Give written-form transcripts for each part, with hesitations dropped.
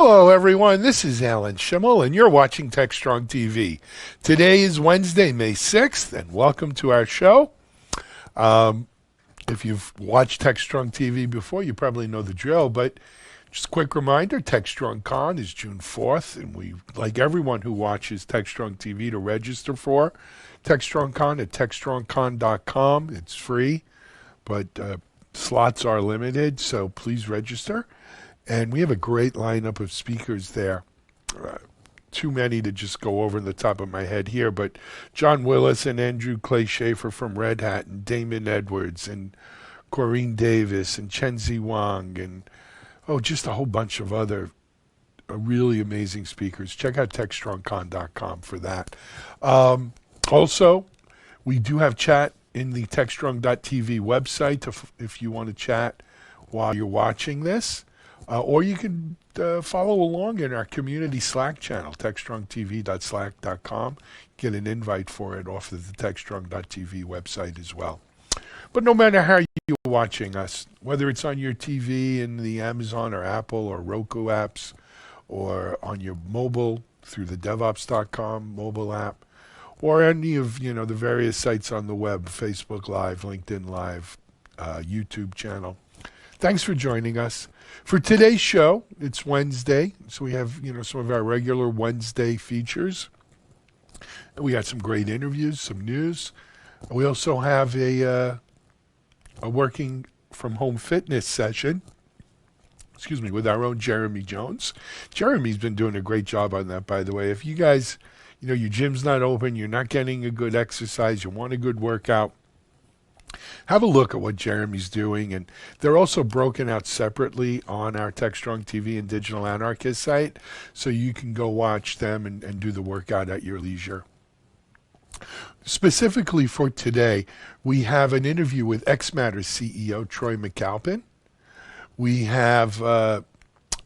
Hello, everyone. This is Alan Schimmel, and you're watching TechStrong TV. Today is Wednesday, May 6th, and welcome to our show. If you've watched TechStrong TV before, you probably know the drill, but just a quick reminder, TechStrong Con is June 4th, and we like everyone who watches TechStrong TV to register for TechStrong Con at TechStrongCon.com. It's free, but slots are limited, so please register. And we have a great lineup of speakers there. Too many to just go over the top of my head here, but John Willis and Andrew Clay Schaefer from Red Hat, and Damon Edwards, and Corinne Davis, and Chenzi Wang, and just a whole bunch of other really amazing speakers. Check out TechStrongCon.com for that. Also, we do have chat in the TechStrong.tv website if you want to chat while you're watching this. Or you can follow along in our community Slack channel, techstrongtv.slack.com. Get an invite for it off of the techstrong.tv website as well. But no matter how you're watching us, whether it's on your TV in the Amazon or Apple or Roku apps, or on your mobile through the devops.com mobile app, or any of the various sites on the web, Facebook Live, LinkedIn Live, YouTube channel. Thanks for joining us. For today's show, it's Wednesday, so we have some of our regular Wednesday features. And we got some great interviews, some news. We also have a working from home fitness session, with our own Jeremy Jones. Jeremy's been doing a great job on that, by the way. If you guys, your gym's not open, you're not getting a good exercise, you want a good workout, have a look at what Jeremy's doing, and they're also broken out separately on our TechStrong TV and Digital Anarchist site, so you can go watch them and do the workout at your leisure. Specifically for today, we have an interview with xMatters CEO Troy McAlpin. We have an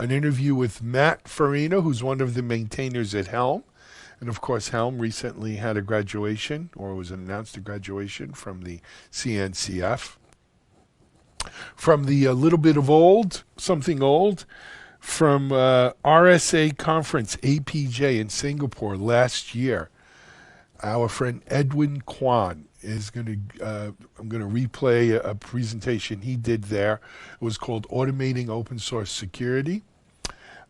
interview with Matt Farina, who's one of the maintainers at Helm. And of course, Helm recently had a graduation, or was announced a graduation from the CNCF. From the little bit of something old, from RSA conference APJ in Singapore last year, our friend Edwin Kwan is going to, I'm going to replay a presentation he did there. It was called Automating Open Source Security.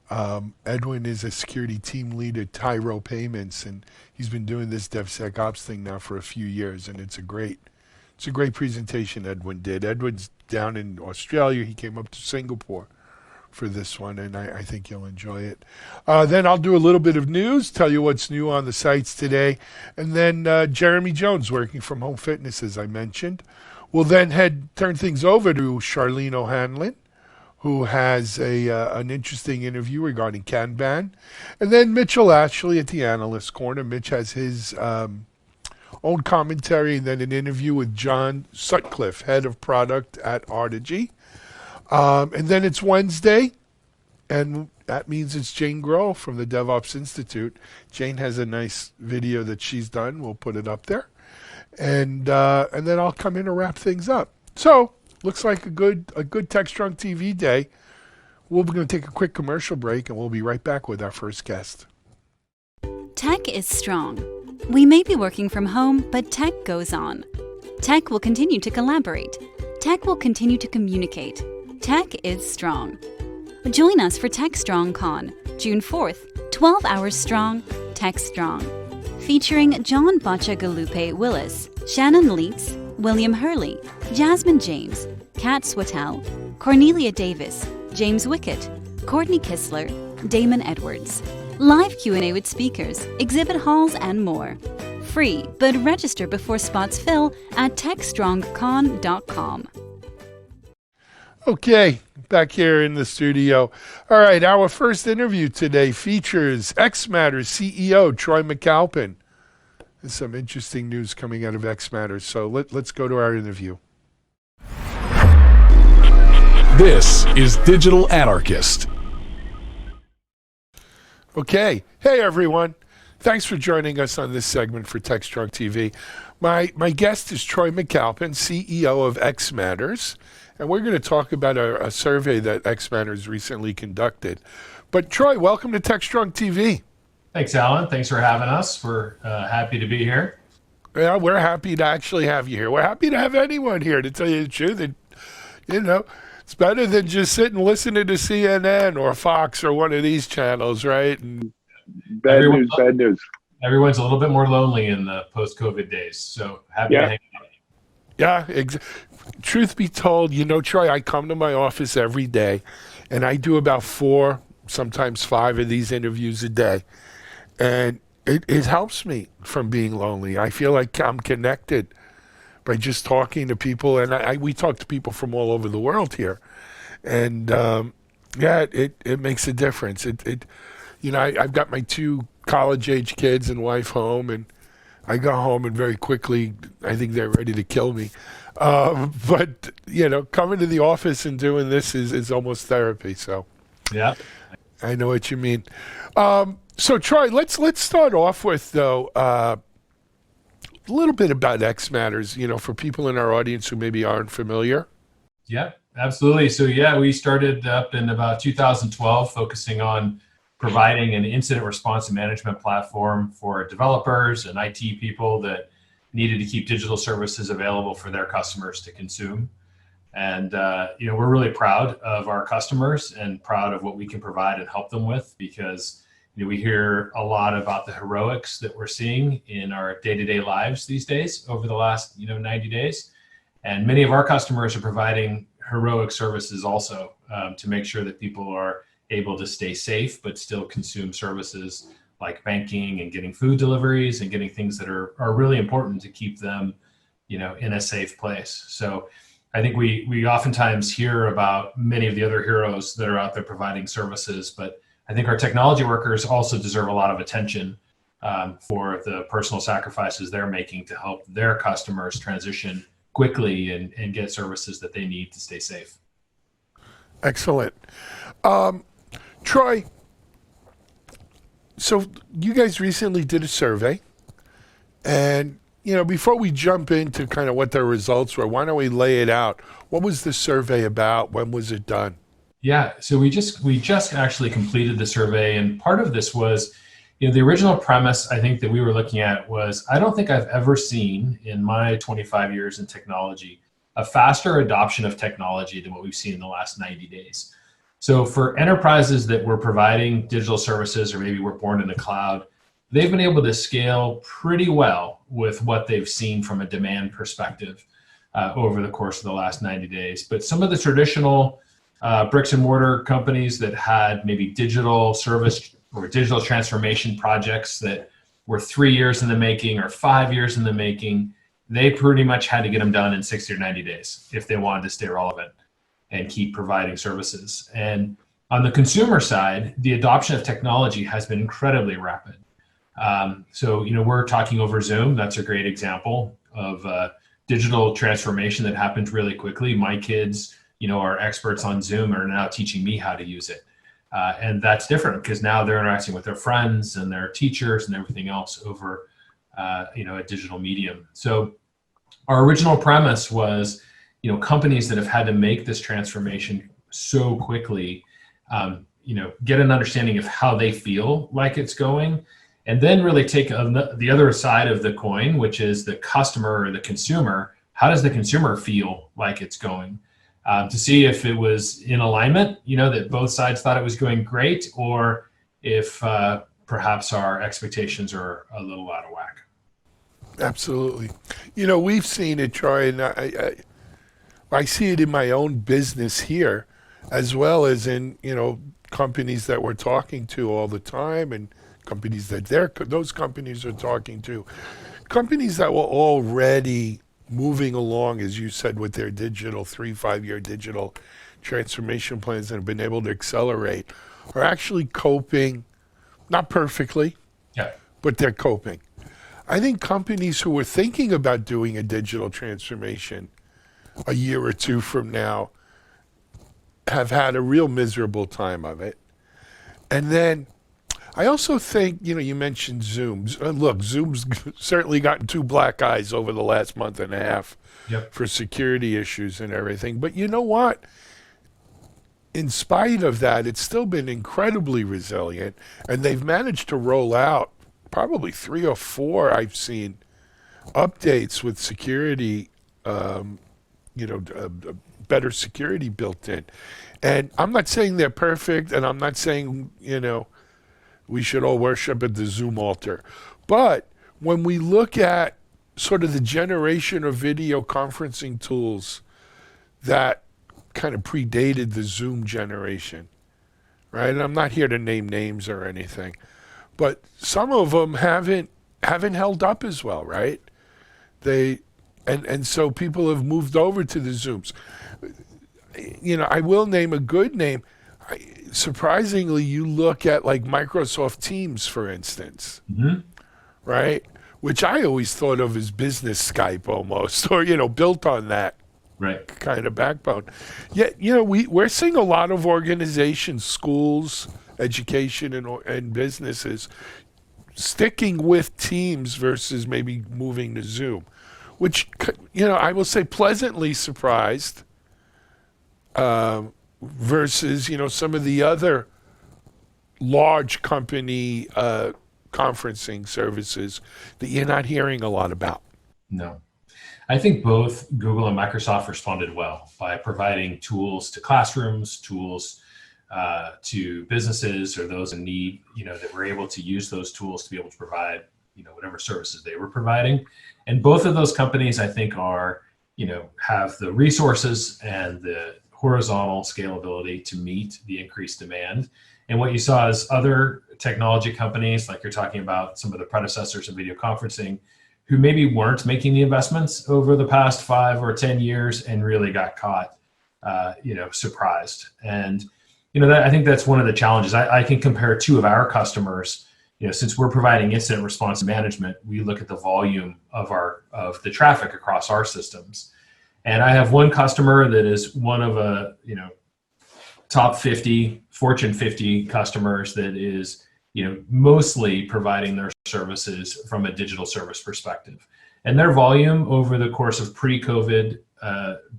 Edwin is a security team lead at Tyro Payments, and he's been doing this DevSecOps thing now for a few years, and it's a great presentation Edwin did. Edwin's down in Australia. He came up to Singapore for this one, and I think you'll enjoy it. Then I'll do a little bit of news, tell you what's new on the sites today, and then Jeremy Jones, working from home fitness, as I mentioned. We'll then turn things over to Charlene O'Hanlon, who has an interesting interview regarding Kanban. And then Mitchell Ashley at the Analyst Corner. Mitch has his own commentary, and then an interview with John Sutcliffe, head of product at Artigy. And then it's Wednesday, and that means it's Jane Grohl from the DevOps Institute. Jane has a nice video that she's done. We'll put it up there. And then I'll come in and wrap things up. So, looks like a good TechStrong TV day. We're going to take a quick commercial break, and we'll be right back with our first guest. Tech is strong. We may be working from home, but tech goes on. Tech will continue to collaborate. Tech will continue to communicate. Tech is strong. Join us for TechStrong Con, June 4th, 12 hours strong, Tech Strong. Featuring John Bacha-Galupe Willis, Shannon Leitz, William Hurley, Jasmine James, Kat Swatell, Cornelia Davis, James Wickett, Courtney Kistler, Damon Edwards. Live Q&A with speakers, exhibit halls, and more. Free, but register before spots fill at techstrongcon.com. Okay, back here in the studio. All right, our first interview today features xMatters CEO Troy McAlpin. There's some interesting news coming out of xMatters, so let's go to our interview. This is Digital Anarchist. Okay, hey everyone. Thanks for joining us on this segment for TechStrong TV. My guest is Troy McAlpin, CEO of xMatters, and we're going to talk about a survey that xMatters recently conducted. But Troy, welcome to TechStrong TV. Thanks, Alan. Thanks for having us. We're happy to be here. Yeah, we're happy to actually have you here. We're happy to have anyone here, to tell you the truth. And, it's better than just sitting and listening to CNN or Fox or one of these channels, right? And bad news. Everyone's a little bit more lonely in the post-COVID days, so happy to hang out. Yeah, truth be told, Troy, I come to my office every day, and I do about 4, sometimes 5 of these interviews a day. And it helps me from being lonely. I feel like I'm connected by just talking to people, and we talk to people from all over the world here. And it makes a difference. I've got my 2 college-age kids and wife home, and I go home and very quickly I think they're ready to kill me. But coming to the office and doing this is almost therapy. So yeah, I know what you mean. So Troy, let's start off with though a little bit about X Matters. For people in our audience who maybe aren't familiar. Yeah, absolutely. So we started up in about 2012, focusing on providing an incident response and management platform for developers and IT people that needed to keep digital services available for their customers to consume. And we're really proud of our customers and proud of what we can provide and help them with, because we hear a lot about the heroics that we're seeing in our day-to-day lives these days over the last 90 days. And many of our customers are providing heroic services also to make sure that people are able to stay safe but still consume services like banking and getting food deliveries and getting things that are really important to keep them in a safe place. So I think we oftentimes hear about many of the other heroes that are out there providing services, but I think our technology workers also deserve a lot of attention for the personal sacrifices they're making to help their customers transition quickly and get services that they need to stay safe. Excellent. Troy, so you guys recently did a survey, and before we jump into kind of what the results were, why don't we lay it out? What was the survey about? When was it done? Yeah, so we just actually completed the survey, and part of this was, the original premise I think that we were looking at was, I don't think I've ever seen in my 25 years in technology a faster adoption of technology than what we've seen in the last 90 days. So for enterprises that were providing digital services, or maybe were born in the cloud, they've been able to scale pretty well with what they've seen from a demand perspective over the course of the last 90 days. But some of the traditional bricks and mortar companies that had maybe digital service or digital transformation projects that were 3 years in the making or 5 years in the making, they pretty much had to get them done in 60 or 90 days if they wanted to stay relevant and keep providing services. And on the consumer side, the adoption of technology has been incredibly rapid. So we're talking over Zoom. That's a great example of digital transformation that happened really quickly. My kids, are experts on Zoom, are now teaching me how to use it. And that's different because now they're interacting with their friends and their teachers and everything else over a digital medium. So our original premise was, companies that have had to make this transformation so quickly, get an understanding of how they feel like it's going, and then really take the other side of the coin, which is the customer or the consumer. How does the consumer feel like it's going? To see if it was in alignment, that both sides thought it was going great, or if perhaps our expectations are a little out of whack. Absolutely. We've seen it, Troy, and I see it in my own business here, as well as in, companies that we're talking to all the time, and companies that those companies are talking to. Companies that were already moving along, as you said, with their 3-5 year digital transformation plans and have been able to accelerate, are actually coping, not perfectly, but they're coping. I think companies who were thinking about doing a digital transformation a year or 2 from now have had a real miserable time of it. And then I also think, you mentioned Zoom. Look, Zoom's certainly gotten 2 black eyes over the last month and a half for security issues and everything. But you know what? in spite of that, it's still been incredibly resilient, and they've managed to roll out probably 3 or 4 I've seen updates with security, better security built in. And I'm not saying they're perfect, and I'm not saying, we should all worship at the Zoom altar. But when we look at sort of the generation of video conferencing tools that kind of predated the Zoom generation, right? And I'm not here to name names or anything, but some of them haven't held up as well, right? And so people have moved over to the Zooms. I will name a good name. Surprisingly, you look at like Microsoft Teams, for instance, right? Which I always thought of as business Skype almost, or, built on that kind of backbone. Yet, we're seeing a lot of organizations, schools, education, and businesses sticking with Teams versus maybe moving to Zoom, which, I will say pleasantly surprised versus, some of the other large company conferencing services that you're not hearing a lot about. No. I think both Google and Microsoft responded well by providing tools to classrooms, tools to businesses or those in need, that were able to use those tools to be able to provide, whatever services they were providing. And both of those companies, I think, are, have the resources and the horizontal scalability to meet the increased demand. And what you saw is other technology companies, like you're talking about some of the predecessors of video conferencing, who maybe weren't making the investments over the past 5 or 10 years and really got caught, surprised. And, I think that's one of the challenges. I can compare 2 of our customers. Since we're providing incident response management, we look at the volume of the traffic across our systems. And I have one customer that is one of top 50, Fortune 50 customers that is, mostly providing their services from a digital service perspective. And their volume over the course of pre-COVID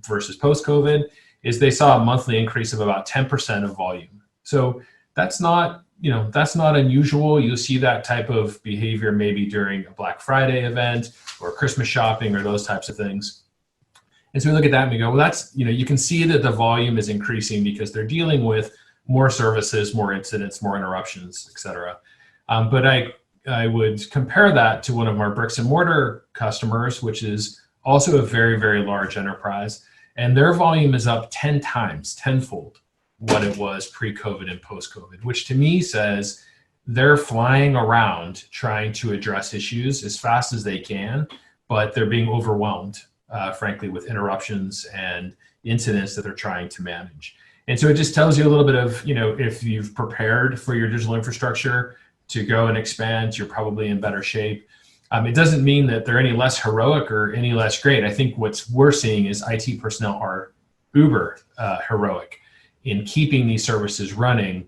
versus post-COVID is they saw a monthly increase of about 10% of volume. So that's not unusual. You'll see that type of behavior maybe during a Black Friday event or Christmas shopping or those types of things. And so we look at that and we go, well, that's, you can see that the volume is increasing because they're dealing with more services, more incidents, more interruptions, et cetera. But I would compare that to one of our bricks and mortar customers, which is also a very, very large enterprise. And their volume is up 10 times, tenfold what it was pre-COVID and post-COVID, which to me says they're flying around trying to address issues as fast as they can, but they're being overwhelmed, frankly, with interruptions and incidents that they're trying to manage. And so it just tells you a little bit of, if you've prepared for your digital infrastructure to go and expand, you're probably in better shape. It doesn't mean that they're any less heroic or any less great. I think we're seeing is IT personnel are uber heroic in keeping these services running.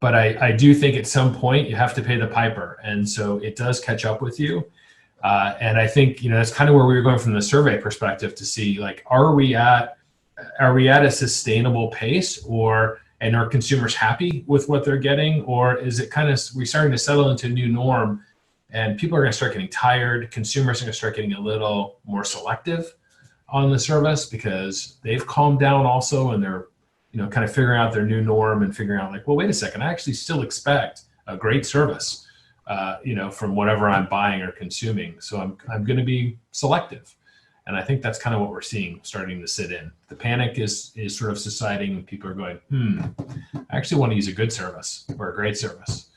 But I do think at some point you have to pay the piper. And so it does catch up with you. And I think, that's kind of where we were going from the survey perspective to see, like, are we at a sustainable pace, and are consumers happy with what they're getting? Or is it we're starting to settle into a new norm and people are going to start getting tired? Consumers are going to start getting a little more selective on the service because they've calmed down also, and they're, kind of figuring out their new norm and figuring out, like, well, wait a second, I actually still expect a great service, from whatever I'm buying or consuming. So I'm going to be selective. And I think that's kind of what we're seeing starting to sit in. The panic is sort of subsiding, and people are going, I actually want to use a good service or a great service.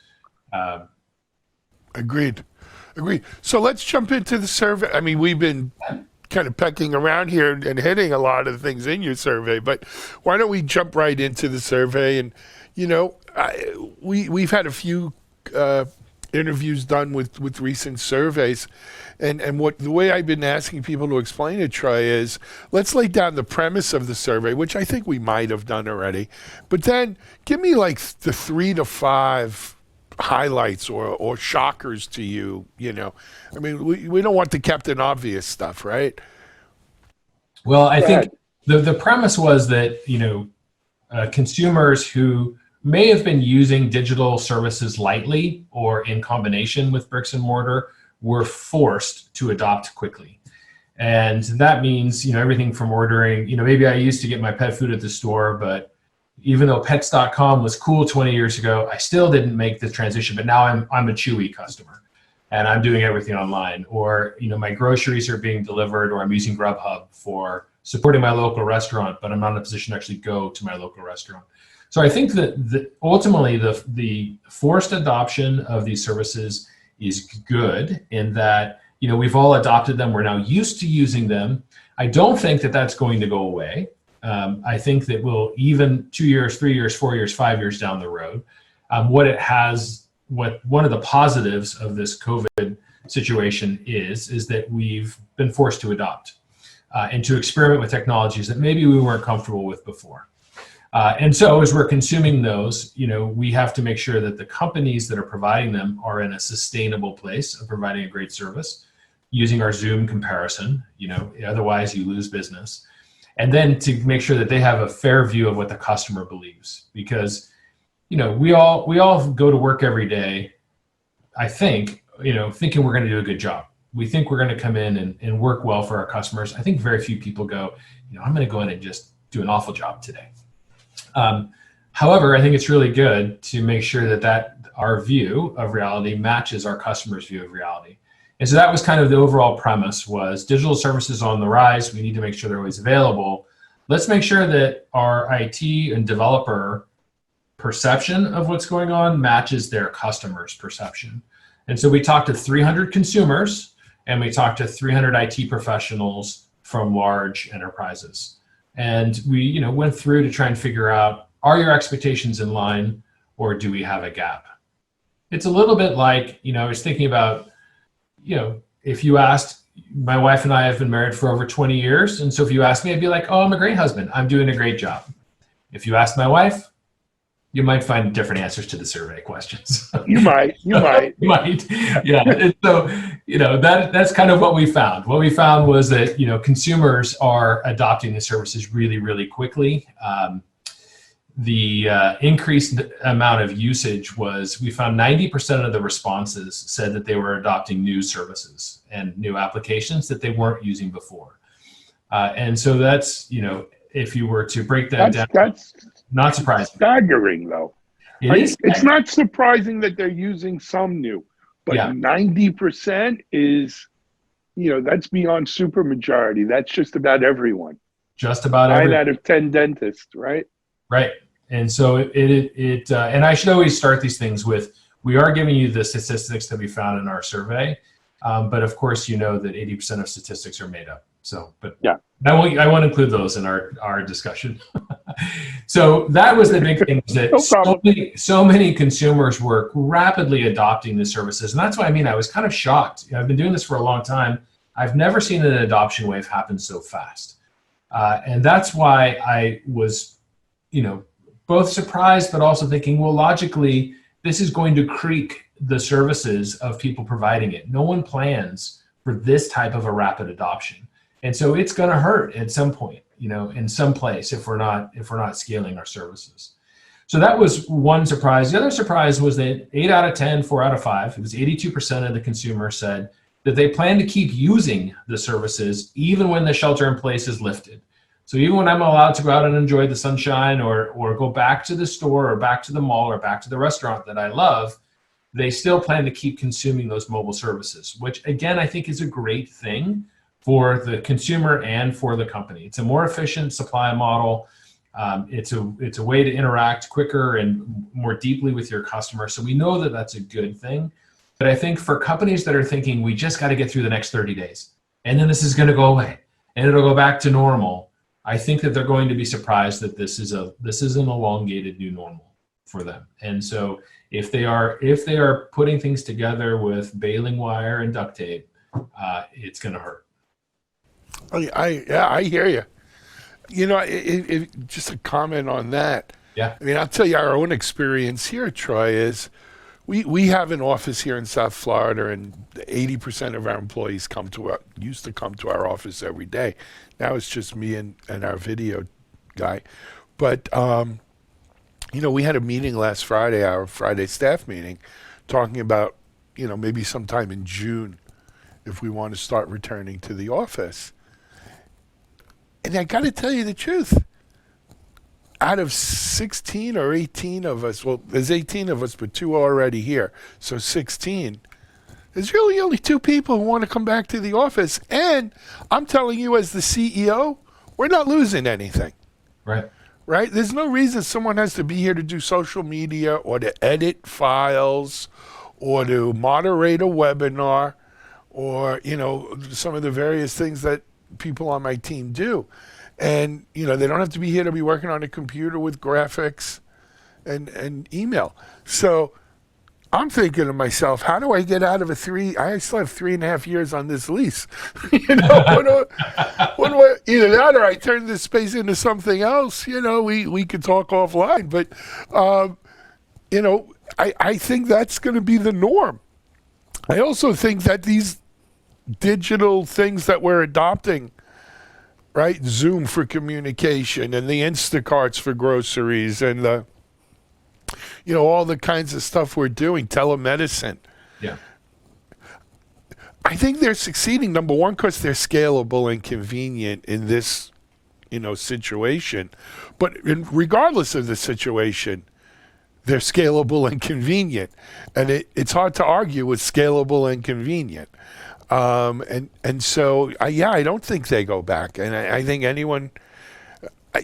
Agreed. So let's jump into the survey. I mean, we've been kind of pecking around here and hitting a lot of the things in your survey, but why don't we jump right into the survey? And, we've had a few interviews done with recent surveys. And the way I've been asking people to explain it, Troy, is let's lay down the premise of the survey, which I think we might have done already. But then give me like the 3 to 5 highlights or shockers to you, I mean, we don't want the Captain Obvious stuff, right? Well, I think the premise was that, consumers who may have been using digital services lightly or in combination with bricks and mortar were forced to adopt quickly. And that means, everything from ordering, maybe I used to get my pet food at the store, but even though pets.com was cool 20 years ago, I still didn't make the transition, but now I'm a Chewy customer and I'm doing everything online. Or, my groceries are being delivered, or I'm using Grubhub for supporting my local restaurant, but I'm not in a position to actually go to my local restaurant. So I think that ultimately the forced adoption of these services is good in that, we've all adopted them. We're now used to using them. I don't think that that's going to go away. I think that we'll, even 2 years, 3 years, 4 years, 5 years down the road, one of the positives of this COVID situation is that we've been forced to adopt and to experiment with technologies that maybe we weren't comfortable with before. And so as we're consuming those, we have to make sure that the companies that are providing them are in a sustainable place of providing a great service, using our Zoom comparison, otherwise you lose business. And then to make sure that they have a fair view of what the customer believes. Because, we all go to work every day, I think, thinking we're going to do a good job. We think we're going to come in and work well for our customers. I think very few people go, I'm going to go in and just do an awful job today. However, I think it's really good to make sure that our view of reality matches our customers' view of reality. And so that was kind of the overall premise, was digital services on the rise. We need to make sure they're always available. Let's make sure that our IT and developer perception of what's going on matches their customers' perception. And so we talked to 300 consumers and we talked to 300 IT professionals from large enterprises. And we went through to try and figure out, are your expectations in line or do we have a gap? It's a little bit like, I was thinking about, if you asked, my wife and I have been married for over 20 years. And so if you asked me, I'd be like, oh, I'm a great husband. I'm doing a great job. If you asked my wife, you might find different answers to the survey questions. You might. You might. Yeah. And so, that's kind of what we found. What we found was that, consumers are adopting the services really, really quickly. The increased amount of usage we found 90% of the responses said that they were adopting new services and new applications that they weren't using before. And so that's, if you were to break that down, that's not surprising. Staggering, though. It's not surprising that they're using some new, but 90% is, that's beyond supermajority. That's just about everyone. Just about everyone. 9 out of 10 dentists, right? Right. And so and I should always start these things with, we are giving you the statistics that we found in our survey. But of course, that 80% of statistics are made up. So, but yeah, I won't include those in our discussion. So that was the big thing, is that so many consumers were rapidly adopting the services. And that's why, I was kind of shocked. I've been doing this for a long time. I've never seen an adoption wave happen so fast. And that's why I was, both surprised, but also thinking, well, logically, this is going to creak the services of people providing it. No one plans for this type of a rapid adoption. And so it's going to hurt at some point, in some place, if we're not scaling our services. So that was one surprise. The other surprise was that 8 out of 10, 4 out of 5, it was 82% of the consumers said that they plan to keep using the services even when the shelter in place is lifted. So even when I'm allowed to go out and enjoy the sunshine or go back to the store or back to the mall or back to the restaurant that I love, they still plan to keep consuming those mobile services, which again, I think is a great thing for the consumer and for the company. It's a more efficient supply model. It's a way to interact quicker and more deeply with your customer. So we know that that's a good thing. But I think for companies that are thinking, we just got to get through the next 30 days, and then this is going to go away and it'll go back to normal, I think that they're going to be surprised that this is an elongated new normal for them. And so if they are putting things together with baling wire and duct tape, it's going to hurt. I hear you. Just a comment on that. Yeah. I'll tell you our own experience here, Troy, is we have an office here in South Florida, and 80% of our employees used to come to our office every day. Now it's just me and our video guy. But We had a meeting last Friday, our Friday staff meeting, talking about, maybe sometime in June, if we want to start returning to the office. And I got to tell you the truth. Out of 16 or 18 of us, well, there's 18 of us, but 2 are already here. So 16. There's really only 2 people who want to come back to the office. And I'm telling you, as the CEO, we're not losing anything. Right? There's no reason someone has to be here to do social media or to edit files or to moderate a webinar or, some of the various things that people on my team do. And, they don't have to be here to be working on a computer with graphics and email. So I'm thinking to myself, how do I get out of I still have 3.5 years on this lease. What do I, either that or I turn this space into something else. We could talk offline. But, I think that's going to be the norm. I also think that these digital things that we're adopting, right? Zoom for communication and the Instacarts for groceries and the, all the kinds of stuff we're doing, telemedicine. Yeah. I think they're succeeding, number one, because they're scalable and convenient in this, situation. But regardless of the situation, they're scalable and convenient. And it's hard to argue with scalable and convenient. And so, I don't think they go back. And I think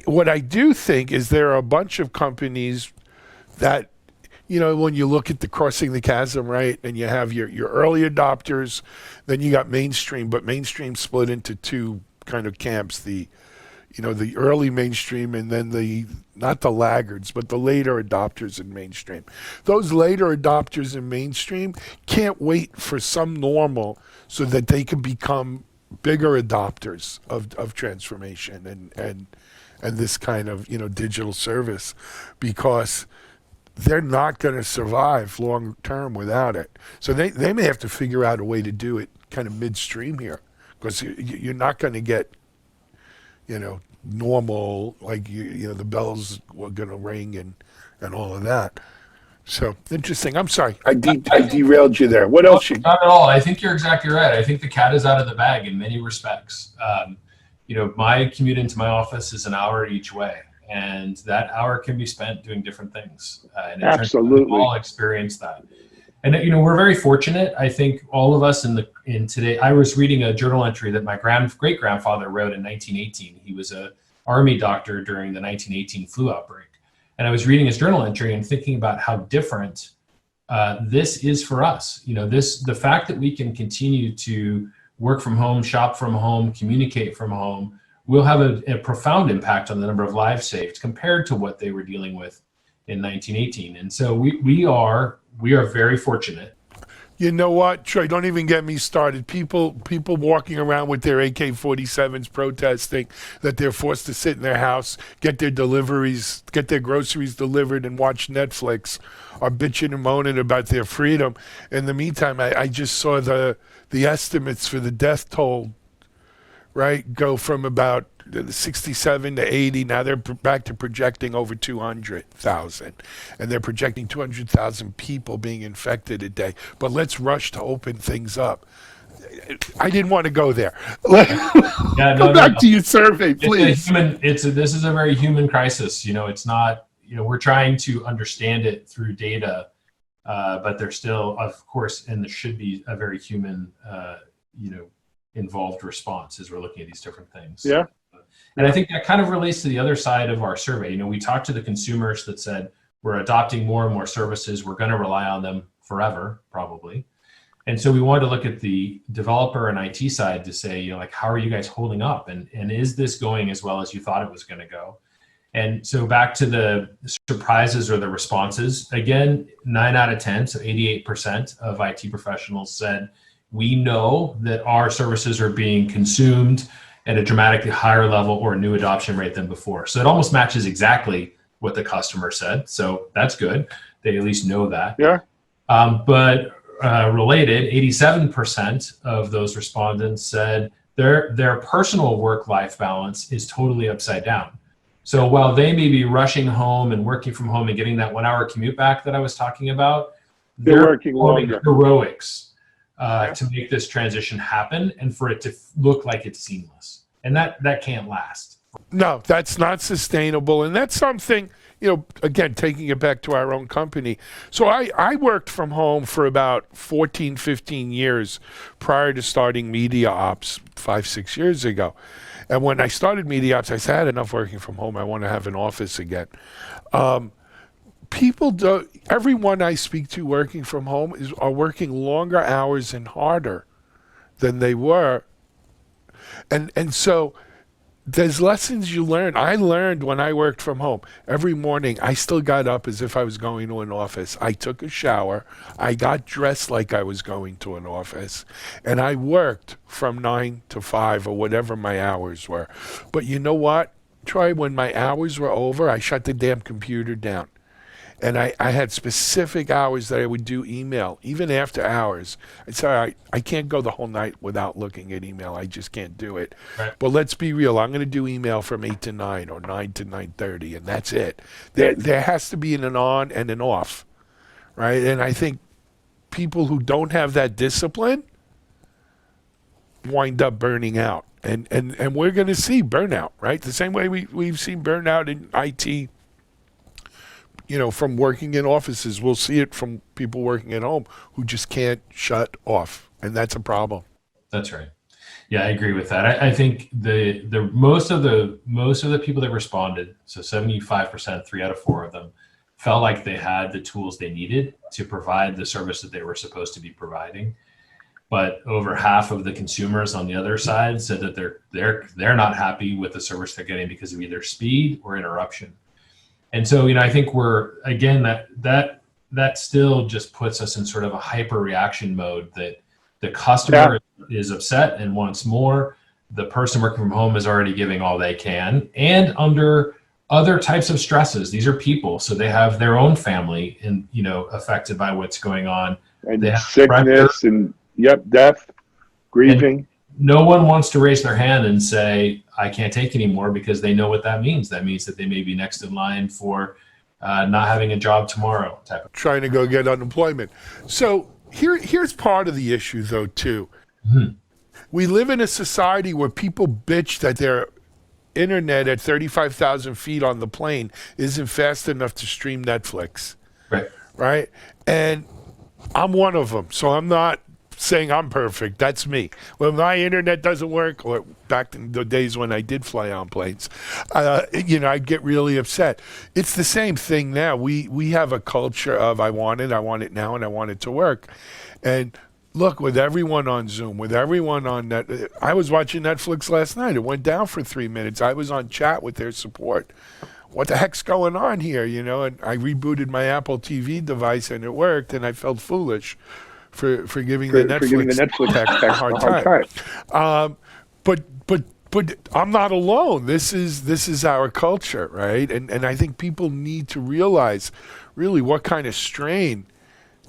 what I do think is there are a bunch of companies that, when you look at the crossing the chasm, right, and you have your early adopters, then you got mainstream, but mainstream split into 2 kind of camps, the early mainstream and then not the laggards, but the later adopters in mainstream. Those later adopters in mainstream can't wait for some normal so that they can become bigger adopters of transformation and this kind of, digital service, because they're not going to survive long term without it. So they may have to figure out a way to do it kind of midstream here, because you're not going to get, normal, like, the bells were going to ring and all of that. So interesting. I'm sorry, I derailed you there. What else? Not at all. I think you're exactly right. I think the cat is out of the bag in many respects. My commute into my office is an hour each way, and that hour can be spent doing different things. And absolutely, we all experience that. And we're very fortunate. I think all of us in today. I was reading a journal entry that my great grandfather wrote in 1918. He was a Army doctor during the 1918 flu outbreak, and I was reading his journal entry and thinking about how different this is for us. The fact that we can continue to work from home, shop from home, communicate from home, will have a profound impact on the number of lives saved compared to what they were dealing with in 1918. And so we are very fortunate. You know what, Troy, don't even get me started. People walking around with their AK-47s protesting that they're forced to sit in their house, get their groceries delivered and watch Netflix, are bitching and moaning about their freedom. In the meantime, I just saw the estimates for the death toll, right, go from about 67 to 80. Now they're back to projecting over 200,000, and they're projecting 200,000 people being infected a day. But let's rush to open things up. I didn't want to go there. Go back to your survey, please. This is a very human crisis. It's not. We're trying to understand it through data, but there's still, of course, and there should be a very human, involved response as we're looking at these different things. Yeah. And I think that kind of relates to the other side of our survey. We talked to the consumers that said, we're adopting more and more services. We're going to rely on them forever, probably. And so we wanted to look at the developer and IT side to say, how are you guys holding up? And is this going as well as you thought it was going to go? And so back to the surprises or the responses, again, 9 out of 10, so 88% of IT professionals said, we know that our services are being consumed at a dramatically higher level or new adoption rate than before. So it almost matches exactly what the customer said. So that's good. They at least know that. Yeah. But related, 87% of those respondents said their personal work-life balance is totally upside down. So while they may be rushing home and working from home and getting that 1 hour commute back that I was talking about, they're working longer. Heroics to make this transition happen and for it to look like it's seamless. And that can't last. No, that's not sustainable. And that's something, again, taking it back to our own company. So I worked from home for about 14, 15 years prior to starting Media Ops 5-6 years ago. And when I started Media Ops, I said, I had enough working from home. I want to have an office again. Everyone I speak to working from home are working longer hours and harder than they were. And so there's lessons you learn. I learned when I worked from home. Every morning, I still got up as if I was going to an office. I took a shower. I got dressed like I was going to an office. And I worked from 9 to 5 or whatever my hours were. But you know what, Troy? When my hours were over, I shut the damn computer down. And I had specific hours that I would do email, even after hours. I'd say, all right, I can't go the whole night without looking at email. I just can't do it. Right. But let's be real. I'm going to do email from 8 to 9 or 9 to 9:30, and that's it. There has to be an on and an off, right? And I think people who don't have that discipline wind up burning out. And we're going to see burnout, right? The same way we've seen burnout in IT, from working in offices. We'll see it from people working at home who just can't shut off, and that's a problem. That's right. Yeah, I agree with that. I think the most of the people that responded, so 75%, 3 out of 4 of them, felt like they had the tools they needed to provide the service that they were supposed to be providing. But over half of the consumers on the other side said that they're not happy with the service they're getting because of either speed or interruption. And so, I think we're, again, that still just puts us in sort of a hyper reaction mode that the customer is upset and wants more. The person working from home is already giving all they can and under other types of stresses. These are people, so they have their own family and, affected by what's going on. And they have sickness and death, grieving. And no one wants to raise their hand and say, I can't take anymore, because they know what that means. That means that they may be next in line for not having a job tomorrow. Trying to go get unemployment. So here's part of the issue, though, too. Mm-hmm. We live in a society where people bitch that their internet at 35,000 feet on the plane isn't fast enough to stream Netflix. Right? And I'm one of them, so I'm not saying I'm perfect. That's me. When my internet doesn't work, or back in the days when I did fly on planes, I'd get really upset. It's the same thing now. We have a culture of I want it now, and I want it to work. And look, with everyone on Zoom, with everyone on net, I was watching Netflix last night. It went down for 3 minutes. I was on chat with their support. What the heck's going on here? And I rebooted my Apple TV device and it worked, and I felt foolish for giving the Netflix tech a hard time. But I'm not alone. This is our culture, right? And I think people need to realize really what kind of strain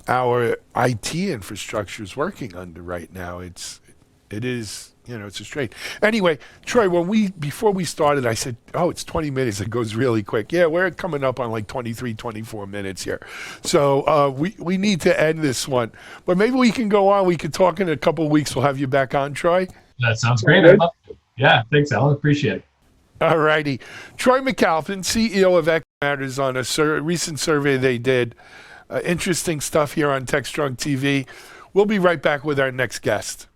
our IT infrastructure is working under right now. It is it's a strain. Anyway, Troy, before we started, I said, it's 20 minutes. It goes really quick. Yeah, we're coming up on like 23, 24 minutes here. So we need to end this one. But maybe we can go on. We could talk in a couple of weeks. We'll have you back on, Troy. That sounds great. Yeah, thanks, Alan. Appreciate it. All righty. Troy McAlpin, CEO of X Matters, on a recent survey they did. Interesting stuff here on TechStrong TV. We'll be right back with our next guest.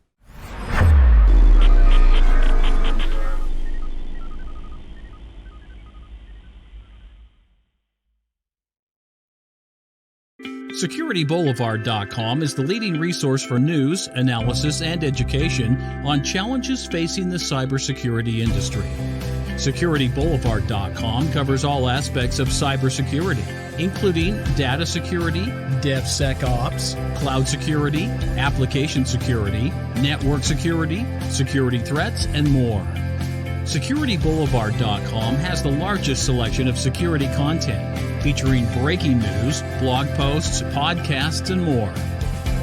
SecurityBoulevard.com is the leading resource for news, analysis, and education on challenges facing the cybersecurity industry. SecurityBoulevard.com covers all aspects of cybersecurity, including data security, DevSecOps, cloud security, application security, network security, security threats, and more. SecurityBoulevard.com has the largest selection of security content, featuring breaking news, blog posts, podcasts, and more.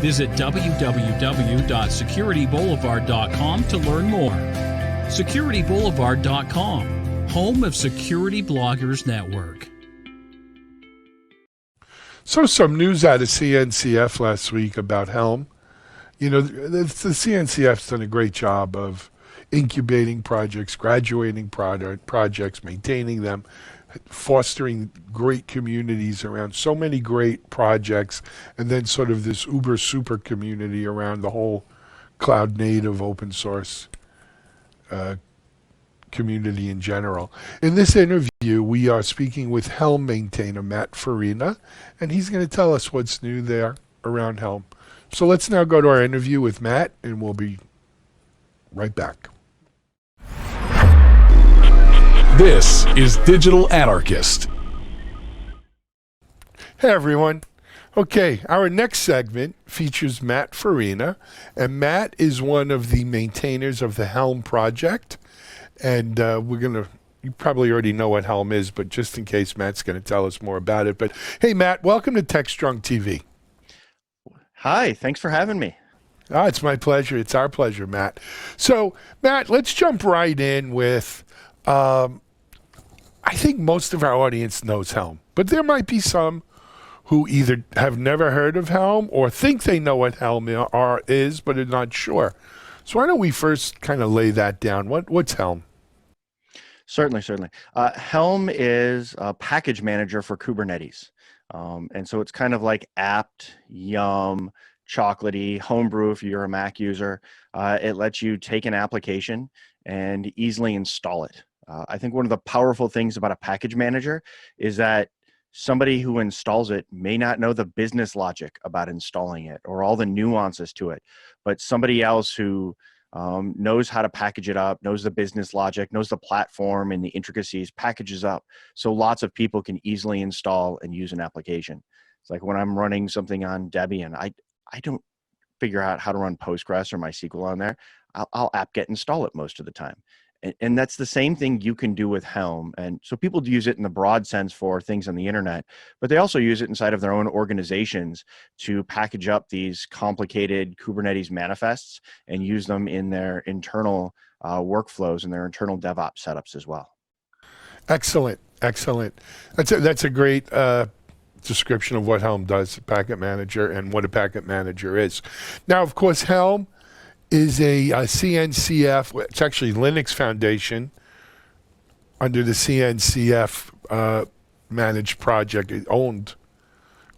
Visit www.securityboulevard.com to learn more. SecurityBoulevard.com, home of Security Bloggers Network. So some news out of CNCF last week about Helm. You know, the CNCF's done a great job of incubating projects, graduating projects, maintaining them, fostering great communities around so many great projects, and then sort of this uber super community around the whole cloud native open source community in general. In this interview, we are speaking with Helm maintainer Matt Farina, and he's going to tell us what's new there around Helm. So let's now go to our interview with Matt, and we'll be right back. This is Digital Anarchist. Hey everyone. Okay, our next segment features Matt Farina, and Matt is one of the maintainers of the Helm project. And you probably already know what Helm is, but just in case, Matt's going to tell us more about it. But hey, Matt, welcome to TechStrong TV. Hi, thanks for having me. It's my pleasure. It's our pleasure, Matt. So, Matt, let's jump right in with, I think most of our audience knows Helm, but there might be some who either have never heard of Helm or think they know what Helm is, but are not sure. So why don't we first kind of lay that down? What's Helm? Certainly. Helm is a package manager for Kubernetes. And so it's kind of like apt, yum, chocolatey, homebrew if you're a Mac user. It lets you take an application and easily install it. I think one of the powerful things about a package manager is that somebody who installs it may not know the business logic about installing it or all the nuances to it, but somebody else who knows how to package it up, knows the business logic, knows the platform and the intricacies, packages up so lots of people can easily install and use an application. It's like when I'm running something on Debian, I don't figure out how to run Postgres or MySQL on there. I'll apt-get install it most of the time. And that's the same thing you can do with Helm. And so people use it in the broad sense for things on the internet, but they also use it inside of their own organizations to package up these complicated Kubernetes manifests and use them in their internal workflows and their internal DevOps setups as well. Excellent. That's a great description of what Helm does, a packet manager, and what a packet manager is. Now, of course, Helm is a CNCF, it's actually Linux Foundation under the CNCF managed project. It's owned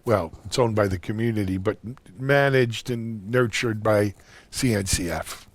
by the community, but managed and nurtured by CNCF.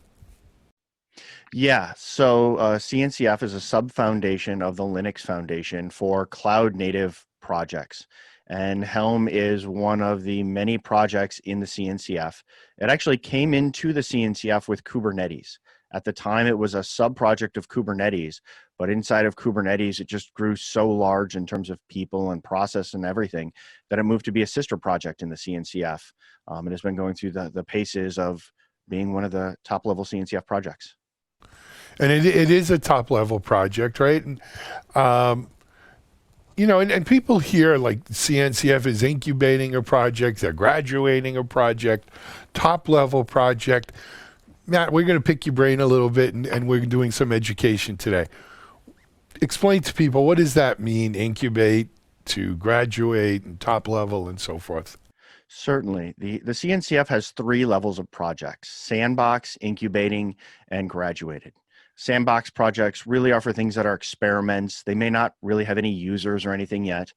Yeah, so CNCF is a sub-foundation of the Linux Foundation for cloud-native projects. And Helm is one of the many projects in the CNCF. It actually came into the CNCF with Kubernetes. At the time, it was a sub-project of Kubernetes, but inside of Kubernetes, it just grew so large in terms of people and process and everything that it moved to be a sister project in the CNCF. It has been going through the paces of being one of the top-level CNCF projects. And it is a top-level project, right? And, and people hear like CNCF is incubating a project, they're graduating a project, top-level project. Matt, we're going to pick your brain a little bit, and we're doing some education today. Explain to people, what does that mean, incubate to graduate and top-level and so forth? Certainly. The CNCF has 3 levels of projects: sandbox, incubating, and graduated. Sandbox projects really are for things that are experiments. They may not really have any users or anything yet.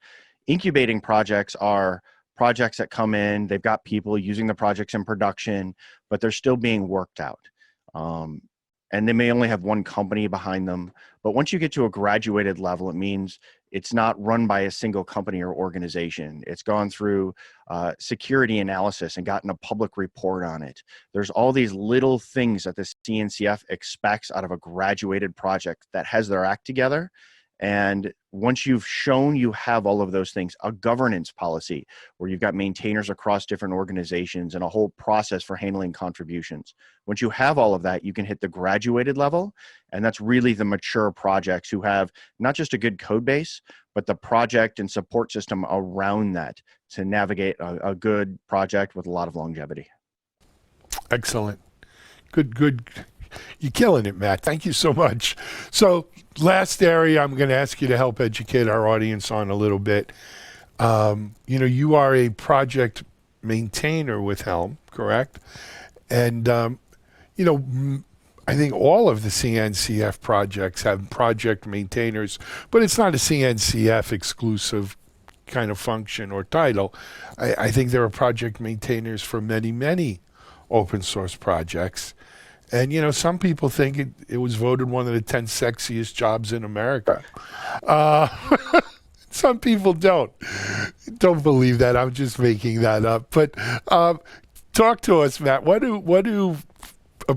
Incubating projects are projects that come in, they've got people using the projects in production, but they're still being worked out. And they may only have one company behind them. But once you get to a graduated level, it means it's not run by a single company or organization. It's gone through security analysis and gotten a public report on it. There's all these little things that the CNCF expects out of a graduated project that has their act together. And once you've shown you have all of those things, a governance policy where you've got maintainers across different organizations and a whole process for handling contributions. Once you have all of that, you can hit the graduated level. And that's really the mature projects who have not just a good code base, but the project and support system around that to navigate a good project with a lot of longevity. Excellent. Good you're killing it, Matt. Thank you so much. So last area I'm going to ask you to help educate our audience on a little bit. You are a project maintainer with Helm, correct? And, I think all of the CNCF projects have project maintainers, but it's not a CNCF exclusive kind of function or title. I think there are project maintainers for many, many open source projects. And, some people think it was voted one of the 10 sexiest jobs in America. Some people don't believe that. I'm just making that up. But talk to us, Matt.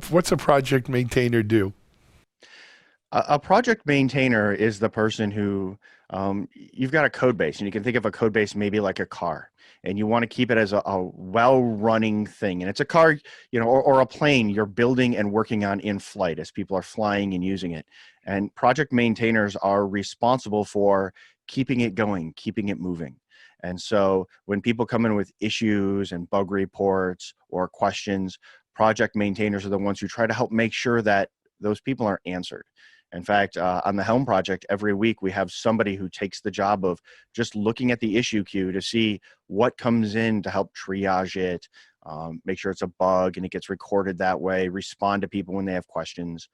What's a project maintainer do? A project maintainer is the person who you've got a code base, and you can think of a code base maybe like a car, and you want to keep it as a well-running thing. And it's a car, or a plane you're building and working on in flight as people are flying and using it. And project maintainers are responsible for keeping it going, keeping it moving. And so when people come in with issues and bug reports or questions, project maintainers are the ones who try to help make sure that those people are answered. In fact, on the Helm project, every week we have somebody who takes the job of just looking at the issue queue to see what comes in to help triage it, make sure it's a bug and it gets recorded that way, respond to people when they have questions.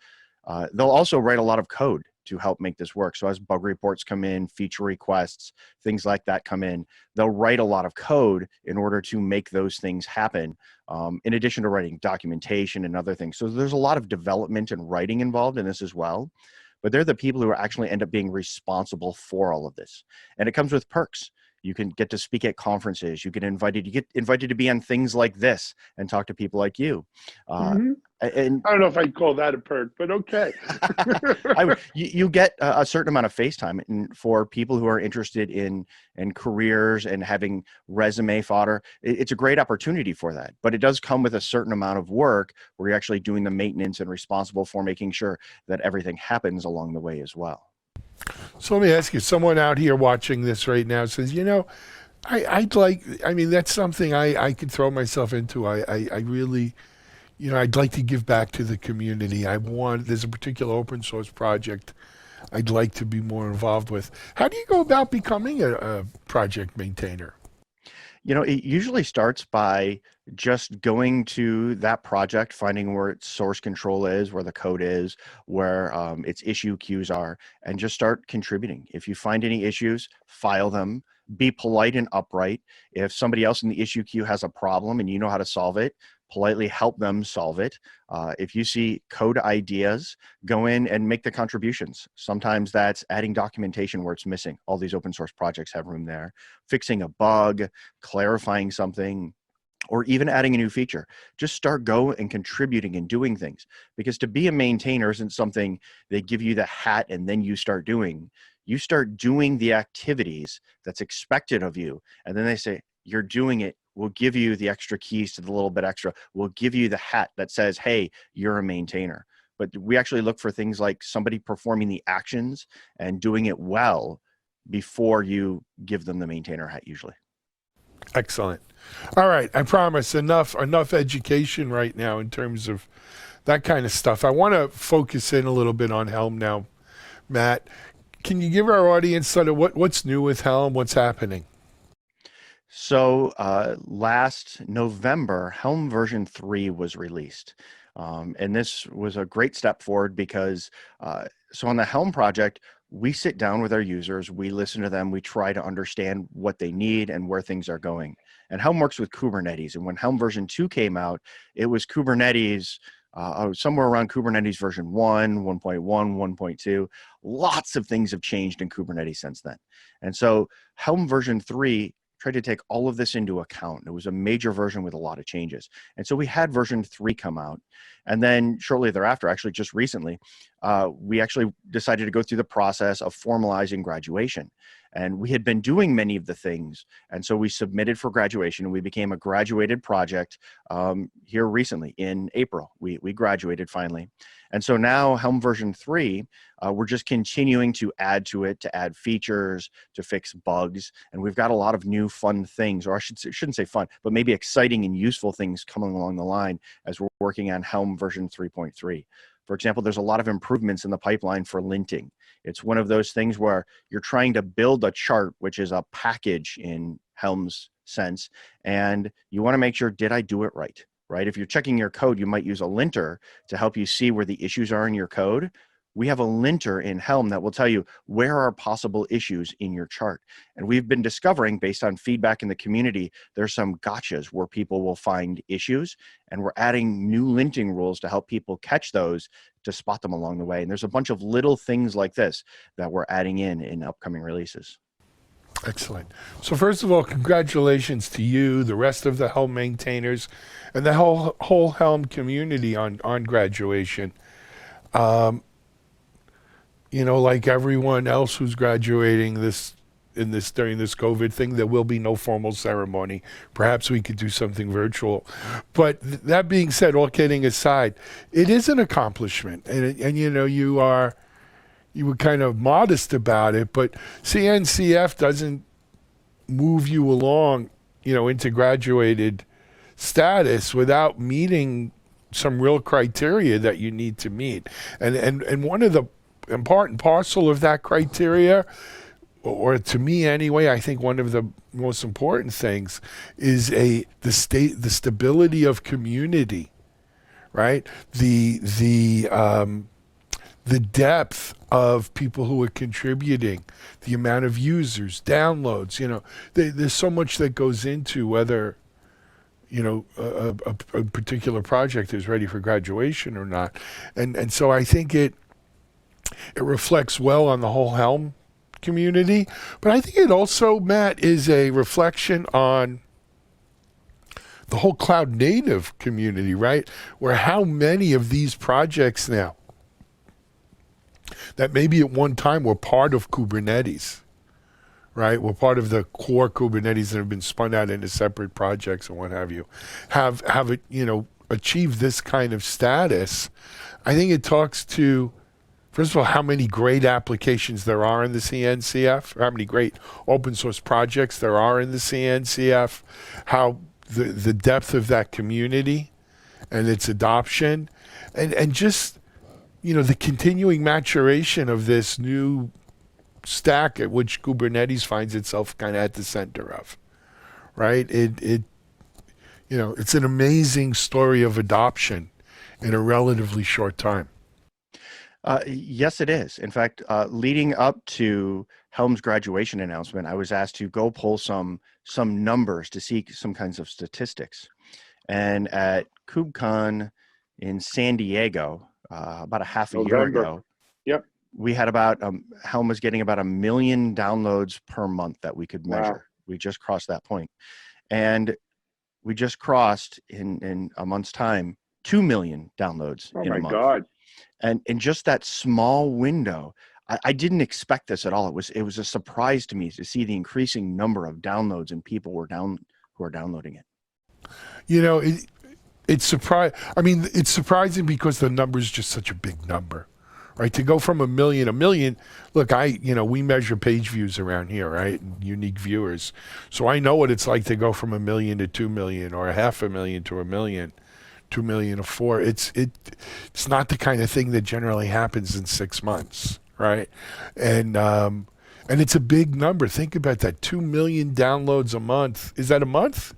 They'll also write a lot of code to help make this work. So as bug reports come in, feature requests, things like that come in, they'll write a lot of code in order to make those things happen, in addition to writing documentation and other things. So there's a lot of development and writing involved in this as well. But they're the people who actually end up being responsible for all of this. And it comes with perks. You can get to speak at conferences. You get invited to be on things like this and talk to people like you. And I don't know if I'd call that a perk, but okay. You get a certain amount of face time, and for people who are interested in careers and having resume fodder, it's a great opportunity for that. But it does come with a certain amount of work where you're actually doing the maintenance and responsible for making sure that everything happens along the way as well. So let me ask you, someone out here watching this right now says, that's something I could throw myself into. I really, I'd like to give back to the community. There's a particular open source project I'd like to be more involved with. How do you go about becoming a project maintainer? It usually starts by just going to that project, finding where its source control is, where the code is, where its issue queues are, and just start contributing. If you find any issues, file them. Be polite and upright. If somebody else in the issue queue has a problem and you know how to solve it, politely help them solve it. If you see code ideas, go in and make the contributions. Sometimes that's adding documentation where it's missing. All these open source projects have room there. Fixing a bug, clarifying something, or even adding a new feature. Just start and contributing and doing things. Because to be a maintainer isn't something they give you the hat and then you start doing. You start doing the activities that's expected of you. And then they say, you're doing it. We'll give you the extra keys to the little bit extra. We'll give you the hat that says, hey, you're a maintainer. But we actually look for things like somebody performing the actions and doing it well before you give them the maintainer hat usually. Excellent. All right. I promise enough education right now in terms of that kind of stuff. I want to focus in a little bit on Helm now. Matt, can you give our audience sort of what's new with Helm? What's happening? So last November, Helm version 3 was released. And this was a great step forward because, so on the Helm project, we sit down with our users, we listen to them, we try to understand what they need and where things are going. And Helm works with Kubernetes. And when Helm version 2 came out, it was Kubernetes, somewhere around Kubernetes version 1, 1.1, 1.2. Lots of things have changed in Kubernetes since then. And so Helm version 3 tried to take all of this into account. It was a major version with a lot of changes. And so we had version 3 come out. And then shortly thereafter, actually just recently, we actually decided to go through the process of formalizing graduation. And we had been doing many of the things. And so we submitted for graduation and we became a graduated project here recently in April. We graduated finally. And so now Helm version 3, we're just continuing to add to it, to add features, to fix bugs. And we've got a lot of new fun things, or shouldn't say fun, but maybe exciting and useful things coming along the line as we're working on Helm version 3.3. For example, there's a lot of improvements in the pipeline for linting. It's one of those things where you're trying to build a chart, which is a package in Helm's sense, and you want to make sure, did I do it right? Right? If you're checking your code, you might use a linter to help you see where the issues are in your code. We have a linter in Helm that will tell you where are possible issues in your chart. And we've been discovering, based on feedback in the community, there's some gotchas where people will find issues, and we're adding new linting rules to help people catch those, to spot them along the way. And there's a bunch of little things like this that we're adding in upcoming releases. Excellent. So first of all, congratulations to you, the rest of the Helm maintainers, and the whole Helm community on graduation. You know, like everyone else who's graduating during this COVID thing, there will be no formal ceremony. Perhaps we could do something virtual. But that being said, all kidding aside, it is an accomplishment, and you know, you were kind of modest about it, but CNCF doesn't move you along, you know, into graduated status without meeting some real criteria that you need to meet. And one of the part and parcel of that criteria, or to me anyway, I think one of the most important things is the stability of community, right? The depth of people who are contributing, the amount of users, downloads, you know, there's so much that goes into whether, you know, a particular project is ready for graduation or not. And so I think it reflects well on the whole Helm community, but I think it also, Matt, is a reflection on the whole cloud native community, right? Where how many of these projects now that maybe at one time were part of Kubernetes, right? Were part of the core Kubernetes that have been spun out into separate projects and what have you, have it, you know, achieved this kind of status. I think it talks to, first of all, how many great applications there are in the CNCF, or how many great open source projects there are in the CNCF, how the depth of that community and its adoption, and just, you know, the continuing maturation of this new stack at which Kubernetes finds itself kind of at the center of, right? You know, it's an amazing story of adoption in a relatively short time. Yes, it is. In fact, leading up to Helm's graduation announcement, I was asked to go pull some numbers to see some kinds of statistics. And at KubeCon in San Diego, about a half a year ago, yep, we had about, Helm was getting about 1 million downloads per month that we could measure. Wow. We just crossed that point. And we just crossed in a month's time 2 million downloads in a month. Oh my God. And in just that small window, I didn't expect this at all. It was a surprise to me to see the increasing number of downloads and people who are downloading it. You know, it's surprising because the number is just such a big number, right? To go from a million, look, we measure page views around here, right? And unique viewers. So I know what it's like to go from 1 million to 2 million, or 500,000 to 1 million. 2 million or 4. It's not the kind of thing that generally happens in 6 months, right? And it's a big number. Think about that, 2 million downloads a month. Is that a month?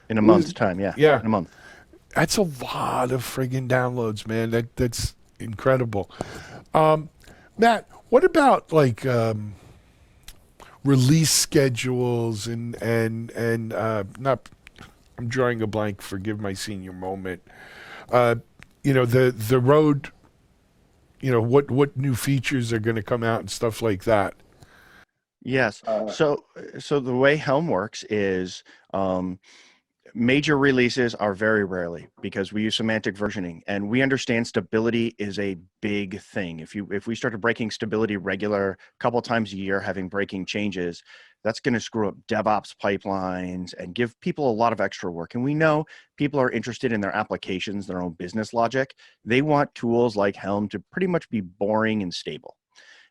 In a month's time, yeah. Yeah, in a month. That's a lot of friggin' downloads, man. That's incredible. Matt, what about like release schedules and not? I'm drawing a blank. Forgive my senior moment. You know, the road. You know, what new features are going to come out and stuff like that. Yes. So the way Helm works is major releases are very rarely, because we use semantic versioning, and we understand stability is a big thing. If we started breaking stability regular, a couple times a year, having breaking changes, that's going to screw up DevOps pipelines and give people a lot of extra work. And we know people are interested in their applications, their own business logic. They want tools like Helm to pretty much be boring and stable.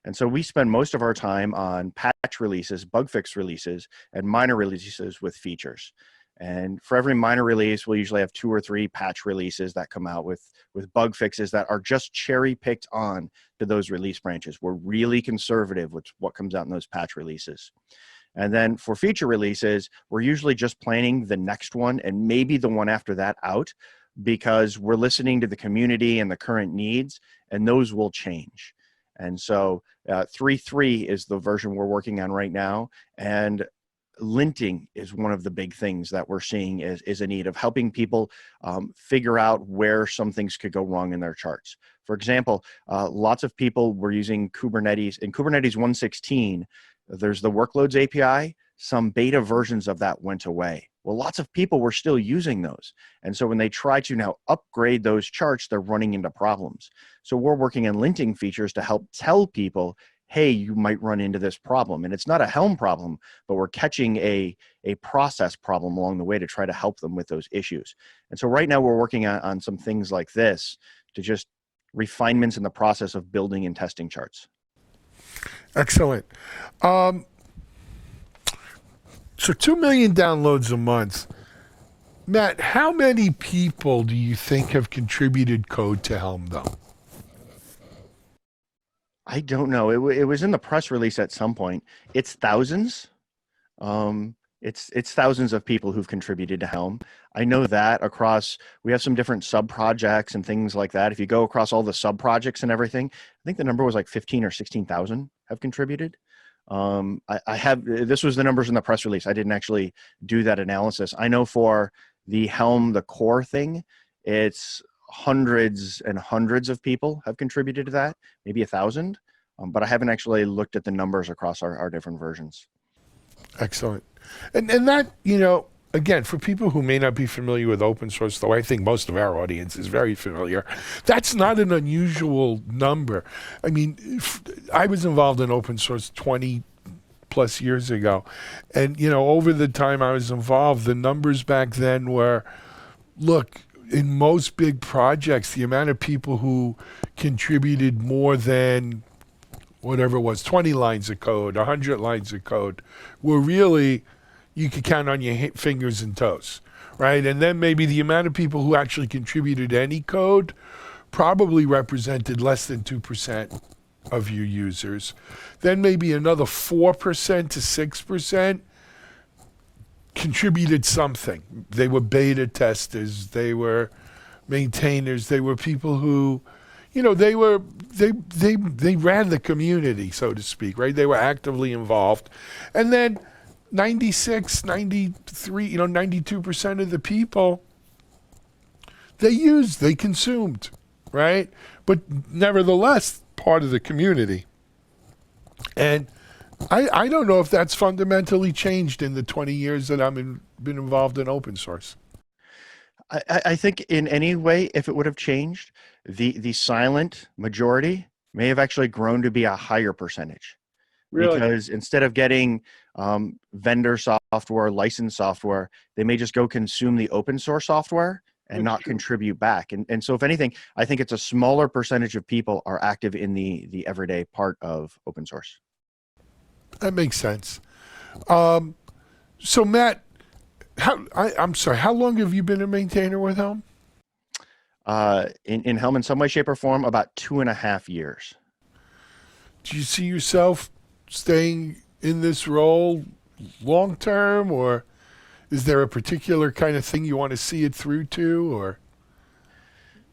And so we spend most of our time on patch releases, bug fix releases, and minor releases with features. And for every minor release, we'll usually have 2 or 3 patch releases that come out with bug fixes that are just cherry picked on to those release branches. We're really conservative with what comes out in those patch releases. And then for feature releases, we're usually just planning the next one and maybe the one after that out, because we're listening to the community and the current needs, and those will change. And so 3.3 is the version we're working on right now. And linting is one of the big things that we're seeing is a need of helping people figure out where some things could go wrong in their charts. For example, lots of people were using Kubernetes. In Kubernetes 1.16, there's the Workloads API. Some beta versions of that went away. Well, lots of people were still using those. And so when they try to now upgrade those charts, they're running into problems. So we're working on linting features to help tell people, hey, you might run into this problem. And it's not a Helm problem, but we're catching a process problem along the way to try to help them with those issues. And so right now we're working on some things like this to just refinements in the process of building and testing charts. Excellent. So 2 million downloads a month. Matt, how many people do you think have contributed code to Helm, though? I don't know. It was in the press release at some point. It's thousands. It's thousands of people who've contributed to Helm. I know that across, we have some different sub-projects and things like that. If you go across all the sub-projects and everything, I think the number was like 15 or 16,000 have contributed. This was the numbers in the press release. I didn't actually do that analysis. I know for the Helm, the core thing, it's hundreds and hundreds of people have contributed to that, maybe 1,000. But I haven't actually looked at the numbers across our different versions. Excellent. And that, you know, again, for people who may not be familiar with open source, though I think most of our audience is very familiar, that's not an unusual number. I mean, I was involved in open source 20 plus years ago. And, you know, over the time I was involved, the numbers back then were, look, in most big projects, the amount of people who contributed more than whatever it was, 20 lines of code, 100 lines of code, were really, you could count on your fingers and toes, right? And then maybe the amount of people who actually contributed any code probably represented less than 2% of your users. Then maybe another 4% to 6% contributed something. They were beta testers, they were maintainers, they were people who, you know, they ran the community, so to speak, right? They were actively involved. And then 96, 93, you know, 92% of the people, they consumed, right? But nevertheless, part of the community. And I don't know if that's fundamentally changed in the 20 years that I've been involved in open source. I think in any way, if it would have changed, the silent majority may have actually grown to be a higher percentage. Really? Because instead of getting vendor software, licensed software, they may just go consume the open source software and not contribute back. And so if anything, I think it's a smaller percentage of people are active in the everyday part of open source. That makes sense. So Matt, I'm sorry, how long have you been a maintainer with Helm? In Helm in some way, shape, or form, about 2.5 years. Do you see yourself staying in this role long term, or is there a particular kind of thing you want to see it through to, or?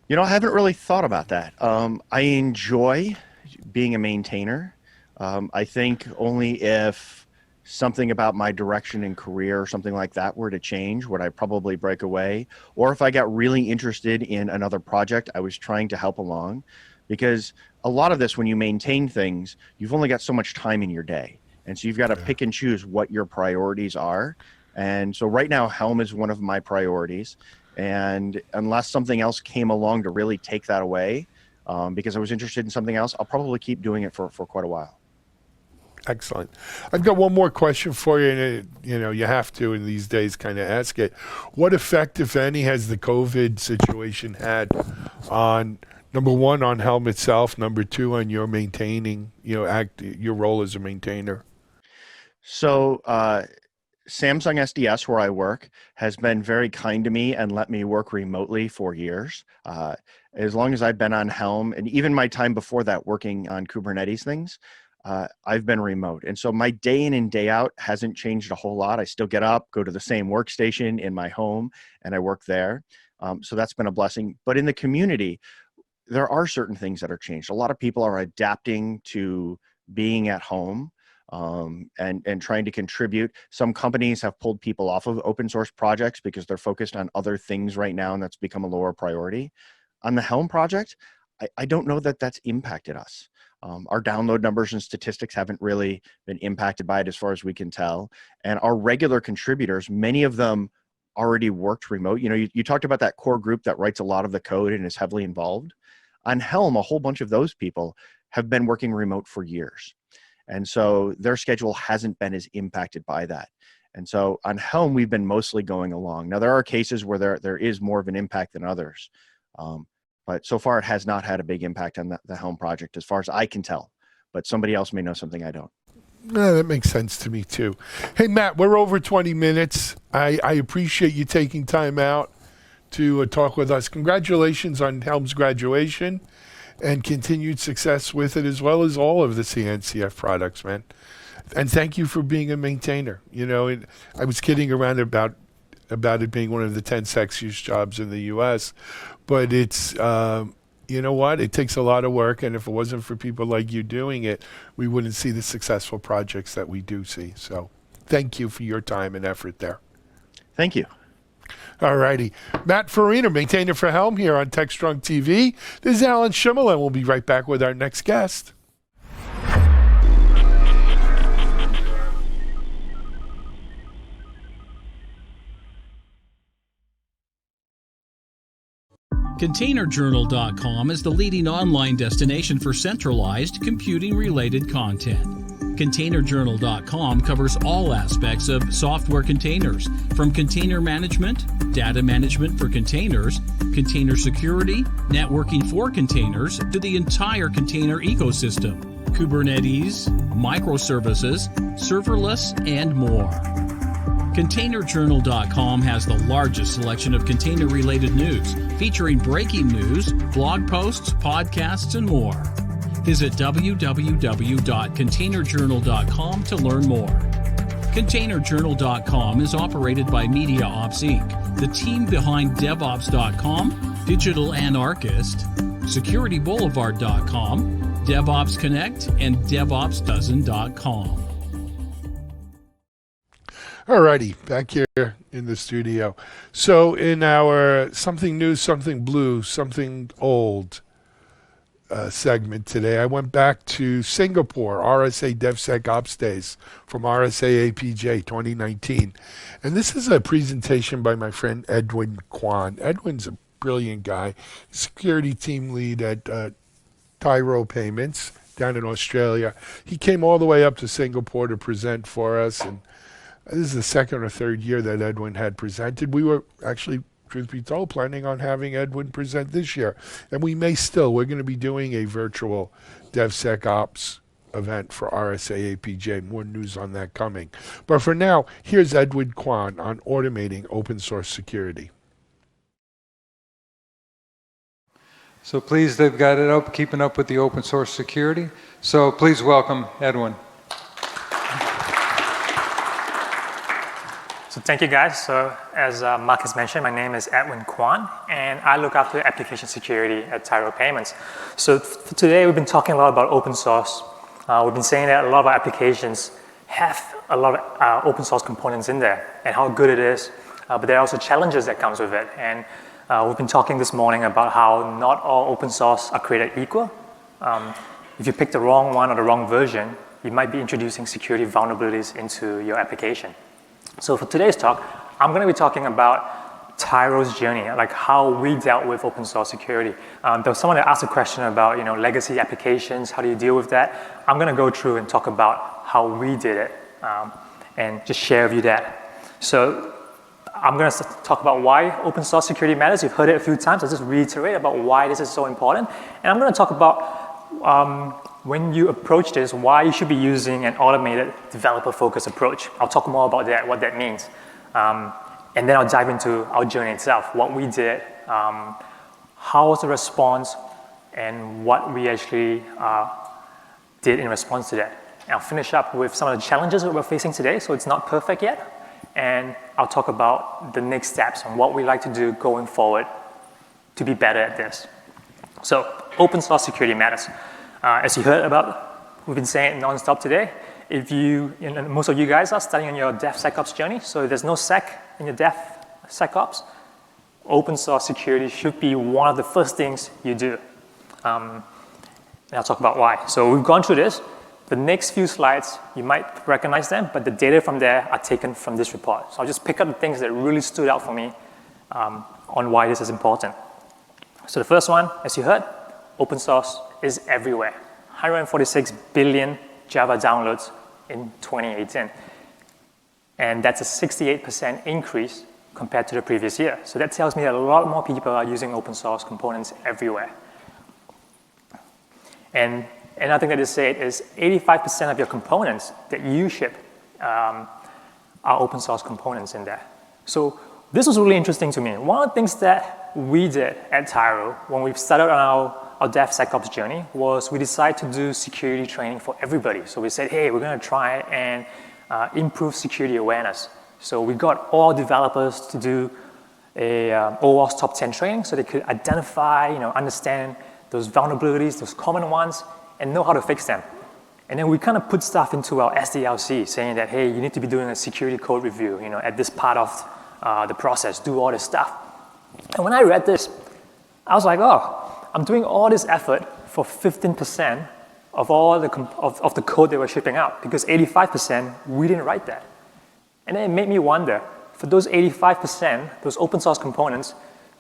You know, I haven't really thought about that. I enjoy being a maintainer. I think only if something about my direction in career or something like that were to change, would I probably break away. Or if I got really interested in another project I was trying to help along. Because a lot of this, when you maintain things, you've only got so much time in your day. And so you've got to pick and choose what your priorities are. And so right now, Helm is one of my priorities. And unless something else came along to really take that away, because I was interested in something else, I'll probably keep doing it for quite a while. Excellent. I've got one more question for you, and you have to in these days kind of ask it. What effect, if any, has the COVID situation had on, number one, on Helm itself, number two, on your maintaining, your role as a maintainer? So Samsung SDS, where I work, has been very kind to me and let me work remotely for years. As long as I've been on Helm, and even my time before that working on Kubernetes things, I've been remote. And so my day in and day out hasn't changed a whole lot. I still get up, go to the same workstation in my home, and I work there. So that's been a blessing. But in the community, there are certain things that are changed. A lot of people are adapting to being at home and trying to contribute. Some companies have pulled people off of open source projects because they're focused on other things right now, and that's become a lower priority. On the Helm project, I don't know that that's impacted us. Our download numbers and statistics haven't really been impacted by it as far as we can tell. And our regular contributors, many of them already worked remote. You talked about that core group that writes a lot of the code and is heavily involved. On Helm, a whole bunch of those people have been working remote for years. And so their schedule hasn't been as impacted by that. And so on Helm, we've been mostly going along. Now, there are cases where there is more of an impact than others. But so far, it has not had a big impact on the Helm project, as far as I can tell. But somebody else may know something I don't. No, that makes sense to me, too. Hey, Matt, we're over 20 minutes. I appreciate you taking time out to talk with us. Congratulations on Helm's graduation and continued success with it, as well as all of the CNCF products, man. And thank you for being a maintainer. I was kidding around about it being one of the 10 sexiest jobs in the U.S., but it's, you know what? It takes a lot of work, and if it wasn't for people like you doing it, we wouldn't see the successful projects that we do see. So thank you for your time and effort there. Thank you. All righty. Matt Farina, maintainer for Helm here on TechStrong TV. This is Alan Schimmel, and we'll be right back with our next guest. ContainerJournal.com is the leading online destination for centralized computing-related content. ContainerJournal.com covers all aspects of software containers, from container management, data management for containers, container security, networking for containers, to the entire container ecosystem, Kubernetes, microservices, serverless, and more. ContainerJournal.com has the largest selection of container-related news, featuring breaking news, blog posts, podcasts, and more. Visit www.containerjournal.com to learn more. ContainerJournal.com is operated by MediaOps Inc., the team behind DevOps.com, Digital Anarchist, SecurityBoulevard.com, DevOps Connect, and DevOpsDozen.com. Alrighty, back here in the studio. So in our something new, something blue, something old segment today, I went back to Singapore, RSA DevSecOps Days from RSA APJ 2019. And this is a presentation by my friend Edwin Kwan. Edwin's a brilliant guy, security team lead at Tyro Payments down in Australia. He came all the way up to Singapore to present for us, and this is the second or third year that Edwin had presented. We were actually, truth be told, planning on having Edwin present this year. And we may still. We're going to be doing a virtual DevSecOps event for RSA APJ. More news on that coming. But for now, here's Edwin Kwan on automating open source security. So please, they've got it up, keeping up with the open source security. So please welcome Edwin. So thank you, guys. So as Mark has mentioned, my name is Edwin Kwan, and I look after application security at Tyro Payments. So today we've been talking a lot about open source. We've been saying that a lot of our applications have a lot of open source components in there and how good it is, but there are also challenges that comes with it. And we've been talking this morning about how not all open source are created equal. If you pick the wrong one or the wrong version, you might be introducing security vulnerabilities into your application. So for today's talk, I'm going to be talking about Tyro's journey, like how we dealt with open source security. There was someone that asked a question about, legacy applications. How do you deal with that? I'm going to go through and talk about how we did it and just share with you that. So I'm going to talk about why open source security matters. You've heard it a few times. I'll just reiterate about why this is so important. And I'm going to talk about when you approach this, why you should be using an automated developer-focused approach. I'll talk more about that, what that means. And then I'll dive into our journey itself, what we did, how was the response, and what we actually did in response to that. And I'll finish up with some of the challenges that we're facing today, so it's not perfect yet. And I'll talk about the next steps and what we like to do going forward to be better at this. So open source security matters. As you heard about, we've been saying it nonstop today. If most of you guys are starting on your DevSecOps journey, so if there's no sec in your DevSecOps, open source security should be one of the first things you do. And I'll talk about why. So we've gone through this. The next few slides, you might recognize them, but the data from there are taken from this report. So I'll just pick up the things that really stood out for me on why this is important. So the first one, as you heard, open source is everywhere. 146 billion Java downloads in 2018. And that's a 68% increase compared to the previous year. So that tells me that a lot more people are using open source components everywhere. And another thing that is said is 85% of your components that you ship are open source components in there. So this was really interesting to me. One of the things that we did at Tyro when we started on our DevSecOps journey was we decided to do security training for everybody. So we said, hey, we're going to try and improve security awareness. So we got all developers to do a OWASP top 10 training so they could identify, understand those vulnerabilities, those common ones, and know how to fix them. And then we kind of put stuff into our SDLC saying that, hey, you need to be doing a security code review, at this part of the process, do all this stuff. And when I read this, I was like, oh, I'm doing all this effort for 15% of all of the code they were shipping out, because 85%, we didn't write that. And then it made me wonder, for those 85%, those open source components,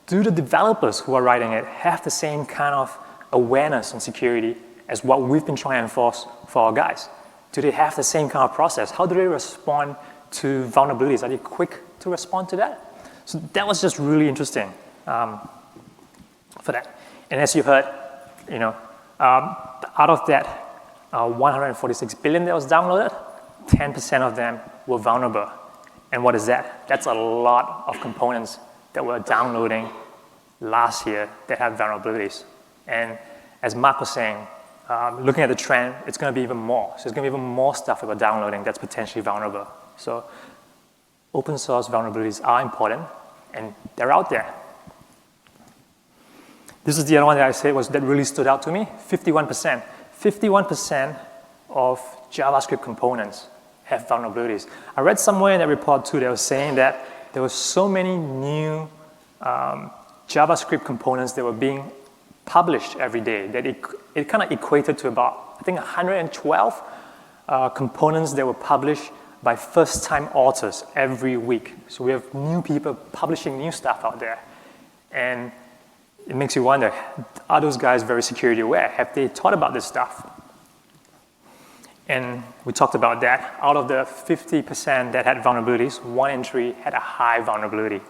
do the developers who are writing it have the same kind of awareness on security as what we've been trying to enforce for our guys? Do they have the same kind of process? How do they respond to vulnerabilities? Are they quick to respond to that? So that was just really interesting for that. And as you heard, out of that 146 billion that was downloaded, 10% of them were vulnerable. And what is that? That's a lot of components that were downloading last year that have vulnerabilities. And as Mark was saying, looking at the trend, it's going to be even more. So there's going to be even more stuff that we're downloading that's potentially vulnerable. So open source vulnerabilities are important, and they're out there. This is the other one that I said that really stood out to me, 51%. 51% of JavaScript components have vulnerabilities. I read somewhere in that report too that was saying that there were so many new JavaScript components that were being published every day that it kind of equated to about, I think, 112 components that were published by first-time authors every week. So we have new people publishing new stuff out there. And it makes you wonder, are those guys very security aware? Have they thought about this stuff? And we talked about that. Out of the 50% that had vulnerabilities, 1 in 3 had a high vulnerability.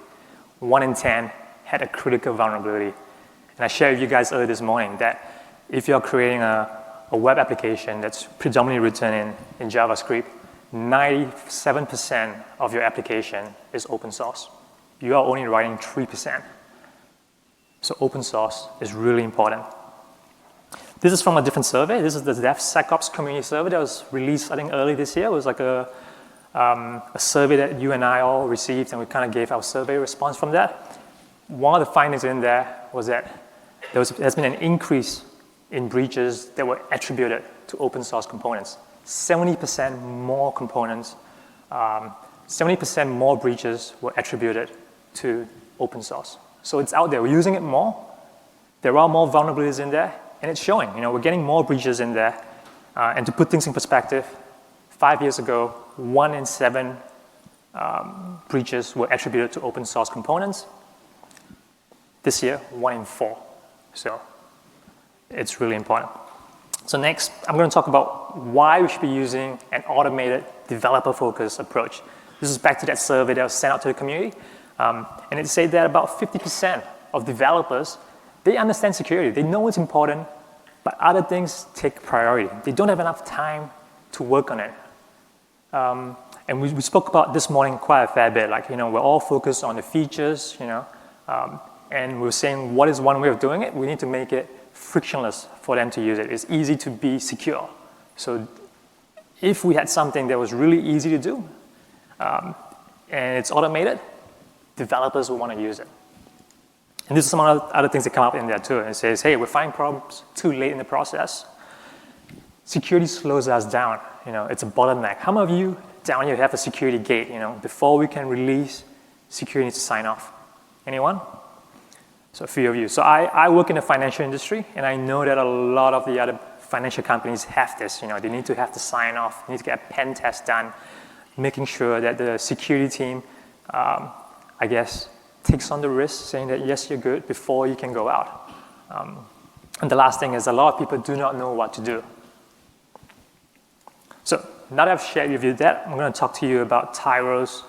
1 in 10 had a critical vulnerability. And I shared with you guys earlier this morning that if you're creating a web application that's predominantly written in JavaScript, 97% of your application is open source. You are only writing 3%. So open source is really important. This is from a different survey. This is the DevSecOps community survey that was released, I think, early this year. It was like a survey that you and I all received, and we kind of gave our survey response from that. One of the findings in there was that there's been an increase in breaches that were attributed to open source components. 70% more components, 70% more breaches were attributed to open source. So it's out there. We're using it more. There are more vulnerabilities in there, and it's showing. We're getting more breaches in there. And to put things in perspective, 5 years ago, 1 in 7 breaches were attributed to open source components. This year, 1 in 4. So it's really important. So next, I'm going to talk about about why we should be using an automated developer-focused approach. This is back to that survey that was sent out to the community. And it said that about 50% of developers, they understand security. They know it's important, but other things take priority. They don't have enough time to work on it. And we spoke about this morning quite a fair bit. Like, we're all focused on the features, and we're saying what is one way of doing it? We need to make it frictionless for them to use it. It's easy to be secure. So if we had something that was really easy to do, and it's automated, developers will want to use it. And this is some other things that come up in there too. It says, hey, we're finding problems too late in the process. Security slows us down. It's a bottleneck. How many of you down here have a security gate? Before we can release, security needs to sign off. Anyone? So a few of you. So I work in the financial industry, and I know that a lot of the other financial companies have this. They need to have to sign off. They need to get a pen test done, making sure that the security team, takes on the risk, saying that, yes, you're good, before you can go out. And the last thing is a lot of people do not know what to do. So now that I've shared with you that, I'm going to talk to you about Tyro's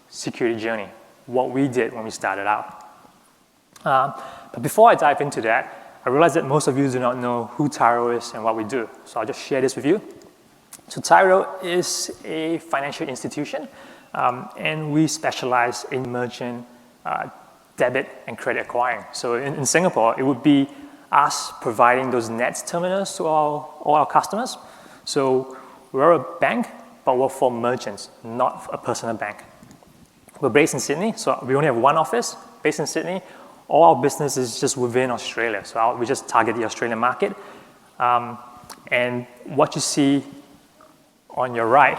security journey, what we did when we started out. But before I dive into that, I realize that most of you do not know who Tyro is and what we do. So I'll just share this with you. So Tyro is a financial institution, and we specialize in merchant debit and credit acquiring. So in Singapore, it would be us providing those NETS terminals to all our customers. So we're a bank, but we're for merchants, not a personal bank. We're based in Sydney, so we only have one office based in Sydney. All our business is just within Australia, so we just target the Australian market. And what you see on your right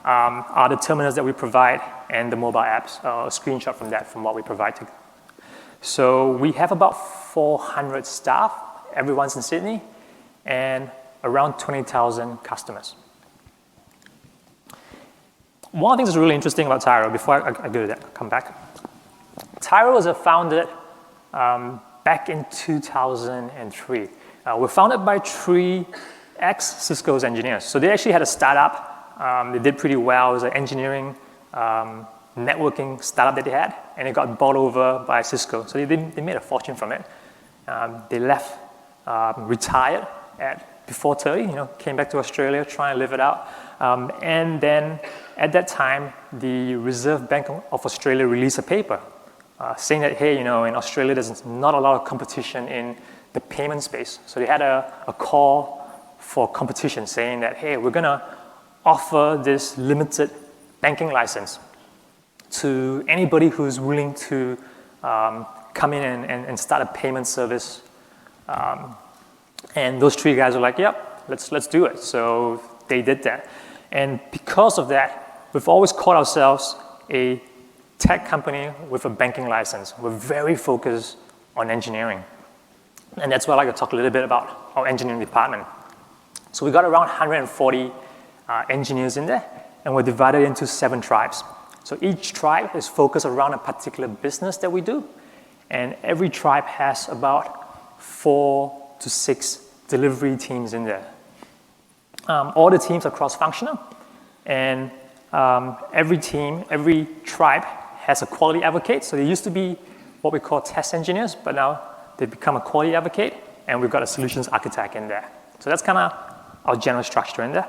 are the terminals that we provide and the mobile apps, a screenshot from that, from what we provide. So we have about 400 staff, everyone's in Sydney, and around 20,000 customers. One of the things that's really interesting about Tyro, before I go to that, come back. Tyro was founded back in 2003. We're founded by 3 ex-Cisco's engineers. So they actually had a startup. They did pretty well. It was an engineering networking startup that they had, and it got bought over by Cisco. So they made a fortune from it. They left, retired before 30, came back to Australia, trying to live it out. And then at that time, the Reserve Bank of Australia released a paper saying that, hey, in Australia, there's not a lot of competition in the payment space. So they had a call for competition saying that, hey, we're going to offer this limited banking license to anybody who's willing to come in and start a payment service. And those 3 guys were like, yep, let's do it. So they did that. And because of that, we've always called ourselves a tech company with a banking license. We're very focused on engineering. And that's why I like to talk a little bit about our engineering department. So we got around 140 engineers in there, and we're divided into 7 tribes. So each tribe is focused around a particular business that we do, and every tribe has about 4 to 6 delivery teams in there. All the teams are cross-functional, and every team, every tribe has a quality advocate. So they used to be what we call test engineers, but now they've become a quality advocate, and we've got a solutions architect in there. So that's kind of our general structure in there.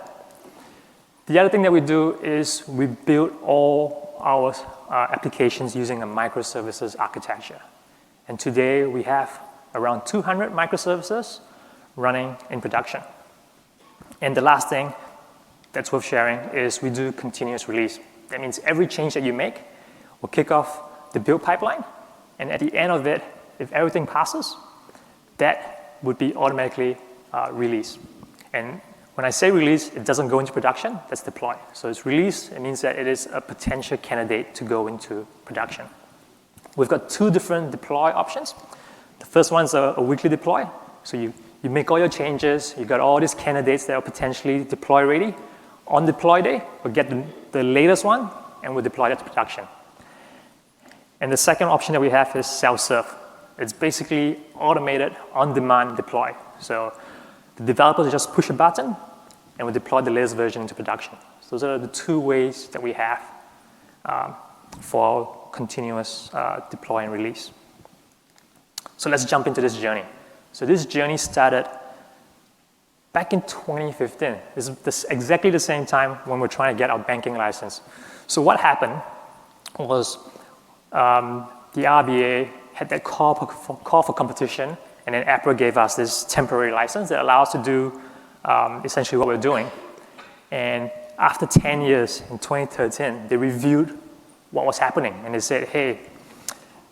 The other thing that we do is we build all our applications using a microservices architecture. And today we have around 200 microservices running in production. And the last thing that's worth sharing is we do continuous release. That means every change that you make will kick off the build pipeline, and at the end of it, if everything passes, that would be automatically released. And when I say release, it doesn't go into production, that's deploy. So it's release, it means that it is a potential candidate to go into production. We've got 2 different deploy options. The first one's a weekly deploy. So you make all your changes, you got all these candidates that are potentially deploy ready. On deploy day, we'll get the latest one, and we'll deploy that to production. And the second option that we have is self-serve. It's basically automated, on-demand deploy. So the developers just push a button, and we deploy the latest version into production. So those are the two ways that we have for continuous deploy and release. So let's jump into this journey. So this journey started back in 2015. This is exactly the same time when we're trying to get our banking license. So what happened was the RBA had that call for competition, and then APRA gave us this temporary license that allows us to do essentially what we're doing. And after 10 years, in 2013, they reviewed what was happening, and they said, hey,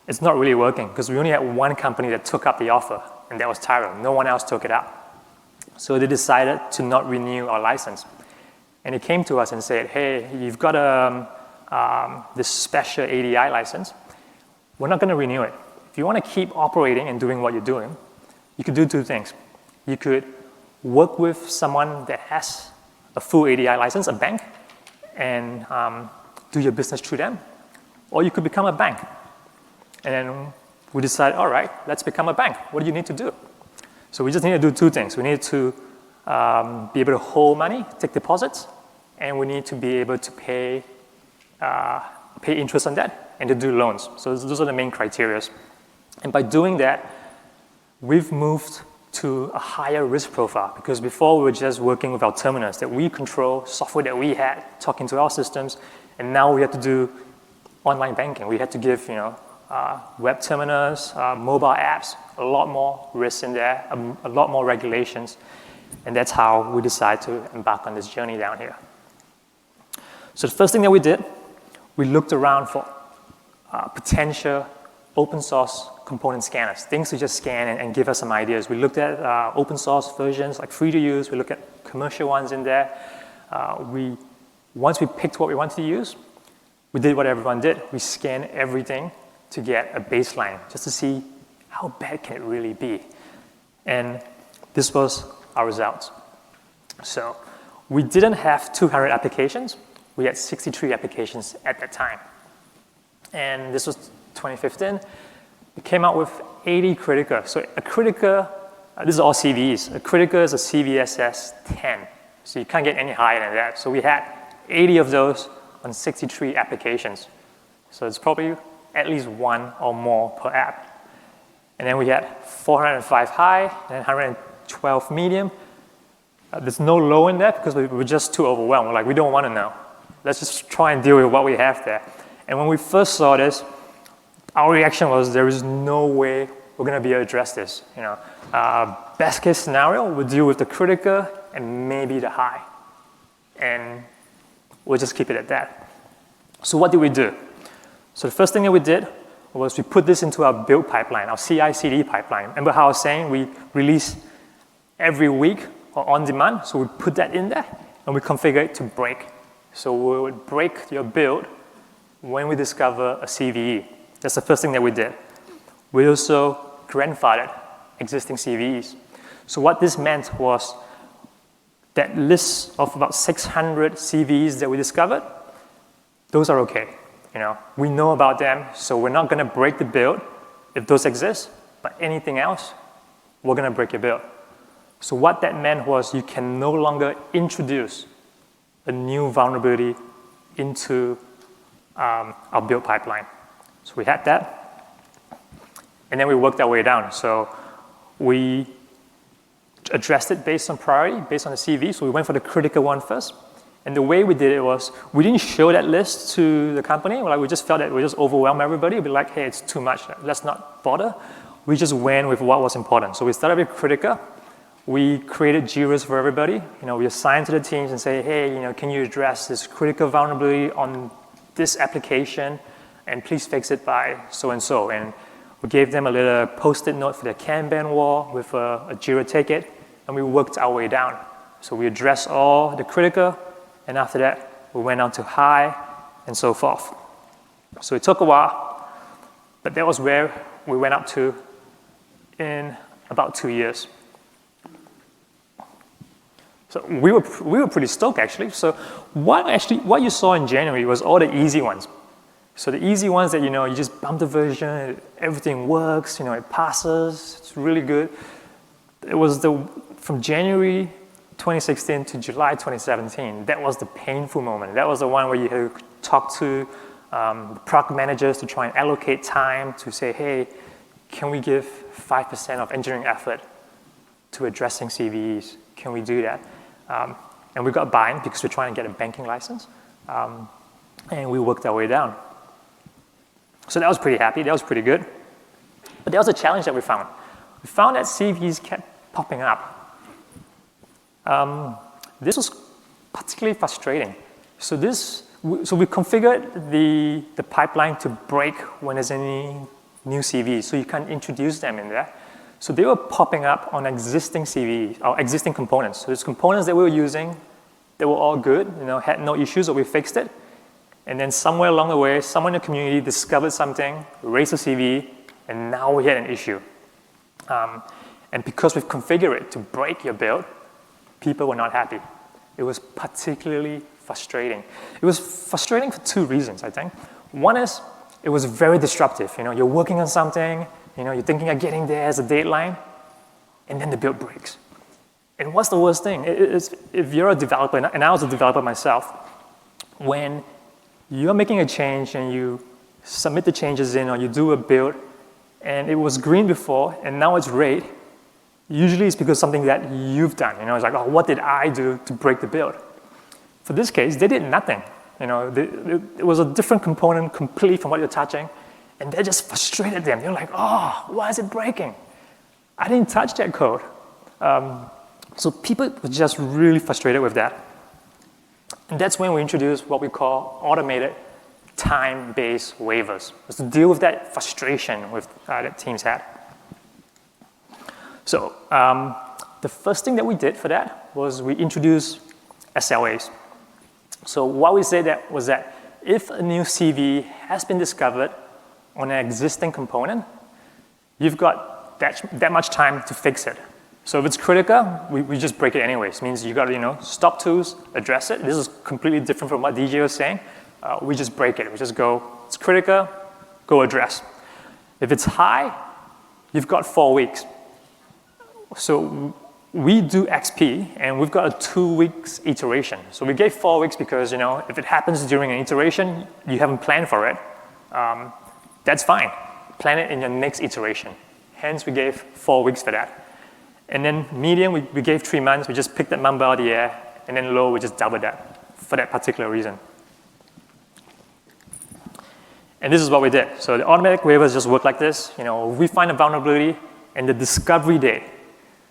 it's not really working, because we only had one company that took up the offer, and that was Tyro. No one else took it up. So they decided to not renew our license. And they came to us and said, hey, you've got this special ADI license. We're not going to renew it. If you want to keep operating and doing what you're doing, you could do two things. You could work with someone that has a full ADI license, a bank, and do your business through them. Or you could become a bank. And then we decided, all right, let's become a bank. What do you need to do? So we just need to do two things. We need to be able to hold money, take deposits, and we need to be able to pay interest on that and to do loans. So those are the main criteria. And by doing that, we've moved to a higher risk profile, because before we were just working with our terminals that we control, software that we had, talking to our systems, and now we have to do online banking. We had to give, web terminals, mobile apps, a lot more risks in there, a lot more regulations, and that's how we decided to embark on this journey down here. So the first thing that we did, we looked around for potential open source component scanners, things to just scan and give us some ideas. We looked at open source versions, like free to use. We looked at commercial ones in there. Once we picked what we wanted to use, we did what everyone did. We scanned everything to get a baseline, just to see how bad can it really be. And this was our results. So we didn't have 200 applications. We had 63 applications at that time. And this was 2015. We came out with 80 Critica. So a Critica, this is all CVEs. A Critica is a CVSS 10. So you can't get any higher than that. So we had 80 of those on 63 applications. So it's probably at least one or more per app. And then we had 405 high and 112 medium. There's no low in that because we were just too overwhelmed. We're like, we don't want to know. Let's just try and deal with what we have there. And when we first saw this, our reaction was there is no way we're going to be able to address this. Best case scenario, we'll deal with the Critica and maybe the high. And we'll just keep it at that. So what did we do? So the first thing that we did was we put this into our build pipeline, our CI/CD pipeline. Remember how I was saying we release every week or on demand? So we put that in there and we configure it to break. So we would break your build when we discover a CVE. That's the first thing that we did. We also grandfathered existing CVEs. So what this meant was that list of about 600 CVEs that we discovered, those are okay. We know about them, so we're not going to break the build if those exist, but anything else, we're going to break your build. So what that meant was you can no longer introduce a new vulnerability into our build pipeline. So we had that, and then we worked our way down. So we addressed it based on priority, based on the CV. So we went for the critical one first. And the way we did it was we didn't show that list to the company. We just felt that we just overwhelmed everybody. We'd be like, hey, it's too much. Let's not bother. We just went with what was important. So we started with Critica. We created JIRAs for everybody. We assigned to the teams and say, hey, can you address this critical vulnerability on this application? And please fix it by so-and-so. And we gave them a little post-it note for their Kanban wall with a JIRA ticket. And we worked our way down. So we addressed all the critical. And after that, we went on to high and so forth. So it took a while, but that was where we went up to in about 2 years. So we were pretty stoked, actually. So what you saw in January was all the easy ones. So the easy ones that, you just bump the version, everything works, it passes, it's really good. It was from January 2016 to July 2017, that was the painful moment. That was the one where you had to talk to the product managers to try and allocate time to say, hey, can we give 5% of engineering effort to addressing CVEs? Can we do that? And we got buy-in because we're trying to get a banking license. And we worked our way down. So that was pretty happy. That was pretty good. But there was a challenge that we found. We found that CVEs kept popping up. This was particularly frustrating. So we configured the pipeline to break when there's any new CVs, so you can introduce them in there. So they were popping up on existing CVs, or existing components. So there's components that we were using, they were all good, had no issues, or we fixed it. And then somewhere along the way, someone in the community discovered something, raised a CV, and now we had an issue. And because we've configured it to break your build, people were not happy. It was particularly frustrating. It was frustrating for two reasons, I think. One is it was very disruptive. You're working on something, you're thinking of getting there as a deadline, and then the build breaks. And what's the worst thing? If you're a developer, and I was a developer myself, when you're making a change and you submit the changes in or you do a build, and it was green before, and now it's red, usually it's because something that you've done. It's like, oh, what did I do to break the build? For this case, they did nothing. It was a different component completely from what you're touching, and that just frustrated them. They're like, oh, why is it breaking? I didn't touch that code. So people were just really frustrated with that. And that's when we introduced what we call automated time-based waivers. It's to deal with that frustration that teams had. So the first thing that we did for that was we introduced SLAs. So what we said was that if a new CV has been discovered on an existing component, you've got that much time to fix it. So if it's critical, we just break it anyways. It means you got to stop tools, address it. This is completely different from what DJ was saying. We just break it. We just go, it's critical, go address. If it's high, you've got 4 weeks. So we do XP, and we've got a 2 weeks iteration. So we gave 4 weeks because if it happens during an iteration, you haven't planned for it. That's fine. Plan it in your next iteration. Hence, we gave 4 weeks for that. And then medium, we gave 3 months. We just picked that number out of the air. And then low, we just doubled that for that particular reason. And this is what we did. So the automatic waivers just work like this. We find a vulnerability and the discovery date.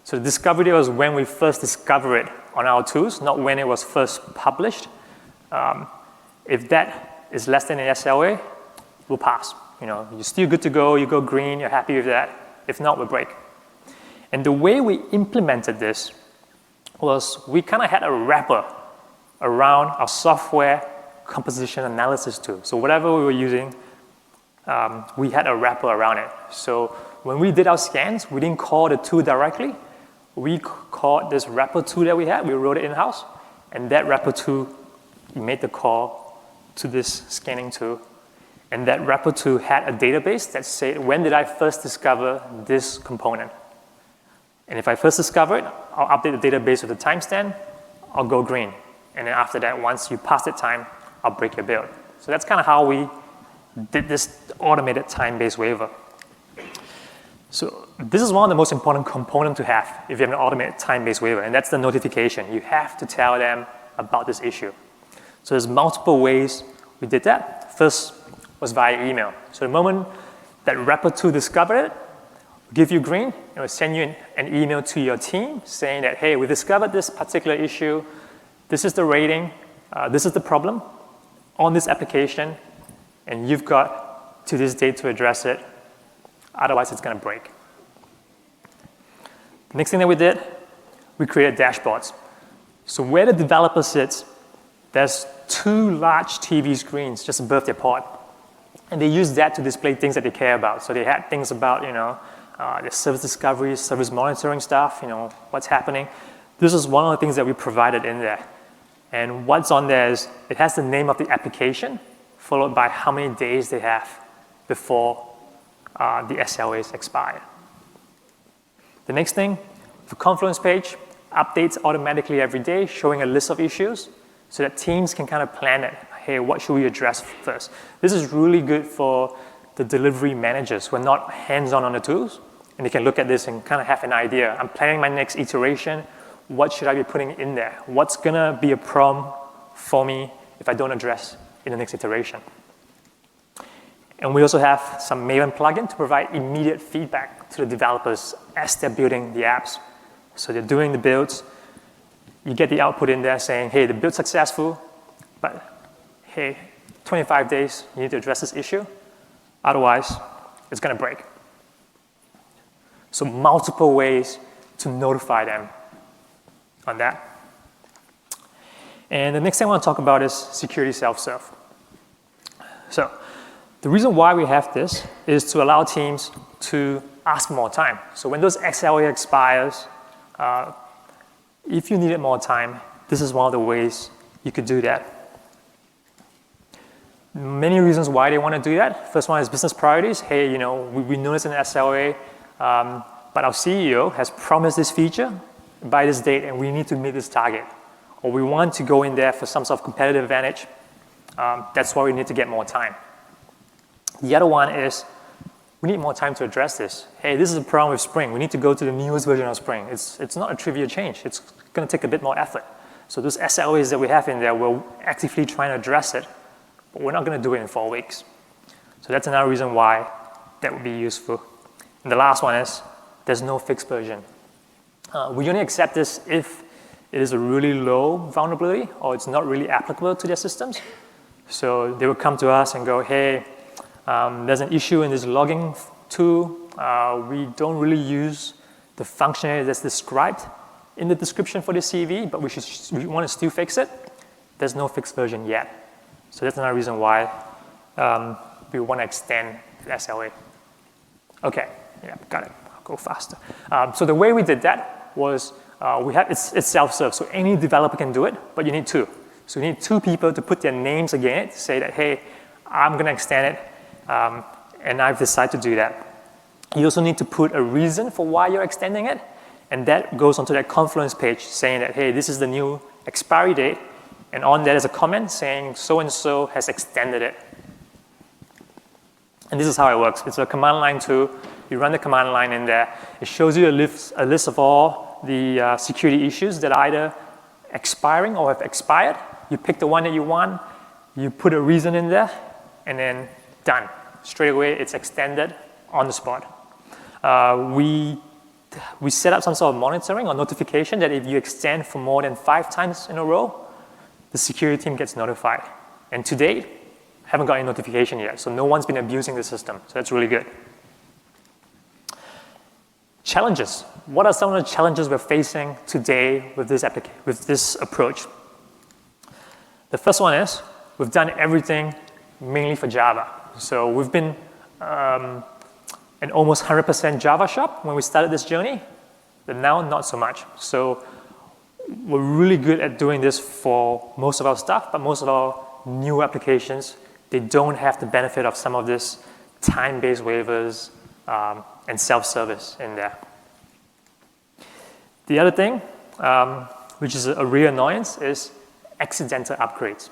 So the discovery date was when we first discovered it on our tools, not when it was first published. If that is less than an SLA, we'll pass. You're still good to go. You go green. You're happy with that. If not, we'll break. And the way we implemented this was we kind of had a wrapper around our software composition analysis tool. So whatever we were using, we had a wrapper around it. So when we did our scans, we didn't call the tool directly. We called this wrapper tool that we had. We wrote it in-house. And that wrapper tool, we made the call to this scanning tool. And that wrapper tool had a database that said, when did I first discover this component? And if I first discover it, I'll update the database with the timestamp. I'll go green. And then after that, once you pass that time, I'll break your build. So that's kind of how we did this automated time-based waiver. So this is one of the most important components to have if you have an automated time-based waiver, and that's the notification. You have to tell them about this issue. So there's multiple ways we did that. First was via email. So the moment that wrapper 2 discovered it, we'll give you green, and we'll send you an email to your team saying that, hey, we discovered this particular issue. This is the rating. This is the problem on this application, and you've got to this date to address it. Otherwise, it's going to break. The next thing that we did, we created dashboards. So where the developer sits, there's 2 large TV screens just above their pod. And they use that to display things that they care about. So they had things about, the service discovery, service monitoring stuff, what's happening. This is one of the things that we provided in there. And what's on there is, it has the name of the application, followed by how many days they have before the SLAs expire. The next thing, the Confluence page, updates automatically every day, showing a list of issues so that teams can kind of plan it. Hey, what should we address first? This is really good for the delivery managers who are not hands-on on the tools, and they can look at this and kind of have an idea. I'm planning my next iteration. What should I be putting in there? What's going to be a problem for me if I don't address in the next iteration? And we also have some Maven plugin to provide immediate feedback to the developers as they're building the apps. So they're doing the builds. You get the output in there saying, hey, the build's successful, but hey, 25 days, you need to address this issue. Otherwise, it's going to break. So multiple ways to notify them on that. And the next thing I want to talk about is security self-serve. So the reason why we have this is to allow teams to ask for more time. So when those SLA expires, if you needed more time, this is one of the ways you could do that. Many reasons why they want to do that. First one is business priorities. Hey, you know, we noticed in the SLA, but our CEO has promised this feature by this date, and we need to meet this target. Or we want to go in there for some sort of competitive advantage. That's why we need to get more time. The other one is we need more time to address this. Hey, this is a problem with Spring. We need to go to the newest version of Spring. It's not a trivial change. It's going to take a bit more effort. So those SLAs that we have in there, we're actively trying to address it, but we're not going to do it in 4 weeks. So that's another reason why that would be useful. And the last one is there's no fixed version. We only accept this if it is a really low vulnerability or it's not really applicable to their systems. So they would come to us and go, hey, there's an issue in this logging tool. We don't really use the functionality that's described in the description for the CV, but we want to still fix it. There's no fixed version yet. So that's another reason why we want to extend the SLA. Okay, yeah, got it. I'll go faster. So the way we did that was it's self-serve, so any developer can do it, but you need 2. So you need 2 people to put their names again to say that, hey, I'm going to extend it, and I've decided to do that. You also need to put a reason for why you're extending it, and that goes onto that Confluence page saying that, hey, this is the new expiry date, and on there is a comment saying so-and-so has extended it. And this is how it works. It's a command line tool. You run the command line in there. It shows you a list of all the security issues that are either expiring or have expired. You pick the one that you want. You put a reason in there, and then done. Straight away, it's extended on the spot. We set up some sort of monitoring or notification that if you extend for more than 5 times in a row, the security team gets notified. And to date, haven't got any notification yet, so no one's been abusing the system. So that's really good. Challenges. What are some of the challenges we're facing today with this approach? The first one is we've done everything mainly for Java. So we've been an almost 100% Java shop when we started this journey, but now not so much. So we're really good at doing this for most of our stuff, but most of our new applications, they don't have the benefit of some of this time-based waivers and self-service in there. The other thing, which is a real annoyance, is accidental upgrades.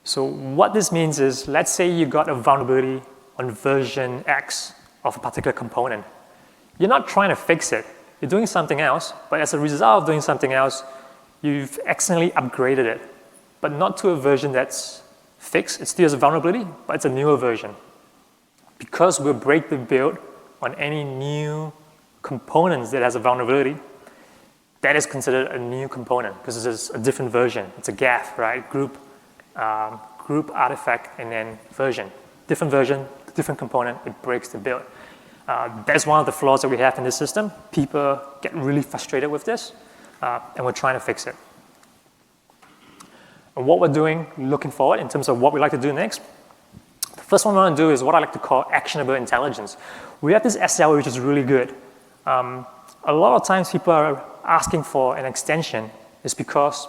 So what this means is, let's say you got a vulnerability on version X of a particular component. You're not trying to fix it. You're doing something else, but as a result of doing something else, you've accidentally upgraded it, but not to a version that's fixed. It still has a vulnerability, but it's a newer version. Because we'll break the build on any new components that has a vulnerability, that is considered a new component because it's a different version. It's a GAF, right? Group, artifact, and then version. Different version, different component, it breaks the build. That's one of the flaws that we have in this system. People get really frustrated with this, and we're trying to fix it. And what we're doing, looking forward, in terms of what we like to do next, the first one we want to do is what I like to call actionable intelligence. We have this SLA, which is really good. A lot of times people are asking for an extension is because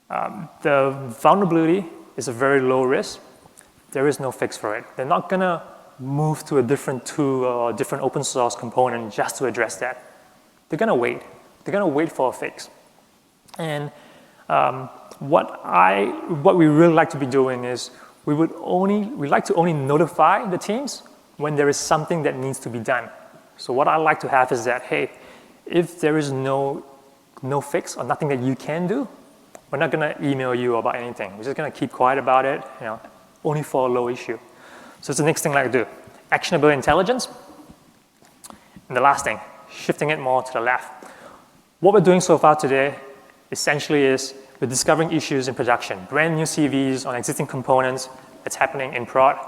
the vulnerability is a very low risk. There is no fix for it. They're not going to move to a different tool or a different open source component just to address that. They're going to wait. They're going to wait for a fix. And what we really like to be doing is we like to only notify the teams when there is something that needs to be done. So what I like to have is that, hey, if there is no fix or nothing that you can do, we're not going to email you about anything. We're just going to keep quiet about it, only for a low issue. So it's the next thing I like to do. Actionable intelligence. And the last thing, shifting it more to the left. What we're doing so far today essentially is we're discovering issues in production, brand new CVs on existing components that's happening in prod.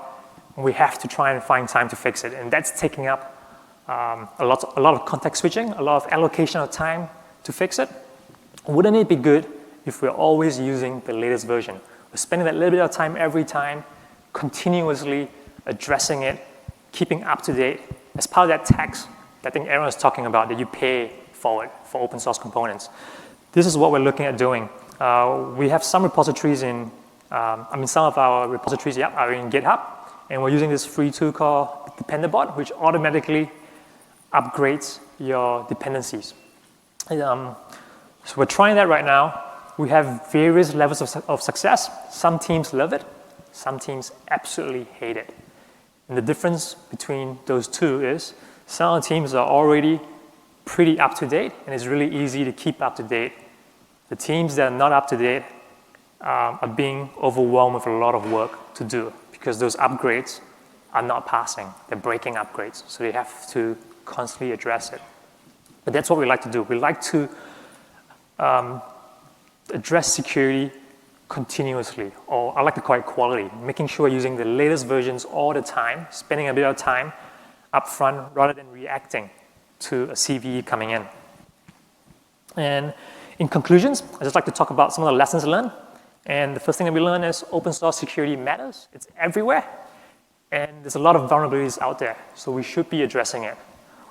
We have to try and find time to fix it. And that's taking up a lot of context switching, a lot of allocation of time to fix it. Wouldn't it be good if we're always using the latest version? We're spending that little bit of time every time, continuously addressing it, keeping up to date. As part of that tax that I think Aaron was talking about, that you pay forward for open source components. This is what we're looking at doing. We have some repositories some of our repositories are in GitHub, and we're using this free tool called Dependabot, which automatically upgrades your dependencies. So we're trying that right now. We have various levels of success. Some teams love it. Some teams absolutely hate it. And the difference between those two is some of the teams are already pretty up to date, and it's really easy to keep up to date. The teams that are not up to date are being overwhelmed with a lot of work to do because those upgrades are not passing. They're breaking upgrades, so they have to constantly address it. But that's what we like to do. We like to address security continuously, or I like to call it quality, making sure we're using the latest versions all the time, spending a bit of time up front rather than reacting to a CVE coming in. And in conclusions, I'd just like to talk about some of the lessons learned. And the first thing that we learned is open source security matters. It's everywhere. And there's a lot of vulnerabilities out there, so we should be addressing it.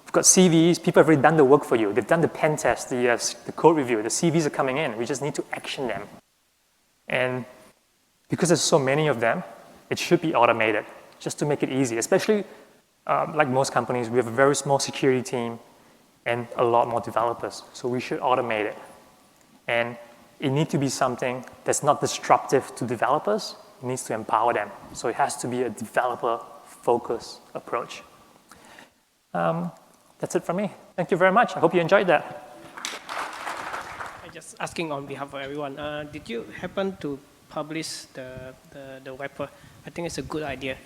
We've got CVEs, people have already done the work for you. They've done the pen test, the code review, the CVs are coming in. We just need to action them. And because there's so many of them, it should be automated just to make it easy. Especially like most companies, we have a very small security team and a lot more developers. So we should automate it. And it needs to be something that's not disruptive to developers. It needs to empower them. So it has to be a developer-focused approach. That's it from me. Thank you very much. I hope you enjoyed that. Just asking on behalf of everyone, did you happen to publish the wrapper? I think it's a good idea.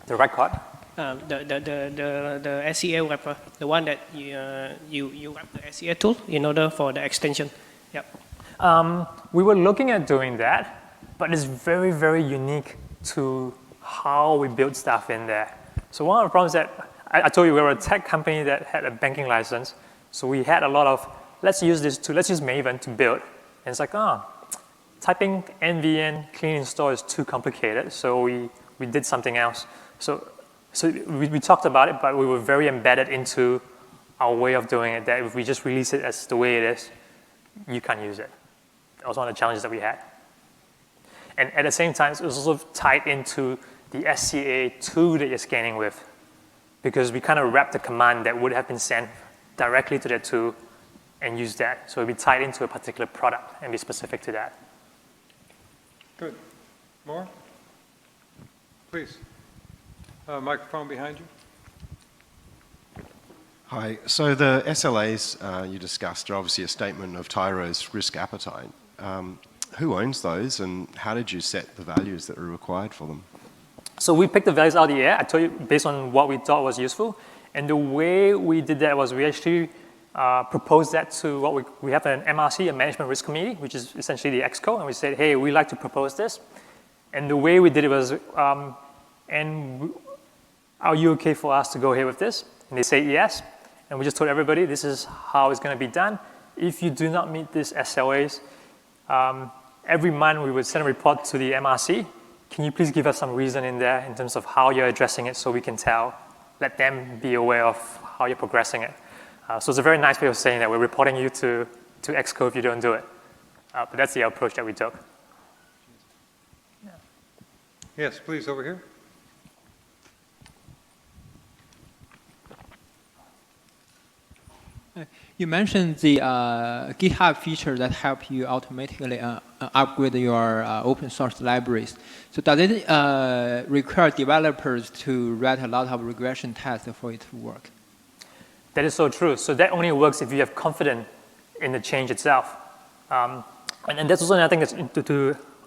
The record? The SEA wrapper, the one that you wrap the SEA tool in order for the extension. Yep. We were looking at doing that, but it's very, very unique to how we build stuff in there. So one of the problems that I told you, we were a tech company that had a banking license. So we had a lot of, let's use Maven to build. And it's like, typing nvn clean install is too complicated. So we did something else. So we talked about it, but we were very embedded into our way of doing it, that if we just release it as the way it is, you can't use it. That was one of the challenges that we had. And at the same time, it was also tied into the SCA tool that you're scanning with, because we kind of wrapped the command that would have been sent directly to that tool and use that. So it would be tied into a particular product and be specific to that. Good. More? Please. Microphone behind you. Hi. So the SLAs you discussed are obviously a statement of Tyro's risk appetite. Who owns those, and how did you set the values that are required for them? So we picked the values out of the air. I told you based on what we thought was useful. And the way we did that was we actually proposed that to we have an MRC, a management risk committee, which is essentially the EXCO, and we said, hey, we'd like to propose this. And the way we did it was, are you okay for us to go ahead with this? And they say yes. And we just told everybody, this is how it's going to be done. If you do not meet these SLAs, every month we would send a report to the MRC. Can you please give us some reason in there in terms of how you're addressing it so we can let them be aware of how you're progressing it. So it's a very nice way of saying that we're reporting you to EXCO if you don't do it. But that's the approach that we took. Yeah. Yes, please, over here. You mentioned the GitHub feature that help you automatically upgrade your open source libraries. So does it require developers to write a lot of regression tests for it to work? That is so true. So that only works if you have confidence in the change itself. And that's also another thing that's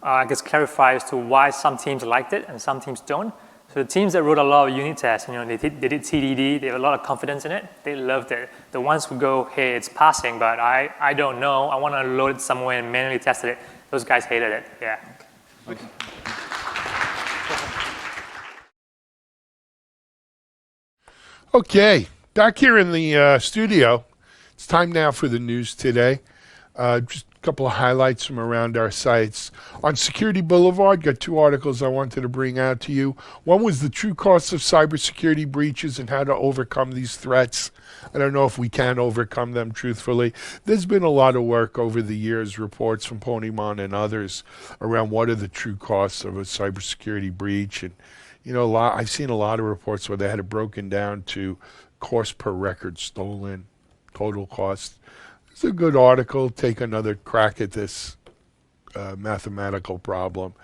I guess clarify as to why some teams liked it and some teams don't. So the teams that wrote a lot of unit tests, they did TDD, they have a lot of confidence in it, they loved it. The ones who go, hey, it's passing, but I don't know, I want to load it somewhere and manually test it, those guys hated it, yeah. Okay. Okay, back here in the studio, it's time now for the news today. Just a couple of highlights from around our sites. On Security Boulevard, got 2 articles I wanted to bring out to you. One was the true costs of cybersecurity breaches and how to overcome these threats. I don't know if we can overcome them, truthfully. There's been a lot of work over the years, reports from Ponymon and others, around what are the true costs of a cybersecurity breach. And, I've seen a lot of reports where they had it broken down to cost per record stolen, total cost. It's a good article. Take another crack at this mathematical problem.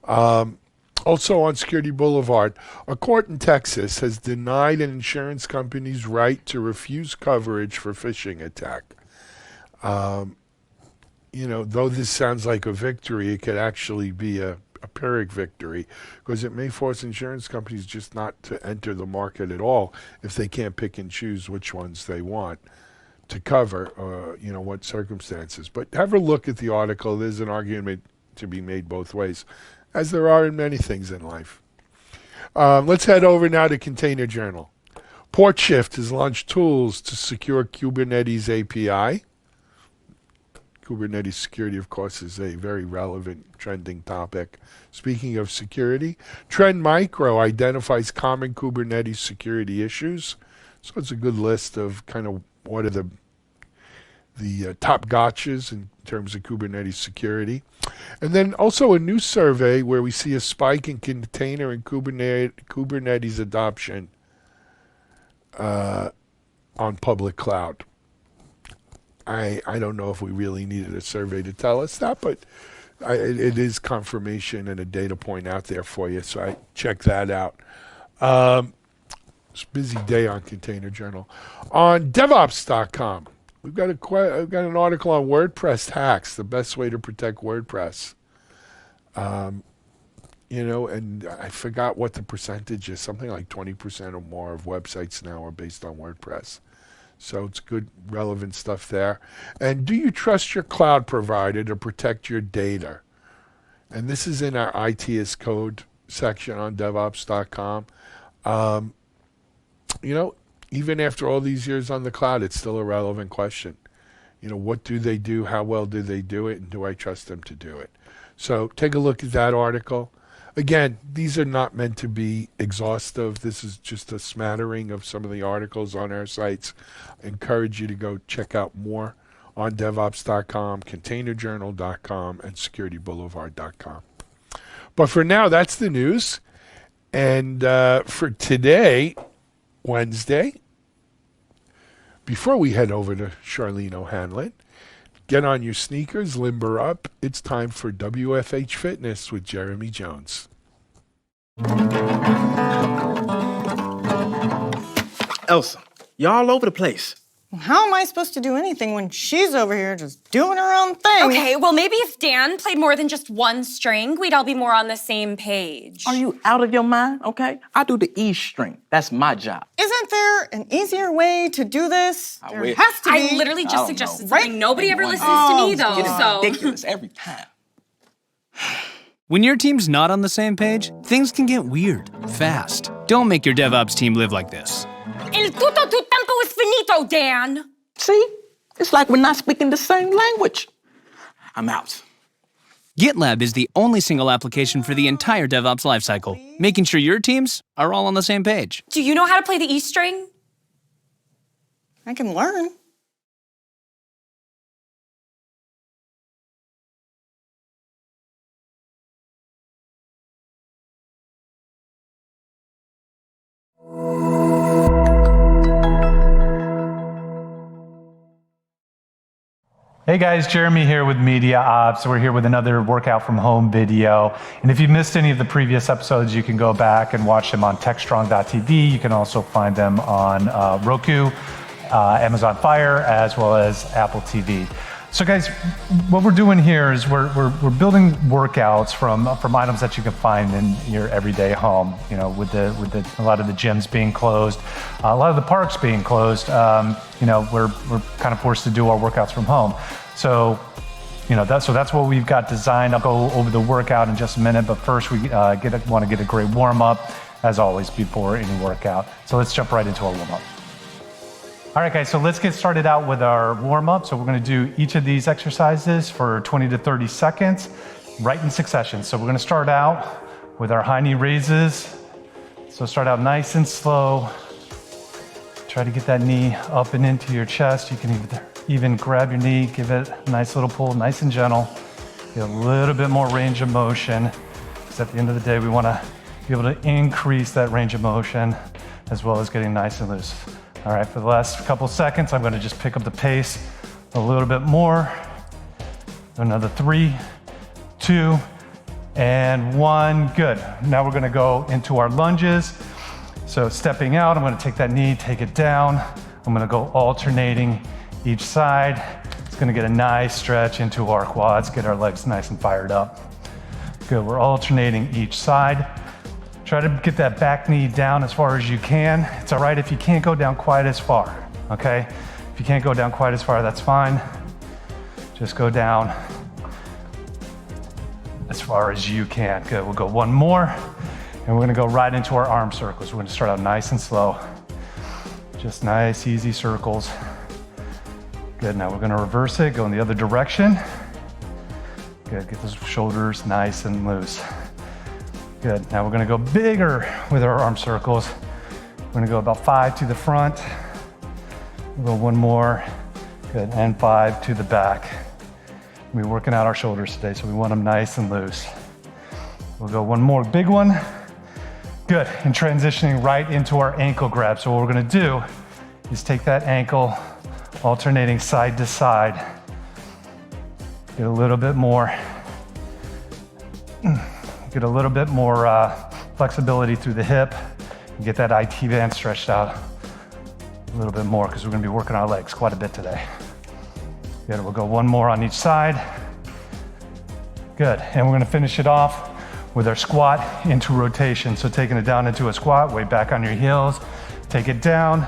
Also on Security Boulevard, a court in Texas has denied an insurance company's right to refuse coverage for phishing attack. Though this sounds like a victory, it could actually be a Pyrrhic victory, because it may force insurance companies just not to enter the market at all if they can't pick and choose which ones they want to cover, what circumstances. But have a look at the article. There's an argument to be made both ways, as there are in many things in life. Let's head over now to Container Journal. PortShift has launched tools to secure Kubernetes API. Kubernetes security, of course, is a very relevant, trending topic. Speaking of security, Trend Micro identifies common Kubernetes security issues. So it's a good list of kind of what are the top gotchas in terms of Kubernetes security. And then also a new survey where we see a spike in container and Kubernetes adoption on public cloud. I don't know if we really needed a survey to tell us that, but it is confirmation and a data point out there for you, so I check that out. It's a busy day on Container Journal. On DevOps.com, we've got an article on WordPress hacks, the best way to protect WordPress. And I forgot what the percentage is. Something like 20% or more of websites now are based on WordPress. So it's good, relevant stuff there. And do you trust your cloud provider to protect your data? And this is in our IT as Code section on DevOps.com. Even after all these years on the cloud, it's still a relevant question. What do they do? How well do they do it? And do I trust them to do it? So take a look at that article. Again, these are not meant to be exhaustive. This is just a smattering of some of the articles on our sites. I encourage you to go check out more on DevOps.com, ContainerJournal.com, and SecurityBoulevard.com. But for now, that's the news. And for today, Wednesday, before we head over to Charlene O'Hanlon, get on your sneakers, limber up. It's time for WFH Fitness with Jeremy Jones. Elsa, you're all over the place. How am I supposed to do anything when she's over here just doing her own thing? Okay, well, maybe if Dan played more than just one string, we'd all be more on the same page. Are you out of your mind? Okay, I do the E string. That's my job. Isn't there an easier way to do this? There has to be. I literally just suggested something. Nobody ever listens to me, though, so. Ridiculous every time. When your team's not on the same page, things can get weird, fast. Don't make your DevOps team live like this. El tutto tu tempo es finito, Dan. See? It's like we're not speaking the same language. I'm out. GitLab is the only single application for the entire DevOps lifecycle, making sure your teams are all on the same page. Do you know how to play the E string? I can learn. Hey guys, Jeremy here with Media Ops. We're here with another workout from home video. And if you missed any of the previous episodes, you can go back and watch them on TechStrong.tv. You can also find them on Roku, Amazon Fire, as well as Apple TV. So guys, what we're doing here is we're building workouts from items that you can find in your everyday home. You know, with a lot of the gyms being closed, a lot of the parks being closed. You know, we're kind of forced to do our workouts from home. So, you know, that's what we've got designed. I'll go over the workout in just a minute, but first we want to get a great warm up, as always, before any workout. So let's jump right into our warm up. All right, guys, so let's get started out with our warm up. So we're going to do each of these exercises for 20 to 30 seconds, right in succession. So we're going to start out with our high knee raises. So start out nice and slow. Try to get that knee up and into your chest. You can even grab your knee, give it a nice little pull, nice and gentle. Get a little bit more range of motion, because at the end of the day, we want to be able to increase that range of motion as well as getting nice and loose. All right, for the last couple seconds, I'm going to just pick up the pace a little bit more. Another 3, 2, and 1. Good. Now we're going to go into our lunges. So stepping out, I'm going to take that knee, take it down. I'm going to go alternating each side. It's going to get a nice stretch into our quads, get our legs nice and fired up. Good. We're alternating each side. Try to get that back knee down as far as you can. It's all right if you can't go down quite as far, okay? If you can't go down quite as far, that's fine. Just go down as far as you can. Good. We'll go one more, and we're going to go right into our arm circles. We're going to start out nice and slow. Just nice, easy circles. Good, now we're gonna reverse it, go in the other direction. Good, get those shoulders nice and loose. Good, now we're gonna go bigger with our arm circles. We're gonna go about 5 to the front. We'll go one more, good, and 5 to the back. We're working out our shoulders today, so we want them nice and loose. We'll go one more big one. Good, and transitioning right into our ankle grab. So what we're gonna do is take that ankle, alternating side to side. Get a little bit more flexibility through the hip, and get that IT band stretched out a little bit more, because we're gonna be working our legs quite a bit today. Good, we'll go one more on each side. Good, and we're gonna finish it off with our squat into rotation. So taking it down into a squat, weight back on your heels, take it down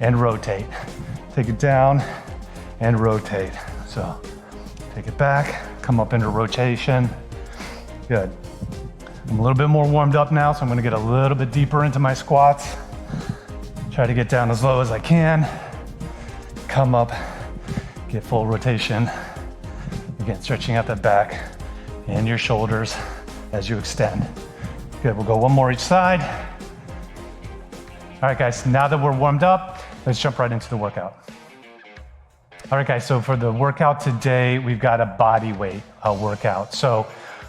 and rotate. Take it down and rotate. So take it back, come up into rotation. Good. I'm a little bit more warmed up now, so I'm gonna get a little bit deeper into my squats. Try to get down as low as I can. Come up, get full rotation. Again, stretching out that back and your shoulders as you extend. Good, we'll go one more each side. All right, guys, now that we're warmed up, let's jump right into the workout. All right, guys, so for the workout today, we've got a body weight workout. So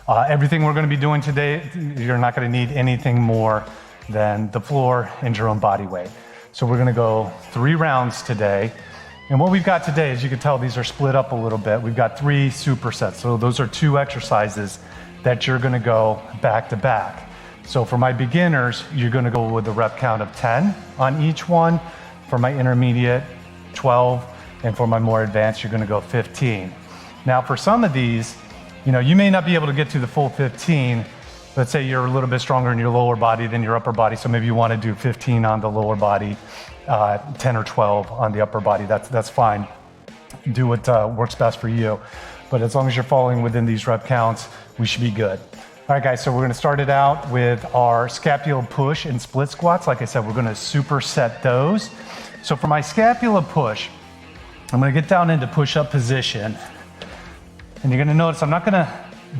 everything we're gonna be doing today, you're not gonna need anything more than the floor and your own body weight. So we're gonna go 3 rounds today. And what we've got today, as you can tell, these are split up a little bit. We've got 3 supersets. So those are 2 exercises that you're gonna go back to back. So for my beginners, you're gonna go with a rep count of 10 on each one. For my intermediate, 12. And for my more advanced, you're gonna go 15. Now for some of these, you know, you may not be able to get to the full 15. Let's say you're a little bit stronger in your lower body than your upper body, so maybe you wanna do 15 on the lower body, 10 or 12 on the upper body. That's fine. Do what works best for you. But as long as you're falling within these rep counts, we should be good. All right, guys, so we're gonna start it out with our scapular push and split squats. Like I said, we're gonna superset those. So for my scapular push, I'm gonna get down into push-up position. And you're gonna notice I'm not gonna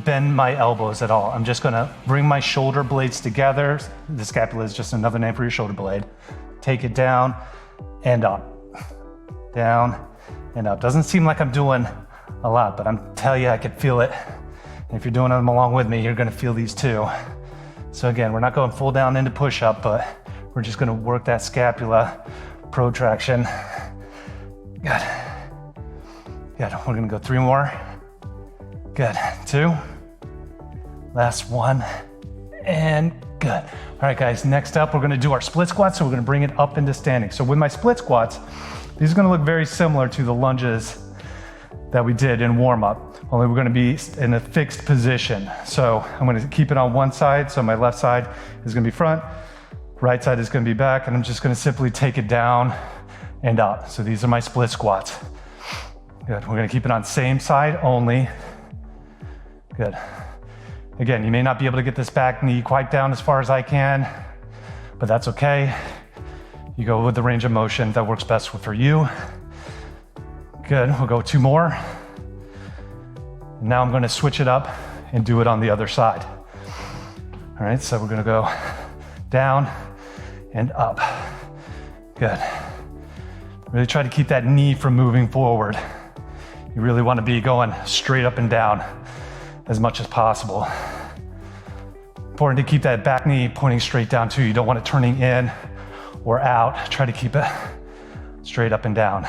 bend my elbows at all. I'm just gonna bring my shoulder blades together. The scapula is just another name for your shoulder blade. Take it down and up. Down and up. Doesn't seem like I'm doing a lot, but I'm telling you, I can feel it. And if you're doing them along with me, you're gonna feel these too. So again, we're not going full down into push-up, but we're just gonna work that scapula protraction. Good. Good, we're gonna go 3 more. Good, 2. Last 1, and good. All right, guys, next up, we're gonna do our split squats, so we're gonna bring it up into standing. So with my split squats, these are gonna look very similar to the lunges that we did in warm up, only we're gonna be in a fixed position. So I'm gonna keep it on one side, so my left side is gonna be front, right side is gonna be back, and I'm just gonna simply take it down and up. So these are my split squats. Good, we're gonna keep it on same side only. Good. Again, you may not be able to get this back knee quite down as far as I can, but that's okay. You go with the range of motion that works best for you. Good, we'll go 2 more. Now I'm gonna switch it up and do it on the other side. All right, so we're gonna go down and up. Good. Really try to keep that knee from moving forward. You really wanna be going straight up and down as much as possible. Important to keep that back knee pointing straight down too. You don't want it turning in or out. Try to keep it straight up and down.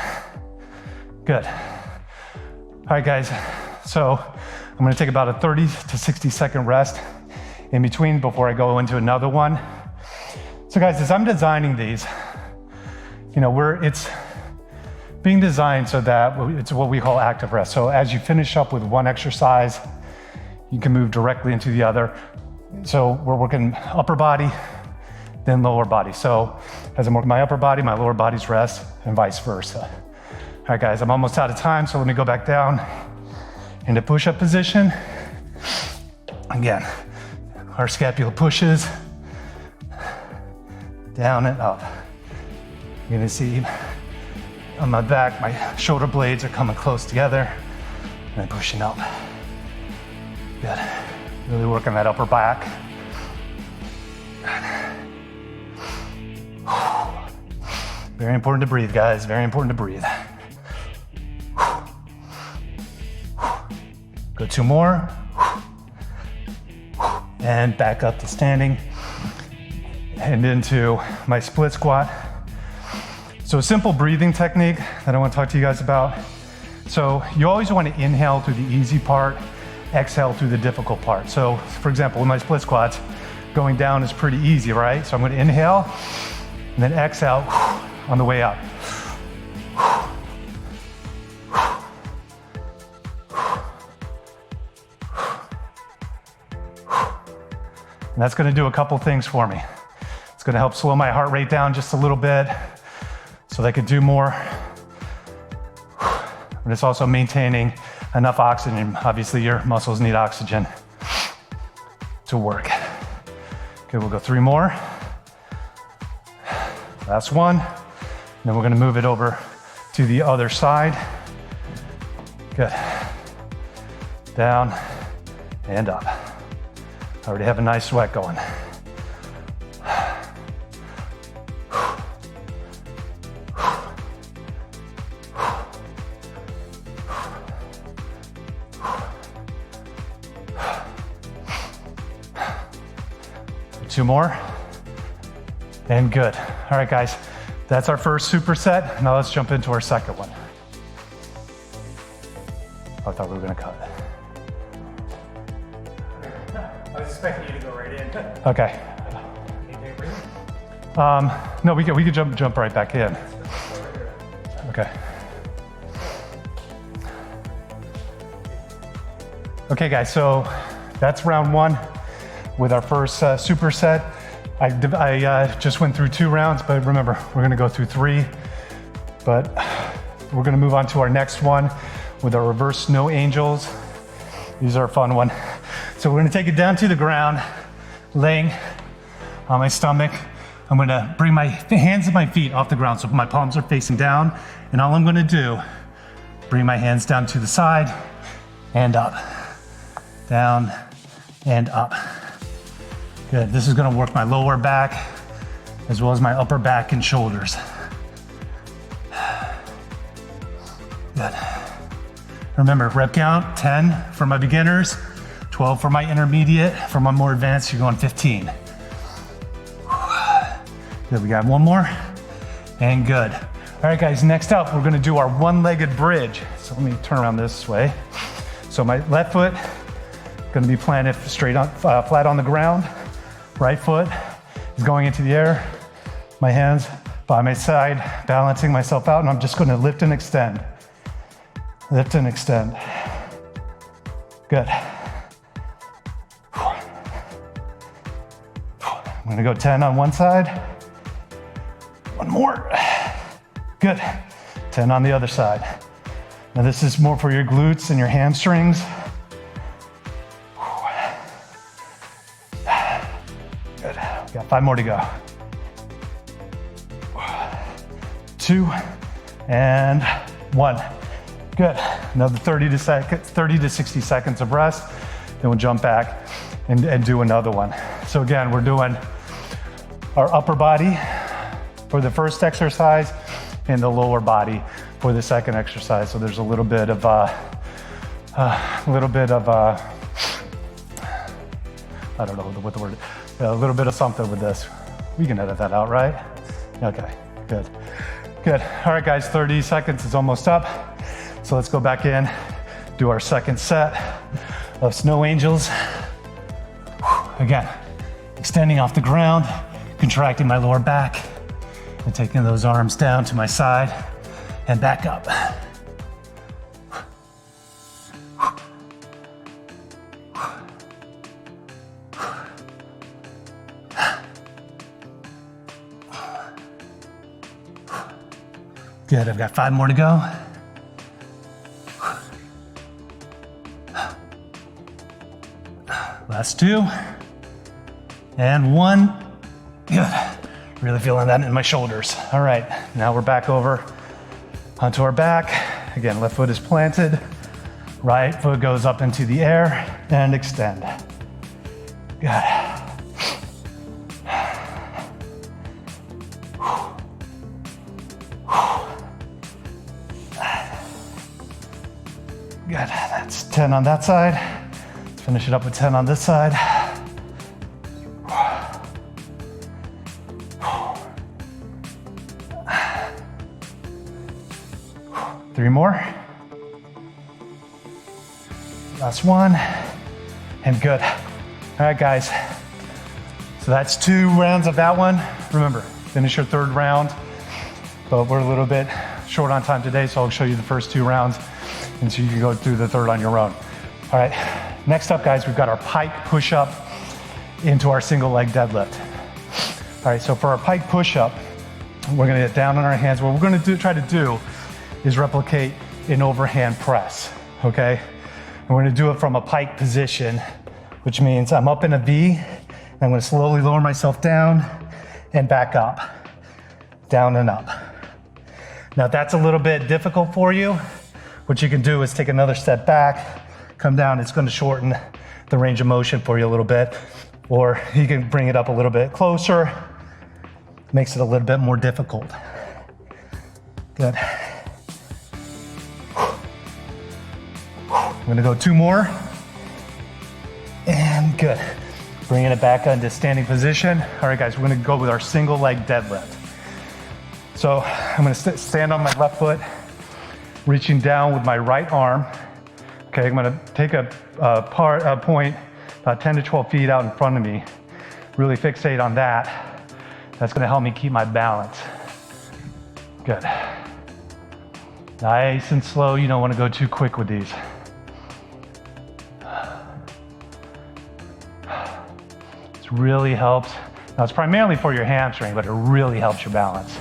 Good. All right, guys. So I'm gonna take about a 30 to 60 second rest in between before I go into another one. So guys, as I'm designing these, you know, it's being designed so that it's what we call active rest. So as you finish up with one exercise, you can move directly into the other. So we're working upper body, then lower body. So as I'm working my upper body, my lower body's rest, and vice versa. All right, guys, I'm almost out of time, so let me go back down into push-up position. Again, our scapula pushes down and up. You're gonna see on my back, my shoulder blades are coming close together and pushing up. Good. Really working that upper back. Very important to breathe, guys. Very important to breathe. Go 2 more. And back up to standing. And into my split squat. So a simple breathing technique that I want to talk to you guys about. So you always want to inhale through the easy part, exhale through the difficult part. So for example, with my split squats, going down is pretty easy, right? So I'm going to inhale and then exhale on the way up. And that's going to do a couple things for me. It's going to help slow my heart rate down just a little bit so that I can do more. But it's also maintaining enough oxygen. Obviously, your muscles need oxygen to work. Okay, we'll go 3 more. Last one. And then we're gonna move it over to the other side. Good. Down and up. I already have a nice sweat going. Two more, and good. All right, guys, that's our first superset. Now let's jump into our second one. I thought we were gonna cut. I was expecting you to go right in. Okay. No, we could jump right back in. Okay. Okay, guys, so that's round 1. With our first superset. I just went through 2 rounds, but remember, we're gonna go through 3. But we're gonna move on to our next one with our reverse snow angels. These are a fun one. So we're gonna take it down to the ground, laying on my stomach. I'm gonna bring my hands and my feet off the ground so my palms are facing down. And all I'm gonna do, bring my hands down to the side and up, down and up. Good, this is gonna work my lower back as well as my upper back and shoulders. Good. Remember, rep count, 10 for my beginners, 12 for my intermediate. For my more advanced, you're going 15. Good, we got 1 more, and good. All right, guys, next up, we're gonna do our one-legged bridge. So let me turn around this way. So my left foot, gonna be planted straight on, flat on the ground. Right foot is going into the air. My hands by my side, balancing myself out, and I'm just gonna lift and extend. Lift and extend. Good. I'm gonna go 10 on one side. One more. Good. 10 on the other side. Now this is more for your glutes and your hamstrings. Good. We got 5 more to go. 2 and 1. Good. Another 30 to 60 seconds of rest. Then we'll jump back and do another one. So again, we're doing our upper body for the first exercise and the lower body for the second exercise. So there's a little bit of I don't know what the word, a little bit of something with this. We can edit that out, right? Okay, good. Good. All right, guys, 30 seconds is almost up. So let's go back in, do our second set of snow angels. Again, extending off the ground, contracting my lower back, and taking those arms down to my side and back up. Good, I've got 5 more to go. Last 2. And 1. Good. Really feeling that in my shoulders. All right, now we're back over onto our back. Again, left foot is planted. Right foot goes up into the air and extend. Good. Good, that's 10 on that side. Let's finish it up with 10 on this side. 3 more. Last one, and good. All right, guys. So that's 2 rounds of that one. Remember, finish your 3rd round, but we're a little bit short on time today, so I'll show you the first 2 rounds, and so you can go through the 3rd on your own. All right, next up, guys, we've got our pike push-up into our single leg deadlift. All right, so for our pike push-up, we're gonna get down on our hands. What we're gonna try to do is replicate an overhand press, okay? And we're gonna do it from a pike position, which means I'm up in a V, and I'm gonna slowly lower myself down and back up, down and up. Now if that's a little bit difficult for you, what you can do is take another step back, come down. It's gonna shorten the range of motion for you a little bit, or you can bring it up a little bit closer, makes it a little bit more difficult. Good. I'm gonna go 2 more. And good. Bringing it back into standing position. All right, guys, we're gonna go with our single leg deadlift. So I'm gonna stand on my left foot, reaching down with my right arm. Okay, I'm gonna take a point about 10 to 12 feet out in front of me. Really fixate on that. That's gonna help me keep my balance. Good. Nice and slow. You don't wanna go too quick with these. This really helps. Now it's primarily for your hamstring, but it really helps your balance.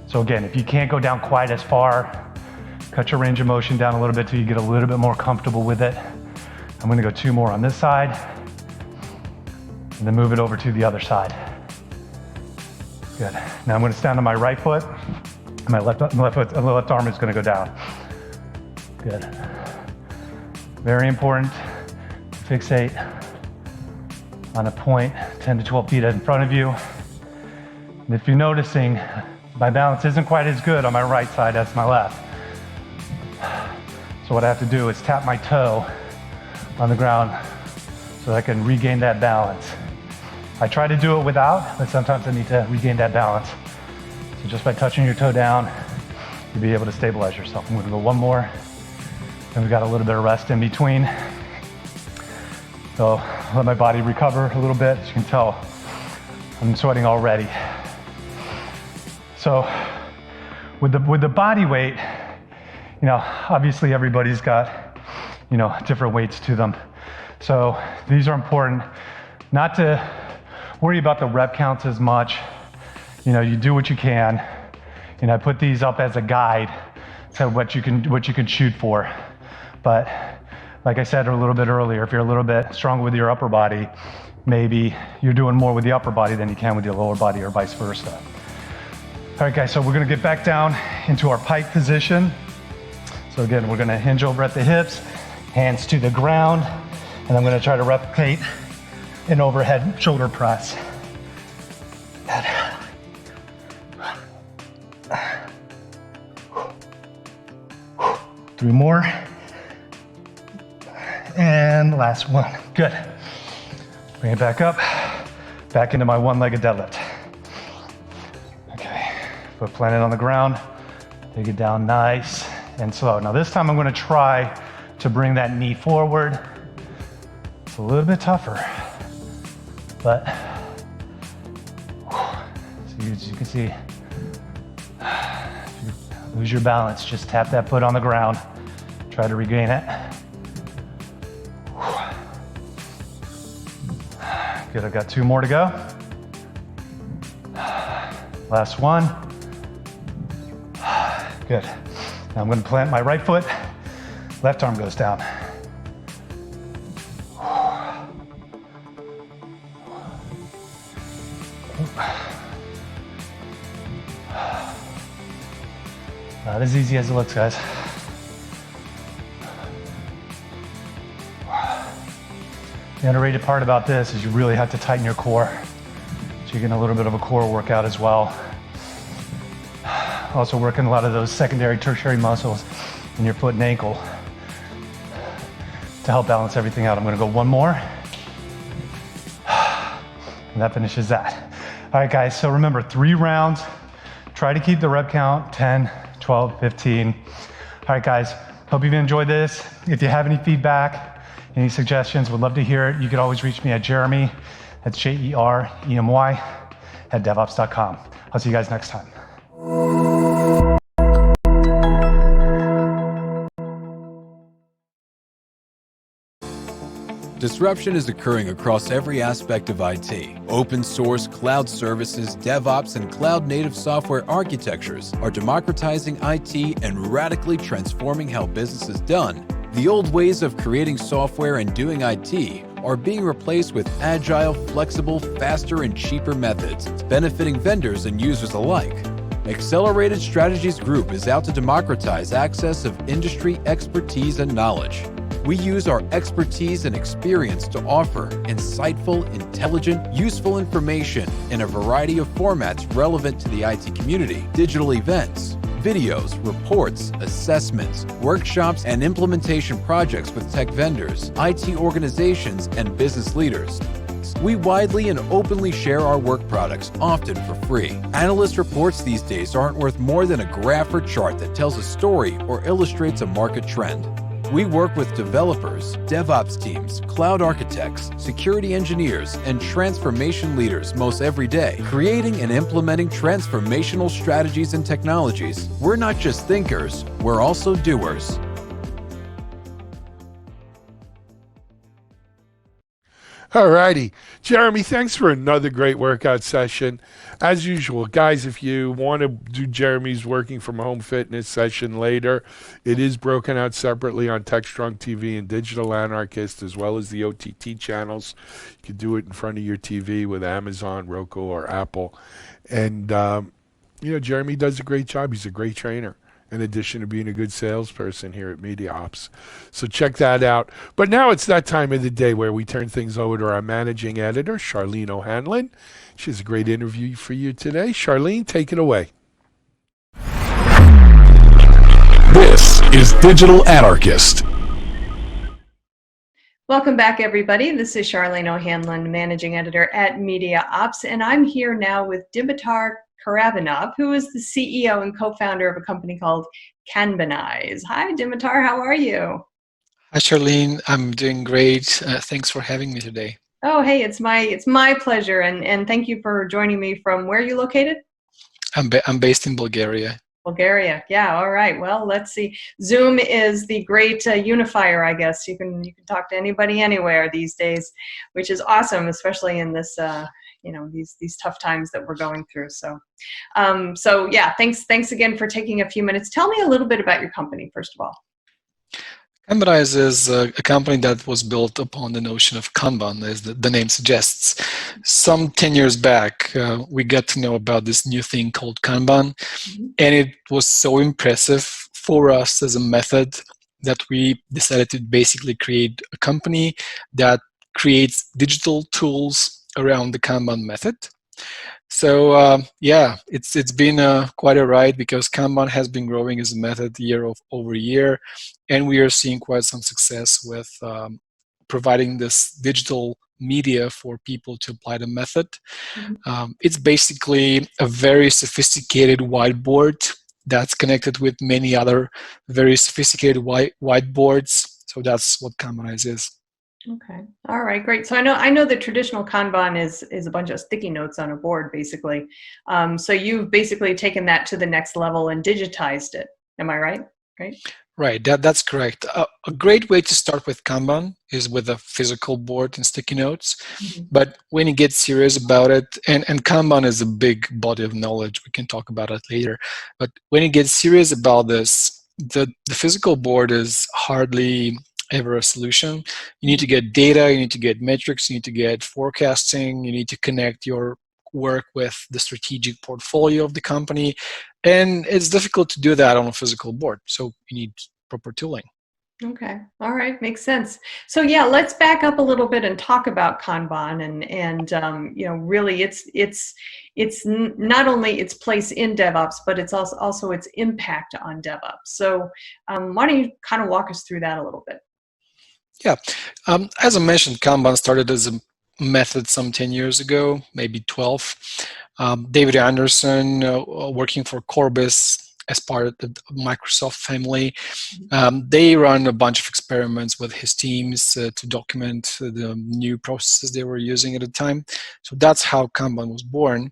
So again, if you can't go down quite as far, cut your range of motion down a little bit till you get a little bit more comfortable with it. I'm gonna go 2 more on this side, and then move it over to the other side. Good. Now I'm gonna stand on my right foot. My left arm is gonna go down. Good. Very important to fixate on a point 10 to 12 feet in front of you. And if you're noticing, my balance isn't quite as good on my right side as my left. So what I have to do is tap my toe on the ground so that I can regain that balance. I try to do it without, but sometimes I need to regain that balance. So just by touching your toe down, you'll be able to stabilize yourself. I'm gonna go one more, and we've got a little bit of rest in between. So let my body recover a little bit. As you can tell, I'm sweating already. So with the body weight, you know, obviously everybody's got, you know, different weights to them. So these are important. Not to worry about the rep counts as much. You know, you do what you can. You know, I put these up as a guide to what you can shoot for. But like I said a little bit earlier, if you're a little bit stronger with your upper body, maybe you're doing more with the upper body than you can with your lower body, or vice versa. All right, guys, so we're gonna get back down into our pike position. So again, we're gonna hinge over at the hips, hands to the ground, and I'm gonna try to replicate an overhead shoulder press. 3 more. And last one. Good. Bring it back up, back into my one-legged deadlift. Okay, foot planted on the ground, take it down nice and slow. Now this time I'm gonna try to bring that knee forward. It's a little bit tougher, but as you can see, if you lose your balance, just tap that foot on the ground, try to regain it. Good, I've got 2 more to go. Last one. Good. Now I'm gonna plant my right foot, left arm goes down. Not as easy as it looks, guys. The underrated part about this is you really have to tighten your core. So you're getting a little bit of a core workout as well. Also working a lot of those secondary, tertiary muscles in your foot and ankle to help balance everything out. I'm gonna go one more. And that finishes that. All right, guys, so remember 3 rounds. Try to keep the rep count 10, 12, 15. All right, guys, hope you've enjoyed this. If you have any feedback, any suggestions, would love to hear it. You can always reach me at Jeremy, that's Jeremy, @devops.com. I'll see you guys next time. Disruption is occurring across every aspect of IT. Open source, cloud services, DevOps, and cloud-native software architectures are democratizing IT and radically transforming how business is done. The old ways of creating software and doing IT are being replaced with agile, flexible, faster, and cheaper methods, benefiting vendors and users alike. Accelerated Strategies Group is out to democratize access of industry expertise and knowledge. We use our expertise and experience to offer insightful, intelligent, useful information in a variety of formats relevant to the IT community: digital events, videos, reports, assessments, workshops, and implementation projects with tech vendors, IT organizations, and business leaders. We widely and openly share our work products, often for free. Analyst reports these days aren't worth more than a graph or chart that tells a story or illustrates a market trend. We work with developers, DevOps teams, cloud architects, security engineers, and transformation leaders most every day, creating and implementing transformational strategies and technologies. We're not just thinkers, we're also doers. All righty. Jeremy, thanks for another great workout session. As usual, guys, if you want to do Jeremy's working from home fitness session later, it is broken out separately on TechStrong TV and Digital Anarchist, as well as the OTT channels. You can do it in front of your TV with Amazon, Roku, or Apple. And, Jeremy does a great job. He's a great trainer, in addition to being a good salesperson here at Media Ops. So check that out. But now it's that time of the day where we turn things over to our managing editor, Charlene O'Hanlon. She has a great interview for you today. Charlene, take it away. This is Digital Anarchist. Welcome back, everybody. This is Charlene O'Hanlon, managing editor at Media Ops, and I'm here now with Dimitar Karavanov, who is the CEO and co-founder of a company called Kanbanize. Hi, Dimitar, how are you? Hi, Charlene. I'm doing great. Thanks for having me today. Oh, hey, it's my pleasure, and thank you for joining me from where are you located? I'm based in Bulgaria. Bulgaria, yeah. All right. Well, let's see. Zoom is the great unifier, I guess. You can talk to anybody anywhere these days, which is awesome, especially in this these tough times that we're going through. So, so yeah. Thanks again for taking a few minutes. Tell me a little bit about your company, first of all. Kanbanize is a company that was built upon the notion of Kanban, as the name suggests. Some 10 years back, we got to know about this new thing called Kanban, and it was so impressive for us as a method that we decided to basically create a company that creates digital tools around the Kanban method. So yeah, it's been quite a ride, because Kanban has been growing as a method over year, and we are seeing quite some success with providing this digital media for people to apply the method. It's basically a very sophisticated whiteboard that's connected with many other very sophisticated whiteboards. So that's what Kanbanize is. Okay. All right, great. So I know the traditional Kanban is a bunch of sticky notes on a board, basically. So you've basically taken that to the next level and digitized it. Am I right? Right. Right. That's correct. A great way to start with Kanban is with a physical board and sticky notes. But when you get serious about it, and Kanban is a big body of knowledge, we can talk about it later. But when you get serious about this, the physical board is hardly ever a solution. You need to get data, you need to get metrics, you need to get forecasting, you need to connect your work with the strategic portfolio of the company, and it's difficult to do that on a physical board, so you need proper tooling. Okay. All right. Makes sense. So yeah, let's back up a little bit and talk about Kanban and really it's not only its place in DevOps, but it's also its impact on DevOps. So why don't you kind of walk us through that a little bit? Yeah. As I mentioned, Kanban started as a method some 10 years ago, maybe 12. David Anderson, working for Corbis as part of the Microsoft family, they run a bunch of experiments with his teams to document the new processes they were using at the time. So that's how Kanban was born.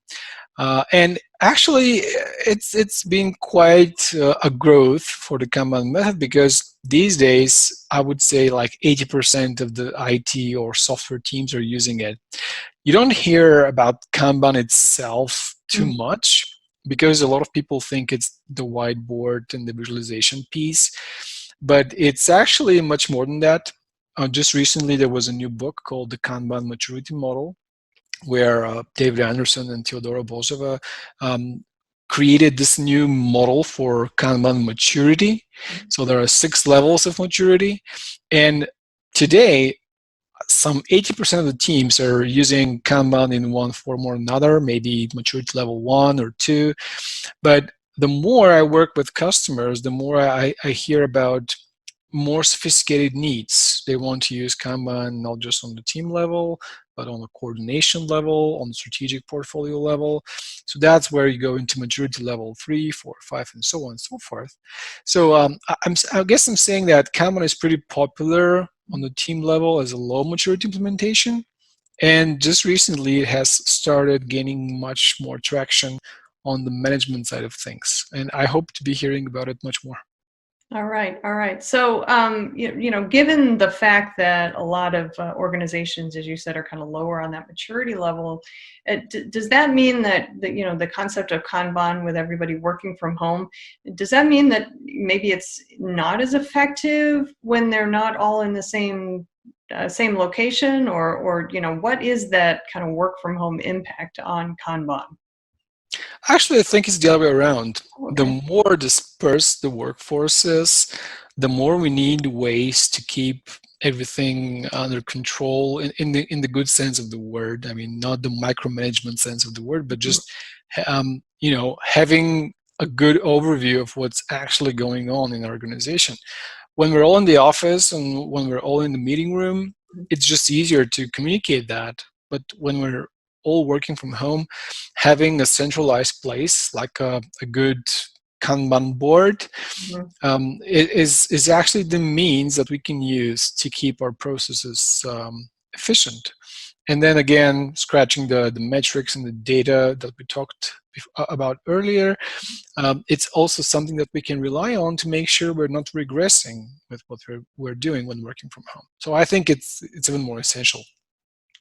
And actually, it's been quite a growth for the Kanban method, because these days, I would say like 80% of the IT or software teams are using it. You don't hear about Kanban itself too much, because a lot of people think it's the whiteboard and the visualization piece. But it's actually much more than that. Just recently, there was a new book called The Kanban Maturity Model, where David Anderson and Teodora Bozova created this new model for Kanban maturity. So there are 6 levels of maturity. And today, some 80% of the teams are using Kanban in one form or another, maybe maturity level 1 or 2. But the more I work with customers, the more I hear about more sophisticated needs. They want to use Kanban not just on the team level, but on the coordination level, on the strategic portfolio level. So that's where you go into maturity level 3, 4, 5, and so on and so forth. So I guess I'm saying that Kanban is pretty popular on the team level as a low maturity implementation. And just recently, it has started gaining much more traction on the management side of things. And I hope to be hearing about it much more. All right, all right. So, given the fact that a lot of organizations, as you said, are kind of lower on that maturity level, does that mean that the concept of Kanban with everybody working from home, does that mean that maybe it's not as effective when they're not all in the same location, or what is that kind of work from home impact on Kanban? Actually, I think it's the other way around. Okay. The more dispersed the workforce is, the more we need ways to keep everything under control in the good sense of the word. I mean, not the micromanagement sense of the word, but just having a good overview of what's actually going on in our organization. When we're all in the office and when we're all in the meeting room, it's just easier to communicate that. But when we're all working from home, having a centralized place like a good Kanban board is actually the means that we can use to keep our processes efficient. And then again, scratching the metrics and the data that we talked about earlier, it's also something that we can rely on to make sure we're not regressing with what we're doing when working from home. So I think it's even more essential.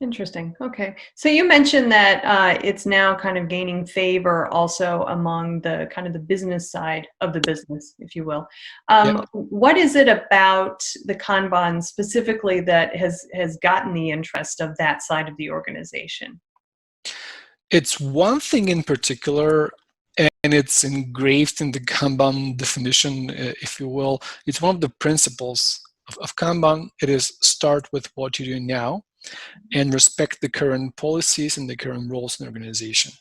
Interesting. Okay. So you mentioned that it's now kind of gaining favor also among the kind of the business side of the business, if you will. What is it about the Kanban specifically that has gotten the interest of that side of the organization? It's one thing in particular, and it's engraved in the Kanban definition, if you will. It's one of the principles of Kanban. It is start with what you do now and respect the current policies and the current roles in the organization.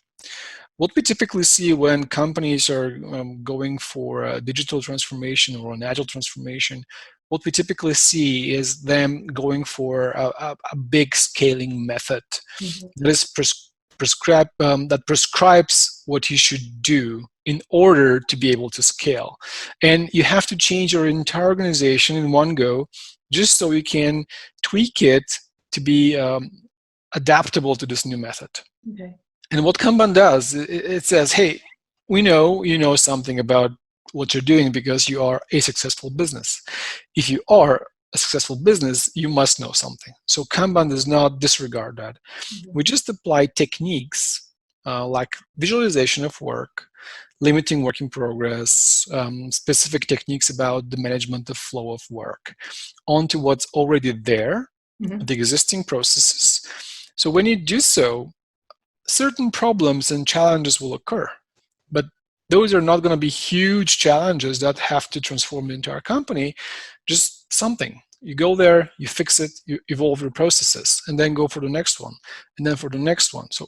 What we typically see when companies are going for a digital transformation or an agile transformation, what we typically see is them going for a big scaling method that is that prescribes what you should do in order to be able to scale. And you have to change your entire organization in one go just so you can tweak it to be adaptable to this new method. Okay. And what Kanban does, it says, hey, we know you know something about what you're doing because you are a successful business. If you are a successful business, you must know something. So Kanban does not disregard that. We just apply techniques like visualization of work, limiting work in progress, specific techniques about the management of flow of work onto what's already there, the existing processes. So when you do so, certain problems and challenges will occur, but those are not going to be huge challenges that have to transform the entire company, just something. You go there, you fix it, you evolve your processes, and then go for the next one, and then for the next one. So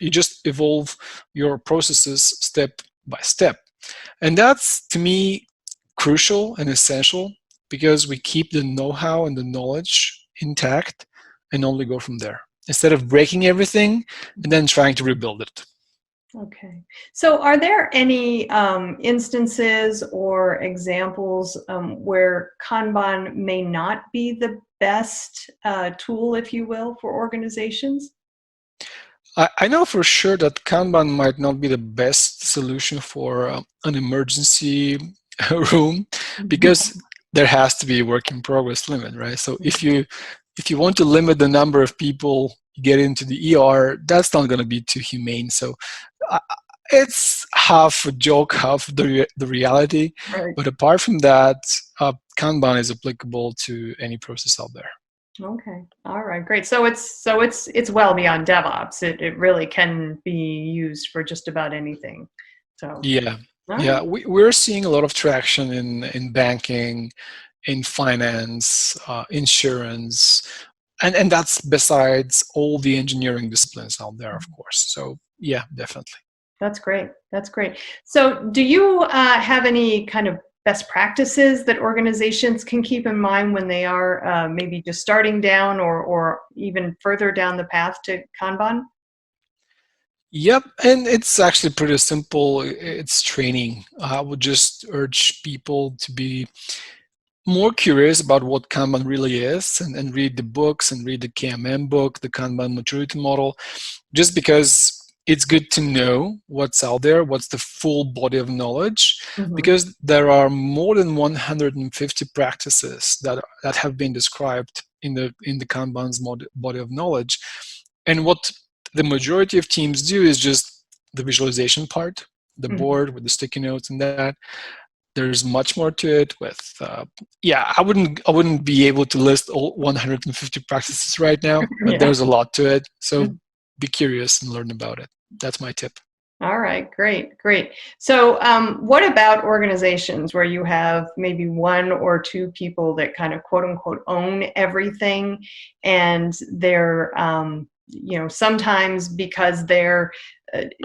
you just evolve your processes step by step. And that's, to me, crucial and essential because we keep the know-how and the knowledge intact and only go from there instead of breaking everything and then trying to rebuild it. Okay. So are there any instances or examples where Kanban may not be the best tool, if you will, for organizations? I know for sure that Kanban might not be the best solution for an emergency room because there has to be a work in progress limit, right? So if you want to limit the number of people you get into the ER, that's not going to be too humane. So it's half a joke, half the reality. Right. But apart from that, Kanban is applicable to any process out there. Okay. All right. Great. So it's well beyond DevOps. It really can be used for just about anything. So yeah, right. We're seeing a lot of traction in banking, in finance, insurance, and that's besides all the engineering disciplines out there, of course. So yeah, definitely. That's great. That's great. So do you have any kind of best practices that organizations can keep in mind when they are maybe just starting down or even further down the path to Kanban? Yep, and it's actually pretty simple. It's training. I would just urge people to be more curious about what Kanban really is and read the books and read the KMM book, the Kanban maturity model, just because it's good to know what's out there, what's the full body of knowledge, because there are more than 150 practices that have been described in the Kanban's body of knowledge. And what the majority of teams do is just the visualization part, the board with the sticky notes and that. There's much more to it with, I wouldn't be able to list all 150 practices right now, but there's a lot to it. So be curious and learn about it. That's my tip. All right, great. So what about organizations where you have maybe one or two people that kind of quote unquote own everything, and they're, sometimes because they're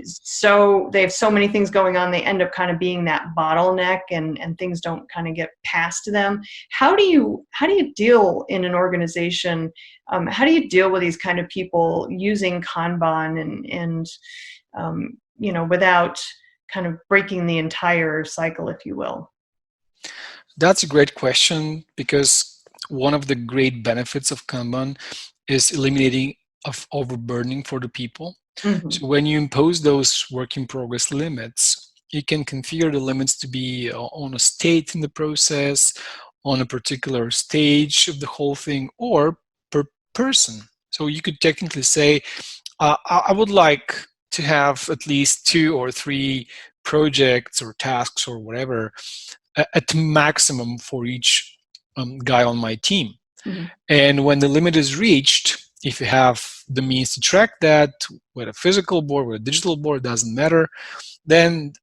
so they have so many things going on, they end up kind of being that bottleneck, and things don't kind of get past them. How do you deal in an organization? How do you deal with these kind of people using Kanban and without kind of breaking the entire cycle, if you will? That's a great question, because one of the great benefits of Kanban is eliminating of overburdening for the people. Mm-hmm. So when you impose those work in progress limits, you can configure the limits to be on a state in the process, on a particular stage of the whole thing, or per person. So you could technically say, I would like to have at least 2 or 3 projects or tasks or whatever at maximum for each guy on my team. Mm-hmm. And when the limit is reached, if you have the means to track that with a physical board, with a digital board, doesn't matter, then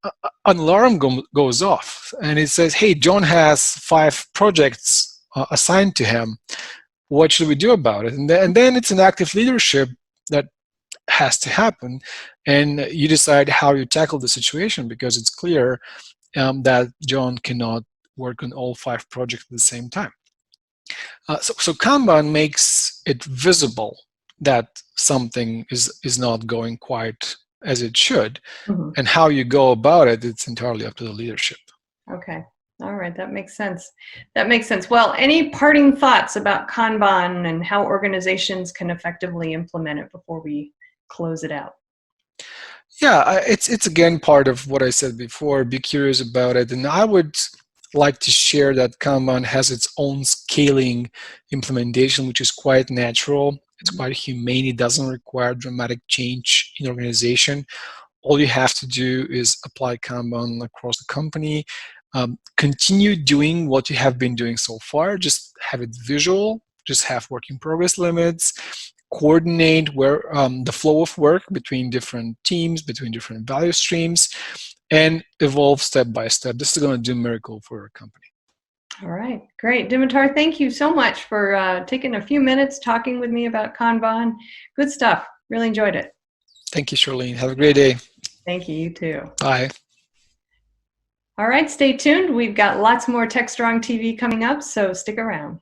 an alarm goes off and it says, hey, John has 5 projects assigned to him. What should we do about it? And then it's an active leadership that has to happen, and you decide how you tackle the situation, because it's clear that John cannot work on all 5 projects at the same time. So Kanban makes it visible that something is not going quite as it should. Mm-hmm. And how you go about it, it's entirely up to the leadership. Okay. All right. That makes sense. That makes sense. Well, any parting thoughts about Kanban and how organizations can effectively implement it before we close it out? Yeah, it's again part of what I said before. Be curious about it. And I would like to share that Kanban has its own scaling implementation, which is quite natural. It's quite humane. It doesn't require dramatic change in organization. All you have to do is apply Kanban across the company. Continue doing what you have been doing so far. Just have it visual. Just have work in progress limits. Coordinate where the flow of work between different teams, between different value streams, and evolve step by step. This is going to do a miracle for your company. All right, great. Dimitar, thank you so much for taking a few minutes talking with me about Kanban. Good stuff. Really enjoyed it. Thank you, Charlene. Have a great day. Thank you. You too. Bye. All right, stay tuned. We've got lots more TechStrong TV coming up, so stick around.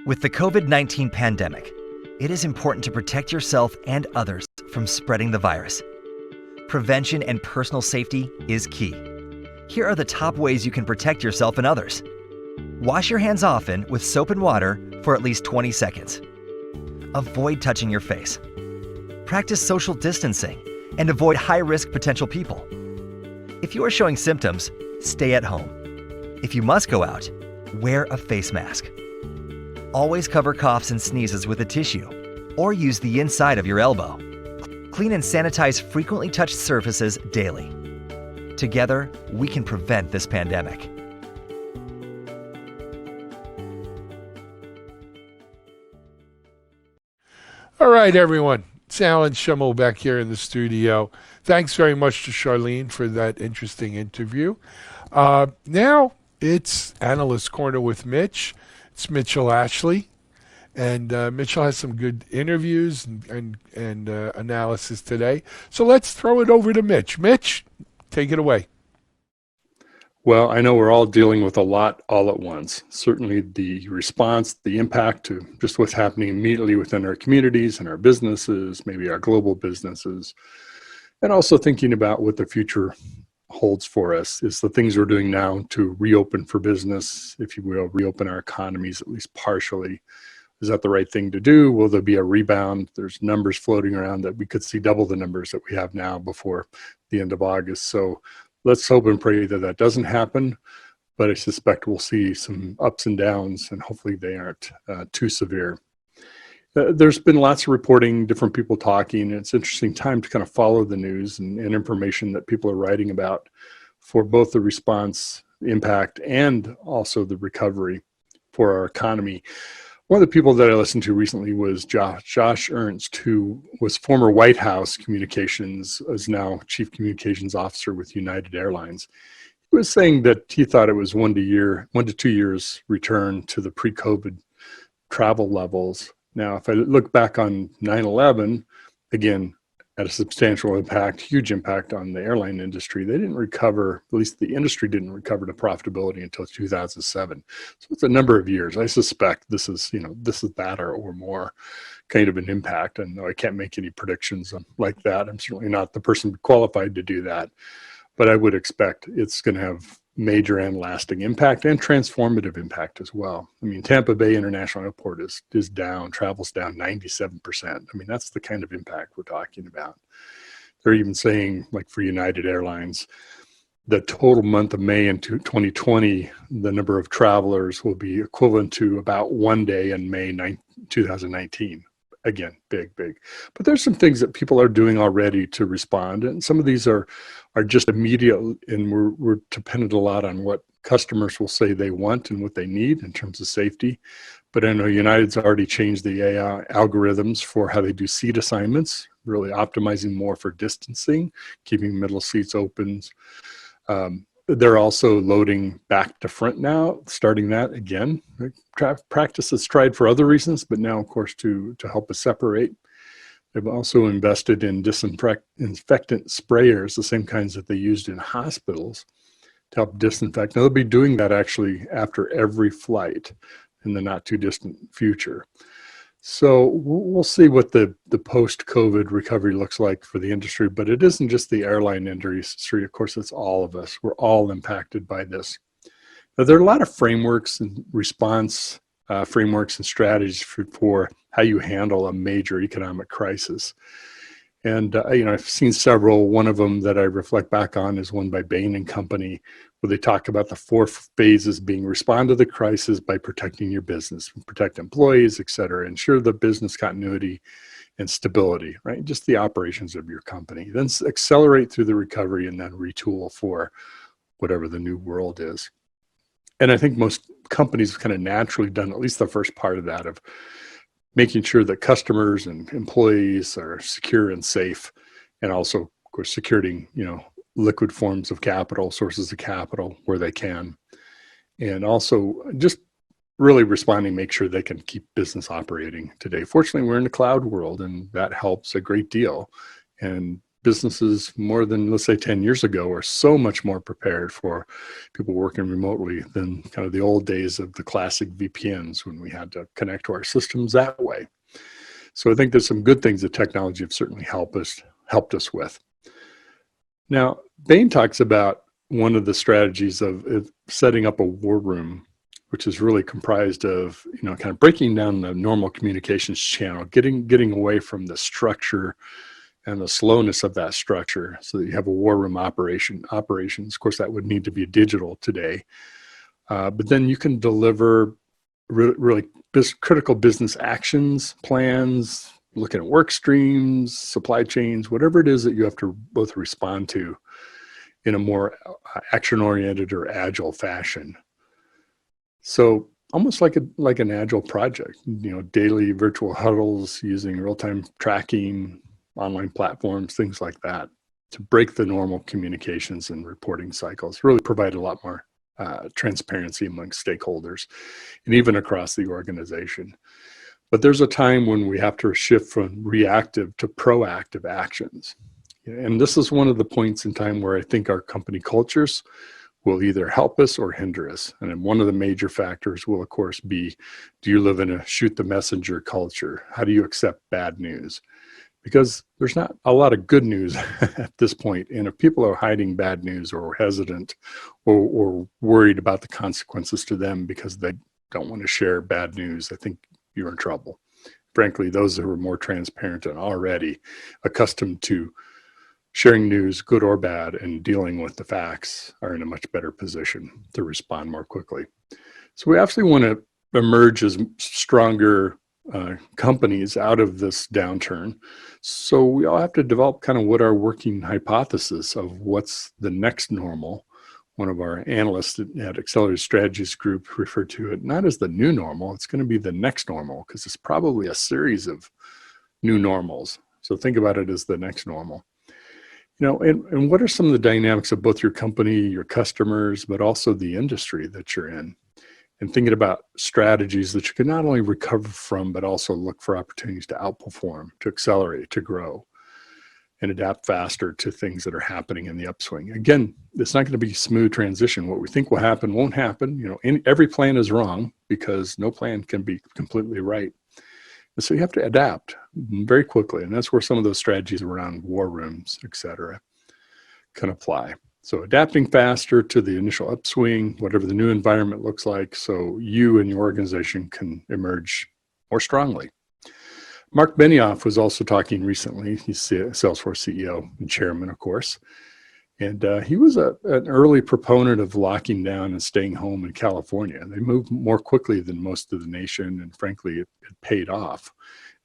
With the COVID-19 pandemic, it is important to protect yourself and others from spreading the virus. Prevention and personal safety is key. Here are the top ways you can protect yourself and others. Wash your hands often with soap and water for at least 20 seconds. Avoid touching your face. Practice social distancing and avoid high-risk potential people. If you are showing symptoms, stay at home. If you must go out, wear a face mask. Always cover coughs and sneezes with a tissue, or use the inside of your elbow. Clean and sanitize frequently touched surfaces daily. Together, we can prevent this pandemic. All right, everyone. It's Alan Schimmel back here in the studio. Thanks very much to Charlene for that interesting interview. Now it's Analyst Corner with Mitch. It's Mitchell Ashley, and Mitchell has some good interviews and analysis today. So let's throw it over to Mitch. Mitch, take it away. Well, I know we're all dealing with a lot all at once. Certainly the response, the impact to just what's happening immediately within our communities and our businesses, maybe our global businesses, and also thinking about what the future holds for us is the things we're doing now to reopen for business, if you will, reopen our economies at least partially. Is that the right thing to do? Will there be a rebound? There's numbers floating around that we could see double the numbers that we have now before the end of August. So let's hope and pray that that doesn't happen, but I suspect we'll see some ups and downs, and hopefully they aren't too severe. There's been lots of reporting, different people talking. It's an interesting time to kind of follow the news and information that people are writing about for both the response, impact, and also the recovery for our economy. One of the people that I listened to recently was Josh Ernst, who was former White House communications, is now Chief Communications Officer with United Airlines. was saying that he thought it was 1 to 2 years return to the pre-COVID travel levels. Now, if I look back on 9/11, again, had a substantial impact, huge impact on the airline industry. They didn't recover, at least the industry didn't recover to profitability until 2007. So it's a number of years. I suspect this is that or more kind of an impact. And I can't make any predictions like that. I'm certainly not the person qualified to do that. But I would expect it's going to have major and lasting impact and transformative impact as well. I mean, Tampa Bay International Airport is down, travel's down 97%. I mean, that's the kind of impact we're talking about. They're even saying, like for United Airlines, the total month of May in 2020, the number of travelers will be equivalent to about 1 day in May 2019. Again, big. But there's some things that people are doing already to respond. And some of these are just immediate, and we're dependent a lot on what customers will say they want and what they need in terms of safety. But I know United's already changed the AI algorithms for how they do seat assignments, really optimizing more for distancing, keeping middle seats open. They're also loading back to front now, starting that again. Practice is tried for other reasons, but now, of course, to help us separate. They've also invested in disinfectant sprayers, the same kinds that they used in hospitals to help disinfect. Now, they'll be doing that actually after every flight in the not too distant future. So we'll see what the post-COVID recovery looks like for the industry, but it isn't just the airline industry. Of course, it's all of us. We're all impacted by this. Now, there are a lot of frameworks and response frameworks and strategies for how you handle a major economic crisis. And I've seen several. One of them that I reflect back on is one by Bain and Company, where they talk about the 4 phases being: respond to the crisis by protecting your business, protect employees, et cetera, ensure the business continuity and stability, right? Just the operations of your company. Then accelerate through the recovery and then retool for whatever the new world is. And I think most companies have kind of naturally done at least the first part of that, of making sure that customers and employees are secure and safe, and also, of course, securing, liquid forms of capital, sources of capital where they can, and also just really responding, make sure they can keep business operating today. Fortunately, we're in the cloud world, and that helps a great deal. And businesses more than, let's say, 10 years ago are so much more prepared for people working remotely than kind of the old days of the classic VPNs when we had to connect to our systems that way. So I think there's some good things that technology have certainly helped us with. Now, Bain talks about one of the strategies of setting up a war room, which is really comprised of, kind of breaking down the normal communications channel, getting away from the structure and the slowness of that structure, so that you have a war room operations. Of course, that would need to be digital today. But then you can deliver really critical business actions, plans, looking at work streams, supply chains, whatever it is that you have to both respond to in a more action-oriented or agile fashion. So almost like an agile project, daily virtual huddles using real-time tracking, online platforms, things like that, to break the normal communications and reporting cycles, really provide a lot more transparency amongst stakeholders and even across the organization. But there's a time when we have to shift from reactive to proactive actions. And this is one of the points in time where I think our company cultures will either help us or hinder us. And then one of the major factors will, of course, be, do you live in a shoot the messenger culture? How do you accept bad news? Because there's not a lot of good news at this point. And if people are hiding bad news or hesitant or worried about the consequences to them because they don't want to share bad news, I think you're in trouble. Frankly, those who are more transparent and already accustomed to sharing news, good or bad, and dealing with the facts are in a much better position to respond more quickly. So we absolutely want to emerge as stronger companies out of this downturn. So we all have to develop kind of what our working hypothesis of what's the next normal. One of our analysts at Accelerated Strategies Group referred to it not as the new normal, it's going to be the next normal, because it's probably a series of new normals. So think about it as the next normal. And what are some of the dynamics of both your company, your customers, but also the industry that you're in? And thinking about strategies that you can not only recover from, but also look for opportunities to outperform, to accelerate, to grow, and adapt faster to things that are happening in the upswing. Again, it's not going to be a smooth transition. What we think will happen won't happen. Every plan is wrong because no plan can be completely right. And so you have to adapt very quickly. And that's where some of those strategies around war rooms, et cetera, can apply. So adapting faster to the initial upswing, whatever the new environment looks like, so you and your organization can emerge more strongly. Mark Benioff was also talking recently. He's Salesforce CEO and chairman, of course. And he was an early proponent of locking down and staying home in California. They moved more quickly than most of the nation, and frankly, it paid off.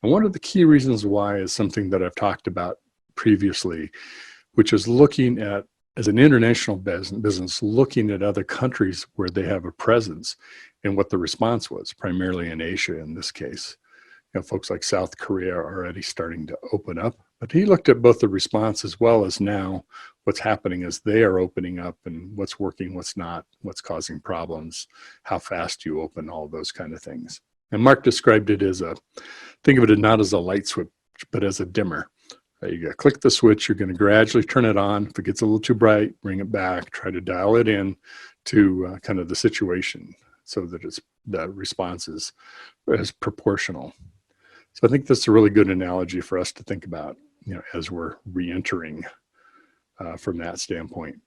And one of the key reasons why is something that I've talked about previously, which is looking at, as an international business, looking at other countries where they have a presence and what the response was, primarily in Asia in this case. Folks like South Korea are already starting to open up, but he looked at both the response as well as now what's happening as they are opening up and what's working, what's not, what's causing problems, how fast you open, all those kind of things. And Mark described it as think of it not as a light switch, but as a dimmer. You got to click the switch, you're going to gradually turn it on. If it gets a little too bright, bring it back, try to dial it in to kind of the situation so that the response is proportional. So I think that's a really good analogy for us to think about, as we're re-entering from that standpoint.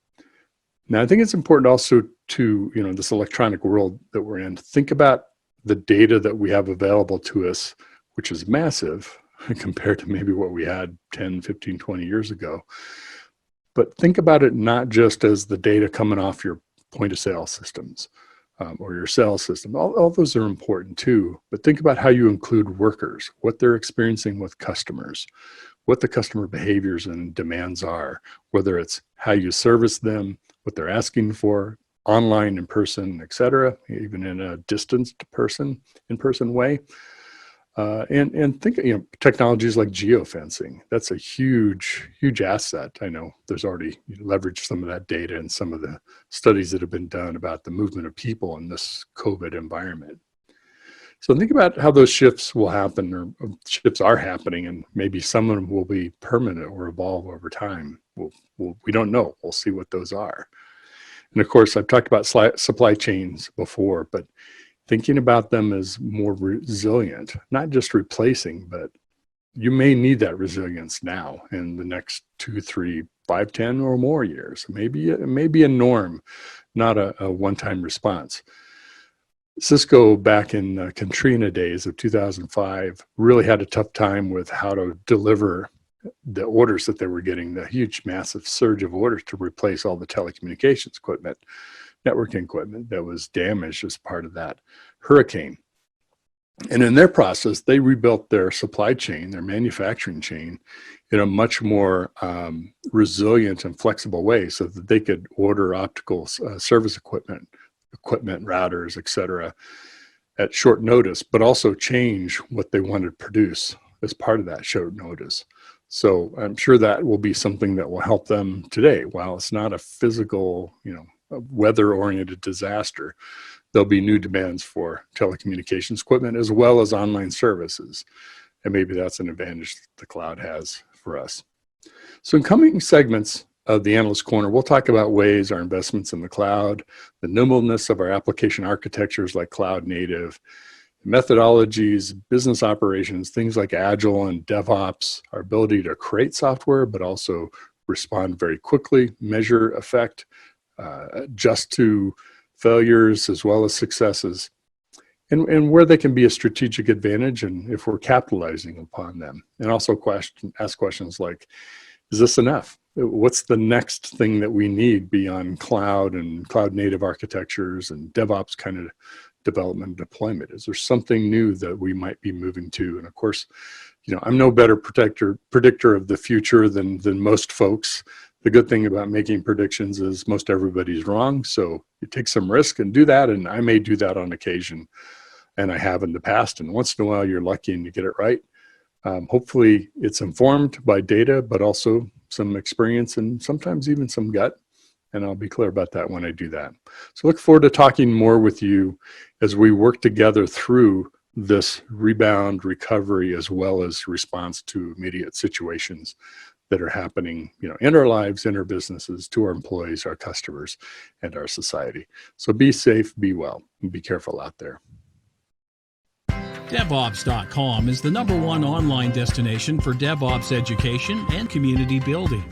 Now, I think it's important also to, this electronic world that we're in, think about the data that we have available to us, which is massive compared to maybe what we had 10, 15, 20 years ago. But think about it not just as the data coming off your point of sale systems or your sales system. All those are important too, but think about how you include workers, what they're experiencing with customers, what the customer behaviors and demands are, whether it's how you service them, what they're asking for, online, in person, et cetera, even in a distanced in-person way. And think, technologies like geofencing, that's a huge, huge asset. I know there's already leveraged some of that data in some of the studies that have been done about the movement of people in this COVID environment. So think about how those shifts will happen, or shifts are happening, and maybe some of them will be permanent or evolve over time. We don't know. We'll see what those are. And of course, I've talked about supply chains before, but thinking about them as more resilient, not just replacing, but you may need that resilience now in the next 2, 3, 5, 10 or more years. Maybe it may be a norm, not a one-time response. Cisco back in Katrina days of 2005 really had a tough time with how to deliver the orders that they were getting, the huge, massive surge of orders to replace all the telecommunications equipment, networking equipment that was damaged as part of that hurricane. And in their process, they rebuilt their supply chain, their manufacturing chain, in a much more resilient and flexible way so that they could order optical service equipment, routers, et cetera, at short notice, but also change what they wanted to produce as part of that short notice. So I'm sure that will be something that will help them today. While it's not a physical, a weather-oriented disaster, there'll be new demands for telecommunications equipment as well as online services. And maybe that's an advantage that the cloud has for us. So in coming segments of the Analyst Corner, we'll talk about ways our investments in the cloud, the nimbleness of our application architectures like cloud native, methodologies, business operations, things like Agile and DevOps, our ability to create software, but also respond very quickly, measure effect, adjust to failures as well as successes, and where they can be a strategic advantage and if we're capitalizing upon them. And also ask questions like, is this enough? What's the next thing that we need beyond cloud and cloud native architectures and DevOps kind of development and deployment? Is there something new that we might be moving to? And of course, I'm no better predictor of the future than most folks. The good thing about making predictions is most everybody's wrong. So you take some risk and do that. And I may do that on occasion, and I have in the past. And once in a while, you're lucky and you get it right. Hopefully it's informed by data, but also some experience and sometimes even some gut. And I'll be clear about that when I do that. So look forward to talking more with you as we work together through this rebound, recovery, as well as response to immediate situations that are happening, in our lives, in our businesses, to our employees, our customers, and our society. So be safe, be well, and be careful out there. DevOps.com is the #1 online destination for DevOps education and community building.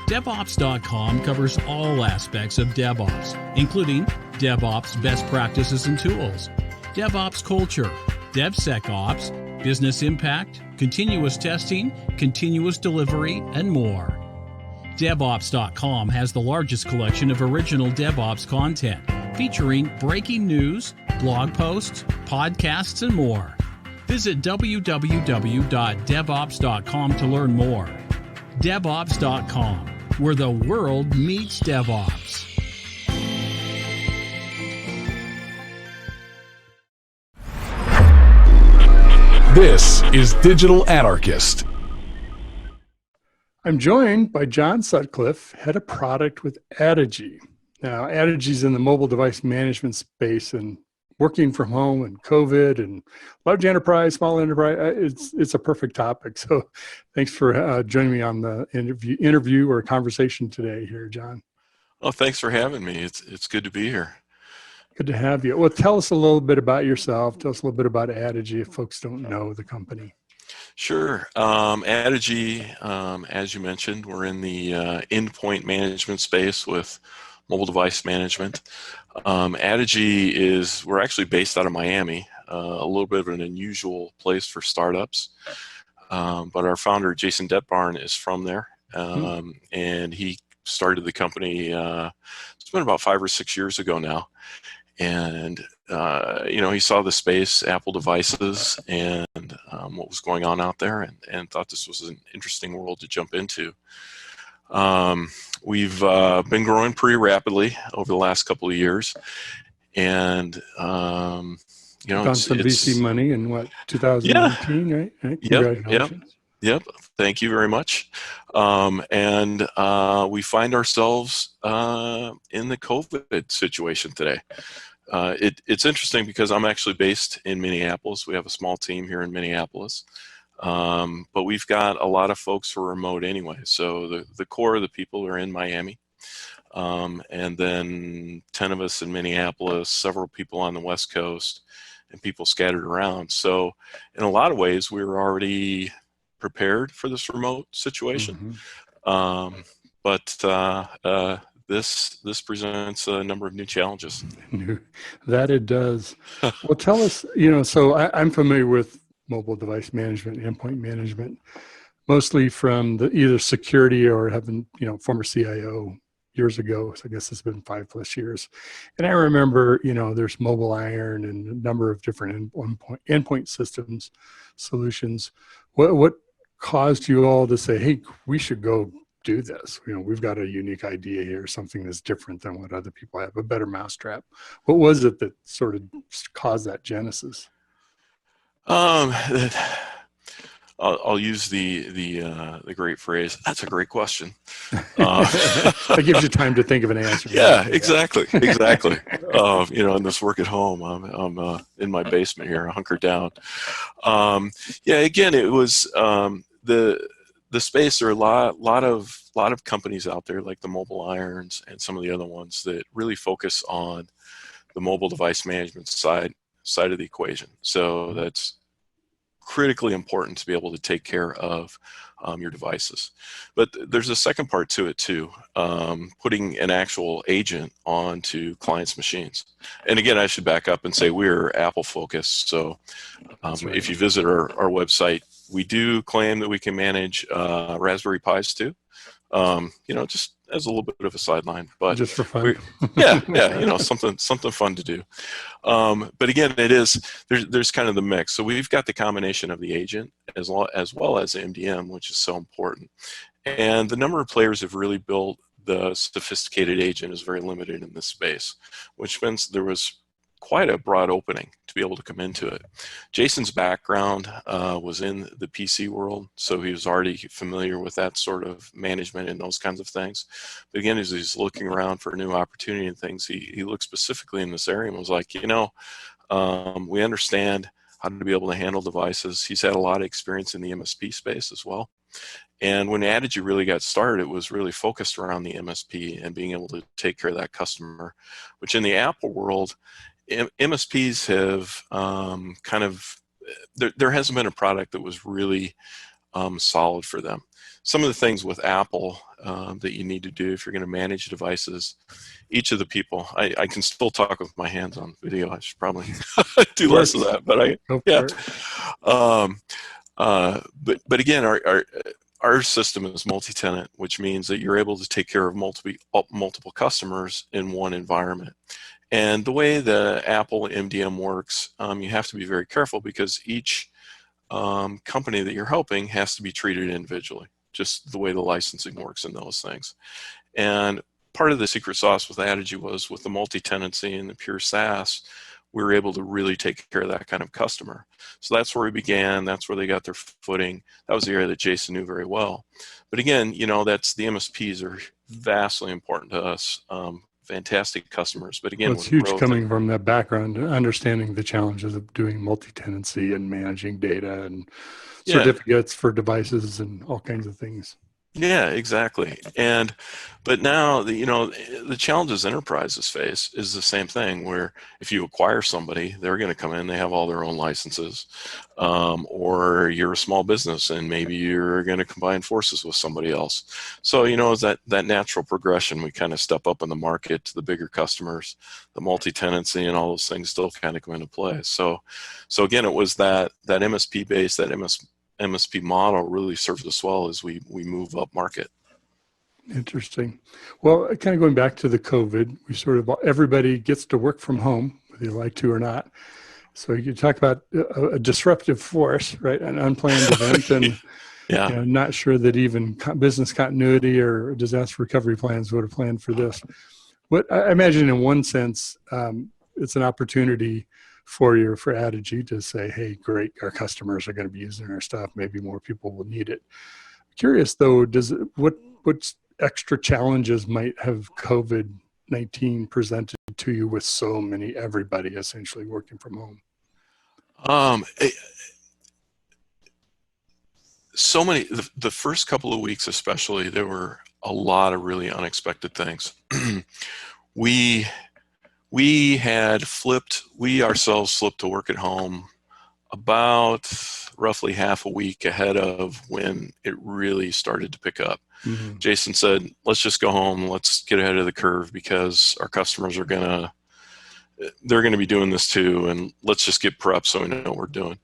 DevOps.com covers all aspects of DevOps, including DevOps best practices and tools, DevOps culture, DevSecOps, business impact, continuous testing, continuous delivery, and more. DevOps.com has the largest collection of original DevOps content, featuring breaking news, blog posts, podcasts, and more. Visit www.devops.com to learn more. DevOps.com, where the world meets DevOps. This is Digital Anarchist. I'm joined by John Sutcliffe, head of product with Adigy. Now, Adigy's in the mobile device management space, and working from home and COVID and large enterprise, small enterprise, it's a perfect topic. So thanks for joining me on the interview or conversation today here, John. Well, thanks for having me. It's good to be here. Good to have you. Well, tell us a little bit about yourself. Tell us a little bit about Adigy if folks don't know the company. Sure. Adigy, as you mentioned, we're in the endpoint management space with mobile device management. Adigy we're actually based out of Miami, a little bit of an unusual place for startups. But our founder, Jason Detbarn, is from there. And he started the company, it's been about 5 or 6 years ago now. And, he saw the space, Apple devices, and what was going on out there, and thought this was an interesting world to jump into. We've been growing pretty rapidly over the last couple of years. And, Done some VC money in 2019, right? Congratulations. Yep. Thank you very much. And we find ourselves in the COVID situation today. It's interesting because I'm actually based in Minneapolis. We have a small team here in Minneapolis. But we've got a lot of folks who are remote anyway. So the core of the people are in Miami. And then 10 of us in Minneapolis, several people on the West Coast, and people scattered around. So in a lot of ways, we were already prepared for this remote situation. But this presents a number of new challenges. That it does. Well, tell us, so I'm familiar with mobile device management, endpoint management, mostly from either security or having, former CIO years ago. So I guess it's been 5+ years. And I remember, there's Mobile Iron and a number of different endpoint systems, solutions. What caused you all to say, hey, we should go do this? We've got a unique idea here, something that's different than what other people have, a better mousetrap. What was it that sort of caused that genesis? I'll use the great phrase. That's a great question. That gives you time to think of an answer. Yeah, exactly. In this work at home, I'm in my basement here, hunkered down. Again, it was the space. There are a lot of companies out there like the Mobile Irons and some of the other ones that really focus on the mobile device management side of the equation. So that's critically important to be able to take care of your devices. But there's a second part to it too, putting an actual agent onto clients' machines. And again, I should back up and say we're Apple focused. So if you visit our website, we do claim that we can manage Raspberry Pis too. Just as a little bit of a sideline, but just for fun. Something fun to do. But again, there's kind of the mix. So we've got the combination of the agent as well as the MDM, which is so important. And the number of players have really built the sophisticated agent is very limited in this space, which means there was quite a broad opening to be able to come into it. Jason's background was in the PC world, so he was already familiar with that sort of management and those kinds of things. But again, as he's looking around for a new opportunity and things, he looked specifically in this area and was like, you know, we understand how to be able to handle devices. He's had a lot of experience in the MSP space as well. And when Addigy really got started, it was really focused around the MSP and being able to take care of that customer, which in the Apple world, MSPs have kind of, there hasn't been a product that was really solid for them. Some of the things with Apple that you need to do if you're going to manage devices, each of the people, I can still talk with my hands on video. I should probably do less of that, but but again, our system is multi-tenant, which means that you're able to take care of multiple customers in one environment. And the way the Apple MDM works, you have to be very careful because each company that you're helping has to be treated individually, just the way the licensing works and those things. And part of the secret sauce with Addigy was with the multi-tenancy and the pure SaaS, we were able to really take care of that kind of customer. So that's where we began. That's where they got their footing. That was the area that Jason knew very well. But again, you know, that's the MSPs are vastly important to us. Fantastic customers. But again, well, it's huge coming from that background, understanding the challenges of doing multi-tenancy and managing data and certificates for devices and all kinds of things. Yeah, exactly. But now, you know, the challenges enterprises face is the same thing where if you acquire somebody, they're going to come in, they have all their own licenses, or you're a small business and maybe you're going to combine forces with somebody else. So, you know, that natural progression, we kind of step up in the market to the bigger customers, the multi-tenancy and all those things still kind of come into play. So again, it was that MSP base, that MSP model really served us well as we move up market. Interesting. Well, kind of going back to the COVID, we sort of, everybody gets to work from home, whether you like to or not. So you talk about a disruptive force, right? An unplanned event, and you know, not sure that even business continuity or disaster recovery plans would have planned for this. What I imagine, in one sense, it's an opportunity for Addigy to say, hey, great, our customers are going to be using our stuff. Maybe more people will need it. Curious though, what extra challenges might have COVID-19 presented to you with everybody essentially working from home? So many, the first couple of weeks especially, there were a lot of really unexpected things. We ourselves flipped to work at home about roughly half a week ahead of when it really started to pick up. Mm-hmm. Jason said, let's just go home. Let's get ahead of the curve because our customers are they're going to be doing this too. And let's just get prepped so we know what we're doing.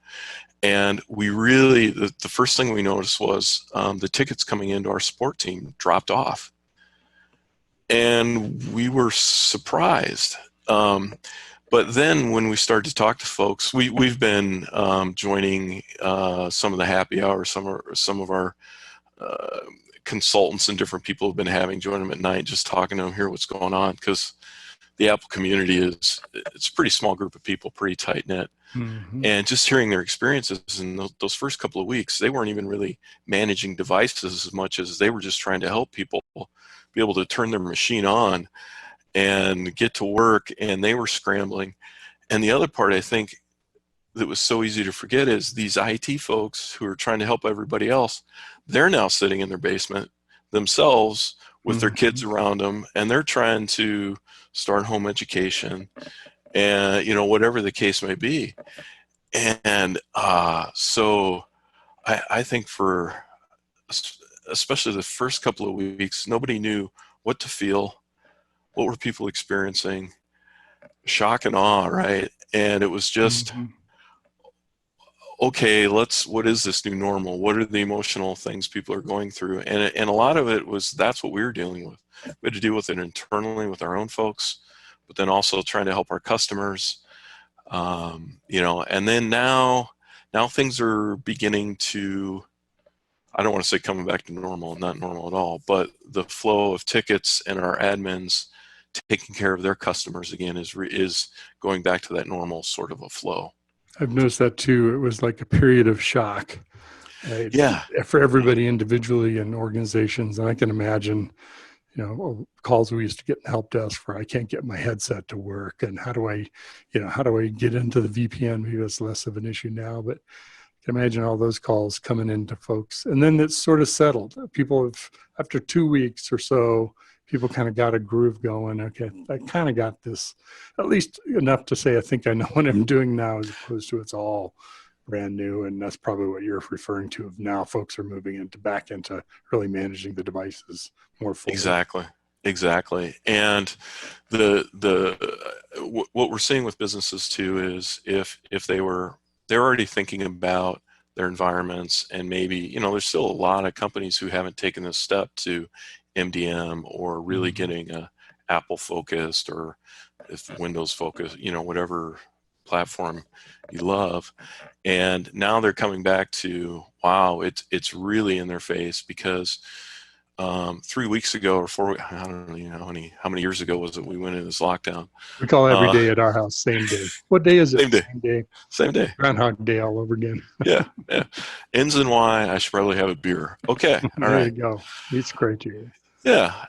And we really, the first thing we noticed was the tickets coming into our support team dropped off. And we were surprised. But then when we started to talk to folks, we've been joining some of the happy hours, some of our consultants and different people have been join them at night, just talking to them, hear what's going on, because the Apple community it's a pretty small group of people, pretty tight knit. Mm-hmm. And just hearing their experiences in those first couple of weeks, they weren't even really managing devices as much as they were just trying to help people be able to turn their machine on and get to work, and they were scrambling. And the other part I think that was so easy to forget is these IT folks who are trying to help everybody else, they're now sitting in their basement themselves with their kids around them, and they're trying to start home education and, you know, whatever the case may be. And so I think for especially the first couple of weeks, nobody knew what to feel. What were people experiencing? Shock and awe, right? And it was just, okay, what is this new normal? What are the emotional things people are going through? And a lot of it was, that's what we were dealing with. We had to deal with it internally with our own folks, but then also trying to help our customers, you know, and then now things are beginning to, I don't want to say coming back to normal, not normal at all, but the flow of tickets and our admins taking care of their customers again is going back to that normal sort of a flow. I've noticed that too. It was like a period of shock, right? Yeah. For everybody individually and organizations. And I can imagine, calls we used to get in help desk for, I can't get my headset to work. And how do I get into the VPN? Maybe that's less of an issue now, but I can imagine all those calls coming into folks. And then it's sort of settled. People have, after 2 weeks or so, people kind of got a groove going. Okay, I kind of got this, at least enough to say, I think I know what I'm doing now, as opposed to it's all brand new. And that's probably what you're referring to, of now folks are moving back into really managing the devices more fully. Exactly. And what we're seeing with businesses too is if they're already thinking about their environments, and maybe, there's still a lot of companies who haven't taken this step to MDM or really getting a Apple focused, or if Windows focused, whatever platform you love. And now they're coming back to, wow, it's really in their face, because 3 weeks ago or 4 weeks, I don't know how many years ago was it we went into this lockdown. We call every day at our house same day. What day is it? Same day. Groundhog Day all over again. Yeah. Ends in Y. I should probably have a beer. Okay. All there right. you go. It's great to hear. Yeah.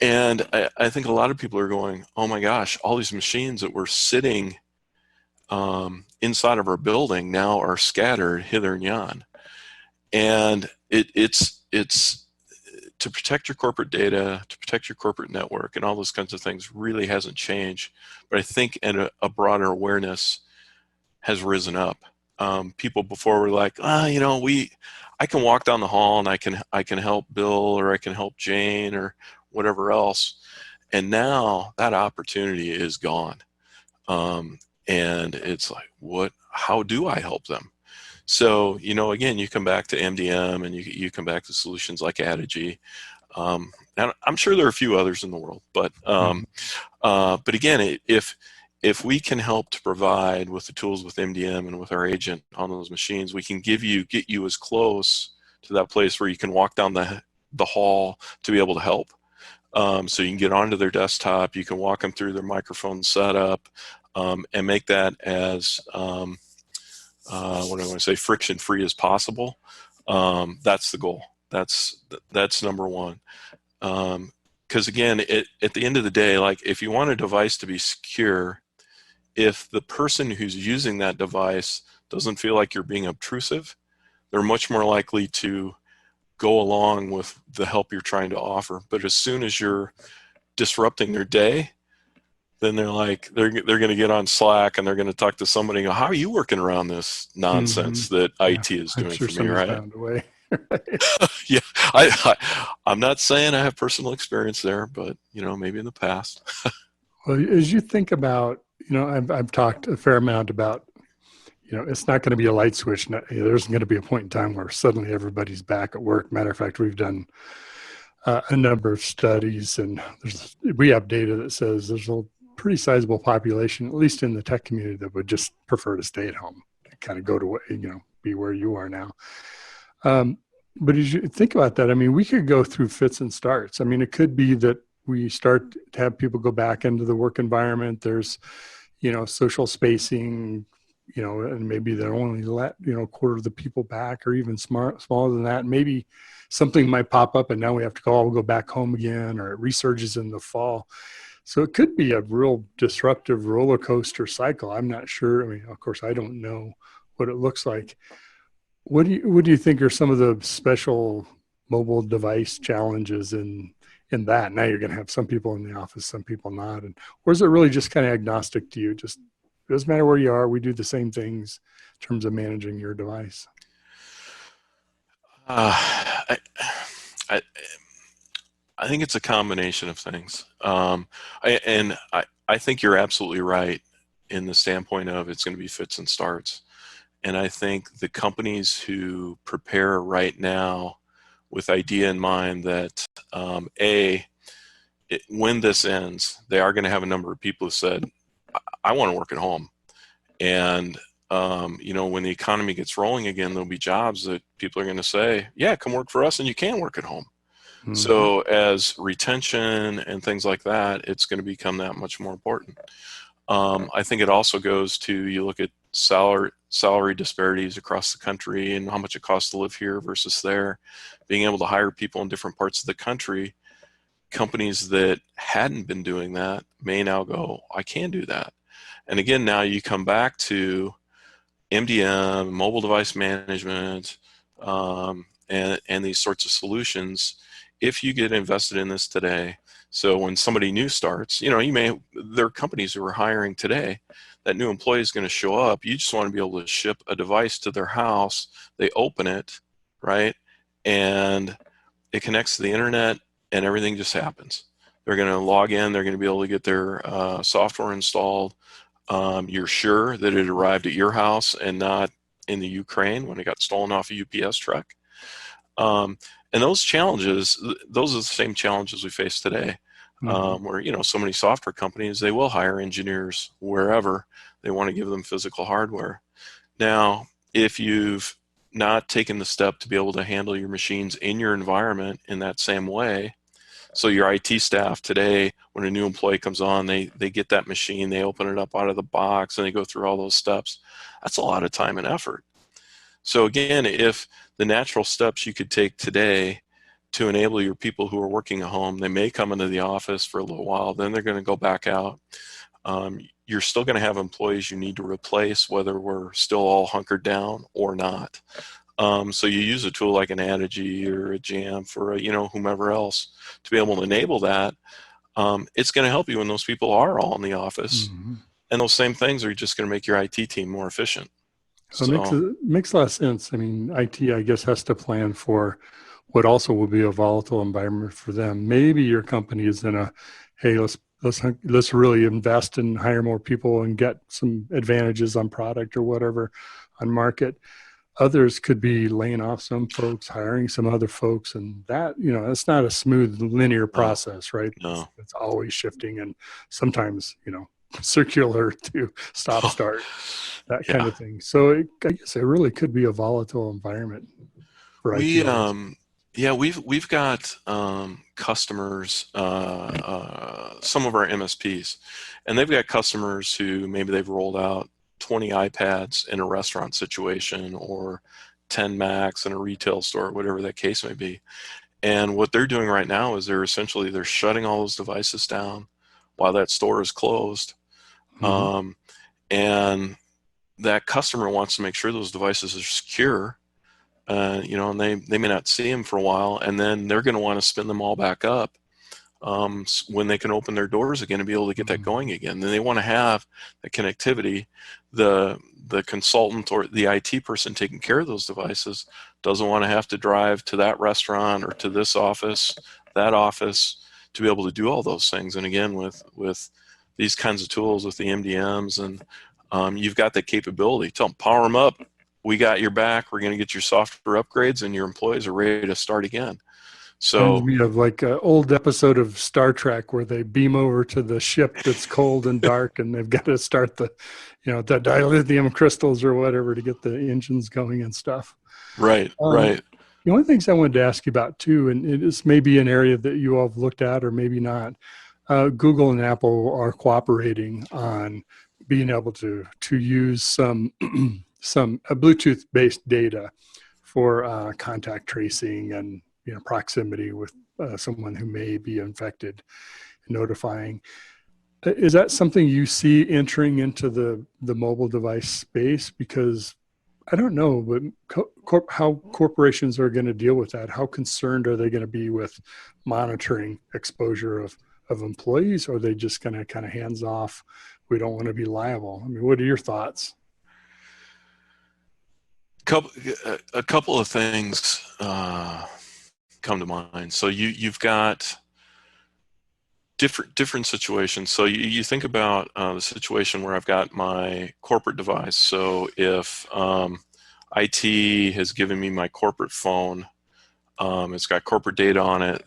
And I think a lot of people are going, oh my gosh, all these machines that were sitting inside of our building now are scattered hither and yon. And it's to protect your corporate data, to protect your corporate network, and all those kinds of things really hasn't changed. But I think a broader awareness has risen up. People before were like, I can walk down the hall and I can help Bill, or I can help Jane, or whatever else. And now that opportunity is gone. And it's like, how do I help them? So, again, you come back to MDM, and you come back to solutions like Adigy. And I'm sure there are a few others in the world, but again, if we can help to provide with the tools with MDM and with our agent on those machines, we can get you as close to that place where you can walk down the hall to be able to help. So you can get onto their desktop, you can walk them through their microphone setup, and make that as friction-free as possible. That's the goal. That's number one. Because again, at the end of the day, like, if you want a device to be secure, if the person who's using that device doesn't feel like you're being obtrusive, they're much more likely to go along with the help you're trying to offer. But as soon as you're disrupting their day, then they're going to get on Slack and they're going to talk to somebody and go, how are you working around this nonsense that IT is doing for me, right? Found a way. Yeah, I'm not saying I have personal experience there, but maybe in the past. Well, as you think about, I've talked a fair amount about, it's not going to be a light switch. There's going to be a point in time where suddenly everybody's back at work. Matter of fact, we've done a number of studies, and we have data that says there's a pretty sizable population, at least in the tech community, that would just prefer to stay at home, kind of go to, be where you are now. But as you think about that, we could go through fits and starts. It could be that we start to have people go back into the work environment. There's, social spacing, and maybe they're only let, a quarter of the people back, or even smaller than that. Maybe something might pop up and now we have to we'll go back home again, or it resurges in the fall. So it could be a real disruptive roller coaster cycle. I'm not sure. Of course, I don't know what it looks like. What do you think are some of the special mobile device challenges in that? Now you're going to have some people in the office, some people not. Or is it really just kind of agnostic to you? Just, it doesn't matter where you are. We do the same things in terms of managing your device. I think it's a combination of things. I think you're absolutely right in the standpoint of it's going to be fits and starts. And I think the companies who prepare right now with idea in mind that, when this ends, they are going to have a number of people who said, I want to work at home. And, when the economy gets rolling again, there'll be jobs that people are going to say, yeah, come work for us and you can work at home. So as retention and things like that, it's going to become that much more important. I think it also goes to, you look at salary disparities across the country and how much it costs to live here versus there. Being able to hire people in different parts of the country, companies that hadn't been doing that may now go, I can do that. And again, now you come back to MDM, mobile device management, and these sorts of solutions. If you get invested in this today, so when somebody new starts, there are companies who are hiring today. That new employee is going to show up. You just want to be able to ship a device to their house. They open it, right? And it connects to the internet and everything just happens. They're going to log in. They're going to be able to get their software installed. You're sure that it arrived at your house and not in the Ukraine when it got stolen off a UPS truck. And those challenges, those are the same challenges we face today, where, so many software companies, they will hire engineers wherever. They want to give them physical hardware. Now, if you've not taken the step to be able to handle your machines in your environment in that same way, so your IT staff today, when a new employee comes on, they get that machine, they open it up out of the box, and they go through all those steps. That's a lot of time and effort. So again, if the natural steps you could take today to enable your people who are working at home, they may come into the office for a little while, then they're going to go back out. You're still going to have employees you need to replace, whether we're still all hunkered down or not. So you use a tool like an Adigy or a Jamf or whomever else to be able to enable that. It's going to help you when those people are all in the office. And those same things are just going to make your IT team more efficient. So it makes a lot of sense. I mean, IT, I guess, has to plan for what also will be a volatile environment for them. Maybe your company is in a, hey, let's really invest and hire more people and get some advantages on product or whatever on market. Others could be laying off some folks, hiring some other folks, and that, it's not a smooth linear process, right? No. It's always shifting, and sometimes, circular to stop start, that kind of thing. So I guess it really could be a volatile environment for IT. We've got customers, some of our MSPs, and they've got customers who maybe they've rolled out 20 iPads in a restaurant situation or 10 Macs in a retail store, whatever that case may be. And what they're doing right now is they're shutting all those devices down while that store is closed. And that customer wants to make sure those devices are secure, and they may not see them for a while, and then they're going to want to spin them all back up when they can open their doors again and be able to get that going again. Then they want to have the connectivity. The consultant or the IT person taking care of those devices doesn't want to have to drive to that restaurant or to this office, that office, to be able to do all those things. And again, with these kinds of tools, with the MDMs, and you've got that capability. Tell them, power them up. We got your back. We're going to get your software upgrades, and your employees are ready to start again. So reminds me of like an old episode of Star Trek where they beam over to the ship that's cold and dark, and they've got to start the dilithium crystals or whatever to get the engines going and stuff. Right. The only things I wanted to ask you about too, and it is maybe an area that you all have looked at or maybe not. Google and Apple are cooperating on being able to use some Bluetooth-based data for contact tracing and proximity with someone who may be infected, notifying. Is that something you see entering into the mobile device space? Because I don't know, but how corporations are going to deal with that. How concerned are they going to be with monitoring exposure of employees, or are they just going to kind of hands off? We don't want to be liable. I mean, what are your thoughts? A couple of things come to mind. So you've got different situations. So you think about the situation where I've got my corporate device. So if IT has given me my corporate phone, it's got corporate data on it,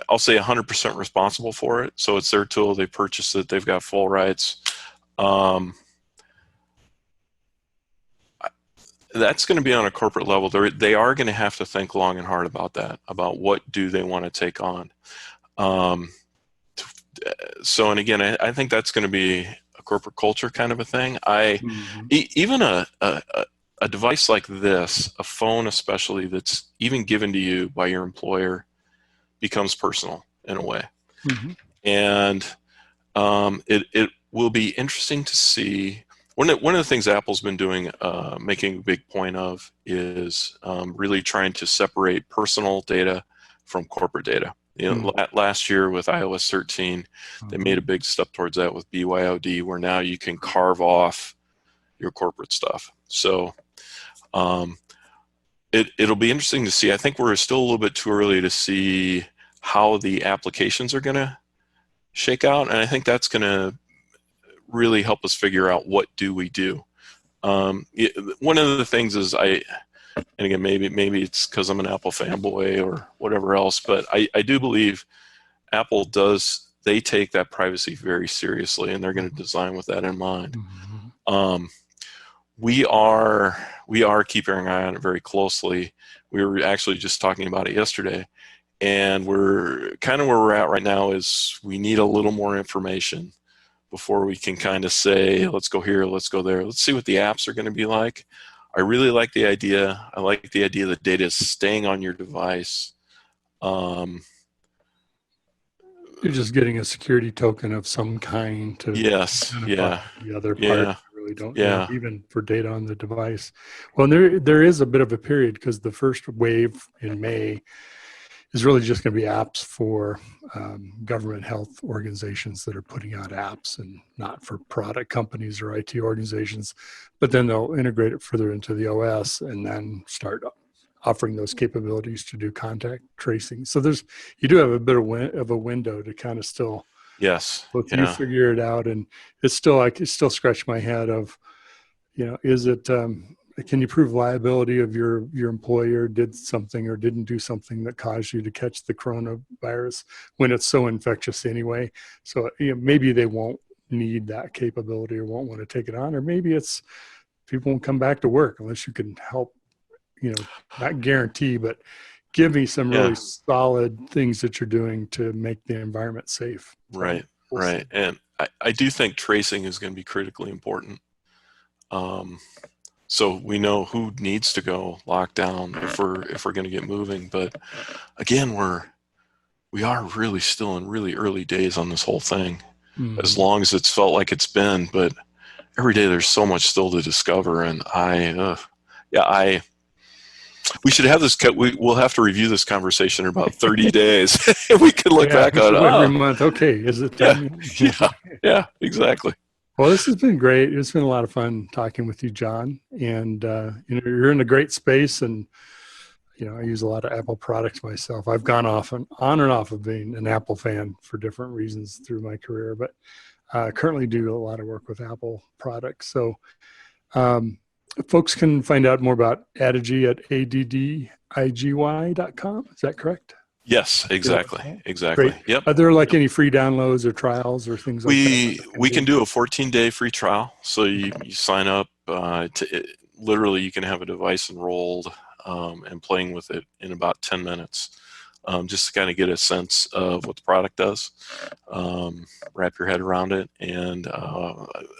I'll say 100% responsible for it. So it's their tool, they purchased it, they've got full rights. that's going to be on a corporate level. They are going to have to think long and hard about that, about what do they want to take on. So, and again, I think that's going to be a corporate culture kind of a thing. Even a device like this, a phone especially, that's even given to you by your employer, becomes personal in a way. And it will be interesting to see. One of the things Apple's been doing, making a big point of, is really trying to separate personal data from corporate data. Last year with iOS 13, they made a big step towards that with BYOD, where now you can carve off your corporate stuff. So it'll be interesting to see. I think we're still a little bit too early to see how the applications are going to shake out, and I think that's going to really help us figure out what do we do. One of the things is and again, maybe it's because I'm an Apple fanboy or whatever else, but I do believe Apple they take that privacy very seriously, and they're going to design with that in mind. We are keeping an eye on it very closely. We were actually just talking about it yesterday, and we're kind of where we're at right now is we need a little more information before we can kind of say, let's go here, let's go there. Let's see what the apps are going to be like. I really like the idea. I like the idea that data is staying on your device. You're just getting a security token of some kind to identify the other part. I really don't know, even for data on the device. Well, there is a bit of a period, because the first wave in May is really just going to be apps for government health organizations that are putting out apps, and not for product companies or IT organizations. But then they'll integrate it further into the OS and then start offering those capabilities to do contact tracing. So you do have a bit of a window to kind of still you figure it out. And it's still, I can still scratch my head of, is it, can you prove liability of your employer did something or didn't do something that caused you to catch the coronavirus when it's so infectious anyway? So maybe they won't need that capability or won't want to take it on, or maybe it's people won't come back to work unless you can help, not guarantee, but give me some really solid things that you're doing to make the environment safe. Right. And I do think tracing is going to be critically important. So we know who needs to go locked down if we're going to get moving. But again, we are really still in really early days on this whole thing, as long as it's felt like it's been. But every day there's so much still to discover, and we should have this. We'll have to review this conversation in about 30 days. We could look back on every month. Okay, is it time? Yeah, exactly. Well, this has been great. It's been a lot of fun talking with you, John. And you're in a great space, and I use a lot of Apple products myself. I've gone on and off of being an Apple fan for different reasons through my career, but currently do a lot of work with Apple products. So folks can find out more about Adigy at addigy.com. Is that correct? Yes, exactly. Great. Yep. Are there any free downloads or trials or things like that? We can do a 14-day free trial. So you sign up. Literally, you can have a device enrolled and playing with it in about 10 minutes, just to kind of get a sense of what the product does, wrap your head around it. And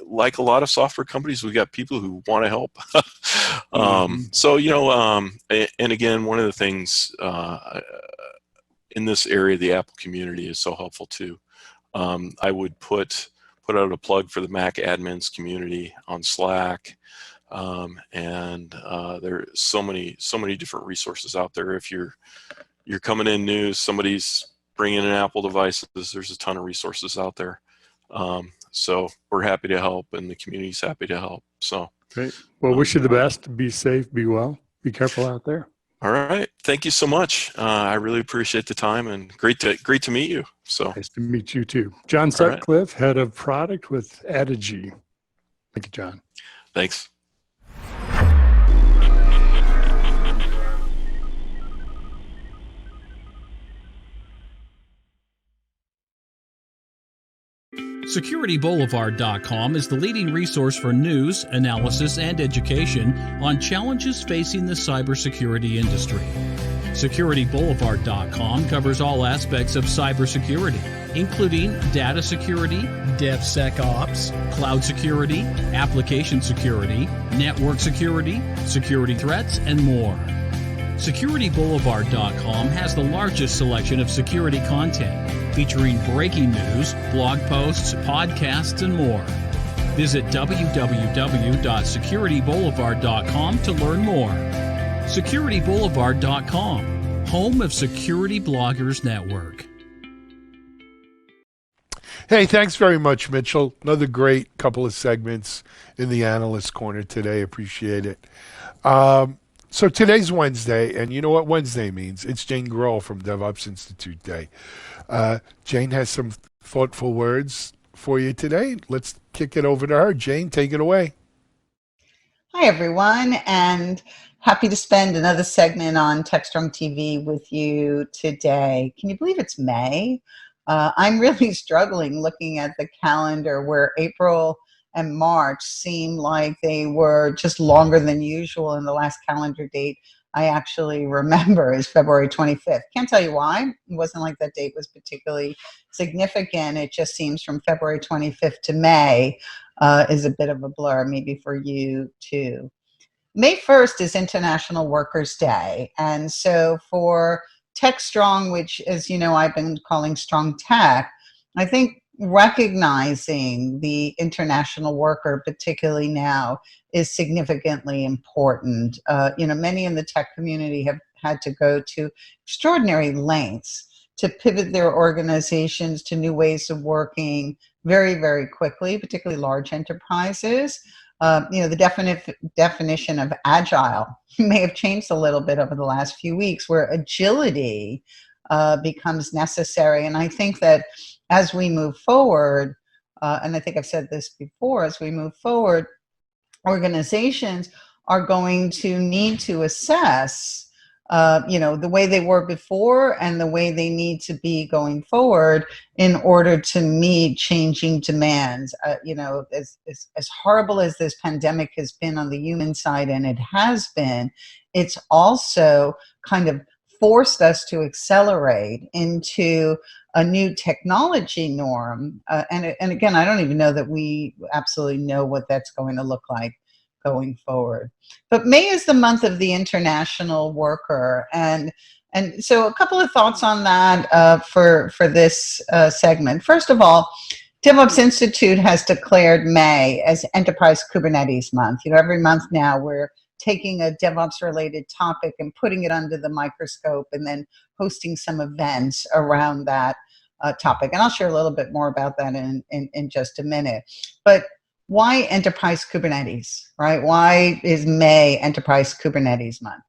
like a lot of software companies, we got people who want to help. So, and again, one of the things in this area, the Apple community is so helpful too. I would put out a plug for the Mac admins community on Slack. And there are so many different resources out there. If you're coming in new, somebody's bringing in Apple devices, there's a ton of resources out there. So we're happy to help, and the community's happy to help. So great. Well, wish you the best. Be safe, be well, be careful out there. All right. Thank you so much. I really appreciate the time, and great to meet you. So nice to meet you too. John Sutcliffe, Head of Product with Adigy. Thank you, John. Thanks. SecurityBoulevard.com is the leading resource for news, analysis, and education on challenges facing the cybersecurity industry. SecurityBoulevard.com covers all aspects of cybersecurity, including data security, DevSecOps, cloud security, application security, network security, security threats, and more. SecurityBoulevard.com has the largest selection of security content, featuring breaking news, blog posts, podcasts, and more. Visit www.securityboulevard.com to learn more. SecurityBoulevard.com, home of Security Bloggers Network. Hey, thanks very much, Mitchell. Another great couple of segments in the Analyst Corner today. Appreciate it. So today's Wednesday, and you know what Wednesday means. It's Jane Grohl from DevOps Institute Day. Jane has some thoughtful words for you today. Let's kick it over to her. Jane, take it away. Hi, everyone, and happy to spend another segment on TechStrong TV with you today. Can you believe it's May? I'm really struggling looking at the calendar where April and March seem like they were just longer than usual, and the last calendar date I actually remember is February 25th. Can't tell you why. It wasn't like that date was particularly significant. It just seems from February 25th to May is a bit of a blur, maybe for you too. May 1st is International Workers' Day. And so for TechStrong, which, as you know, I've been calling Strong Tech, I think recognizing the international worker, particularly now, is significantly important. Many in the tech community have had to go to extraordinary lengths to pivot their organizations to new ways of working very, very quickly, particularly large enterprises. The definition of agile may have changed a little bit over the last few weeks, where agility becomes necessary. And I think that as we move forward, and I think I've said this before, as we move forward, organizations are going to need to assess the way they were before and the way they need to be going forward in order to meet changing demands. As horrible as this pandemic has been on the human side, and it has been, it's also kind of forced us to accelerate into a new technology norm. And again, I don't even know that we absolutely know what that's going to look like going forward. But May is the month of the international worker. And so a couple of thoughts on that for this segment. First of all, DevOps Institute has declared May as Enterprise Kubernetes Month. Every month now we're taking a DevOps-related topic and putting it under the microscope and then hosting some events around that topic. And I'll share a little bit more about that in just a minute. But why Enterprise Kubernetes, right? Why is May Enterprise Kubernetes Month?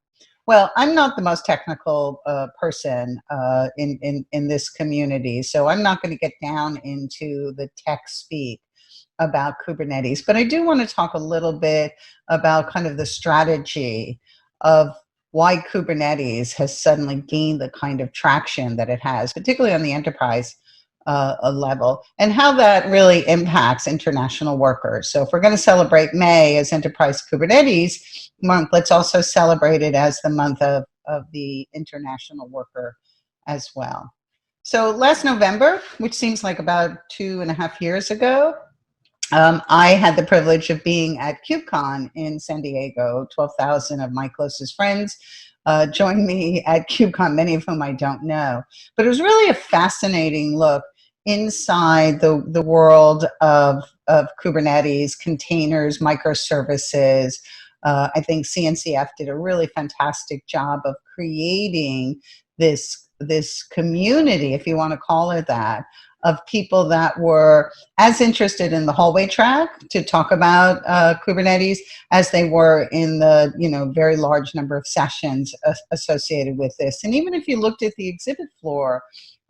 Well, I'm not the most technical person in this community, so I'm not going to get down into the tech speak about Kubernetes, but I do want to talk a little bit about kind of the strategy of why Kubernetes has suddenly gained the kind of traction that it has, particularly on the enterprise level, and how that really impacts international workers. So if we're going to celebrate May as Enterprise Kubernetes Month, let's also celebrate it as the month of the international worker as well. So last November, which seems like about 2.5 years ago, I had the privilege of being at KubeCon in San Diego. 12,000 of my closest friends joined me at KubeCon, many of whom I don't know. But it was really a fascinating look inside the world of Kubernetes, containers, microservices. I think CNCF did a really fantastic job of creating this community, if you want to call it that, of people that were as interested in the hallway track to talk about Kubernetes as they were in the very large number of sessions associated with this. And even if you looked at the exhibit floor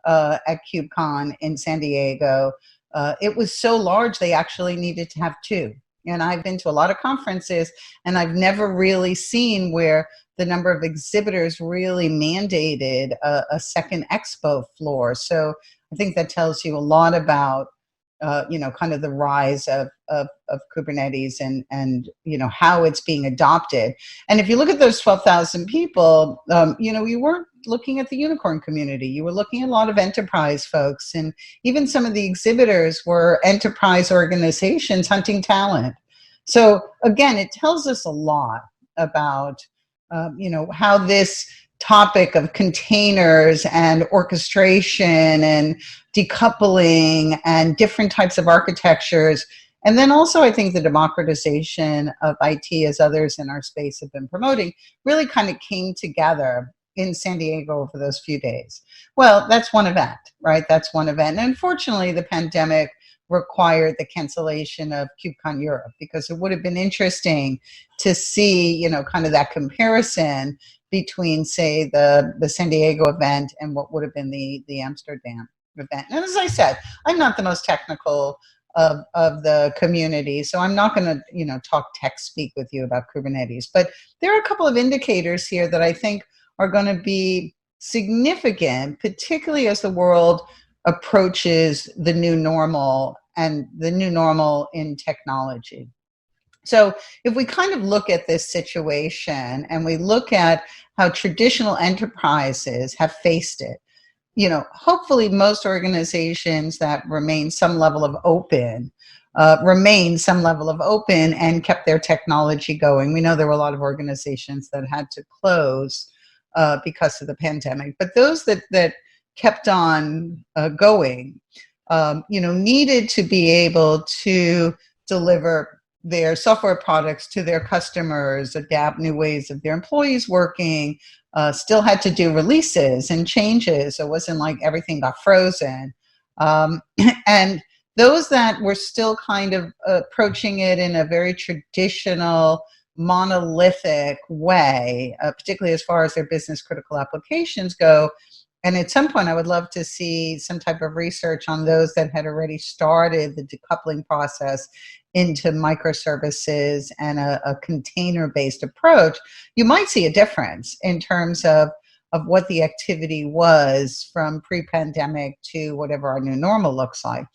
at KubeCon in San Diego, it was so large they actually needed to have two. And I've been to a lot of conferences, and I've never really seen where the number of exhibitors really mandated a second expo floor. So I think that tells you a lot about kind of the rise of Kubernetes and how it's being adopted. And if you look at those 12,000 people, you weren't looking at the unicorn community. You were looking at a lot of enterprise folks, and even some of the exhibitors were enterprise organizations hunting talent. So again, it tells us a lot about how this topic of containers and orchestration and decoupling and different types of architectures, and then also I think the democratization of IT, as others in our space have been promoting, really kind of came together in San Diego over those few days. Well, that's one event, right? That's one event. And unfortunately, the pandemic required the cancellation of KubeCon Europe, because it would have been interesting to see, kind of that comparison between, say, the San Diego event and what would have been the Amsterdam event. And as I said, I'm not the most technical of the community, so I'm not going to, talk tech speak with you about Kubernetes. But there are a couple of indicators here that I think are going to be significant, particularly as the world approaches the new normal and the new normal in technology. So if we kind of look at this situation and we look at how traditional enterprises have faced it, hopefully most organizations that remain some level of open and kept their technology going. We know there were a lot of organizations that had to close because of the pandemic, but those that kept on going, needed to be able to deliver their software products to their customers, adapt new ways of their employees working, still had to do releases and changes. It wasn't like everything got frozen. And those that were still kind of approaching it in a very traditional, monolithic way, particularly as far as their business critical applications go. And at some point, I would love to see some type of research on those that had already started the decoupling process into microservices and a container-based approach. You might see a difference in terms of what the activity was from pre-pandemic to whatever our new normal looks like.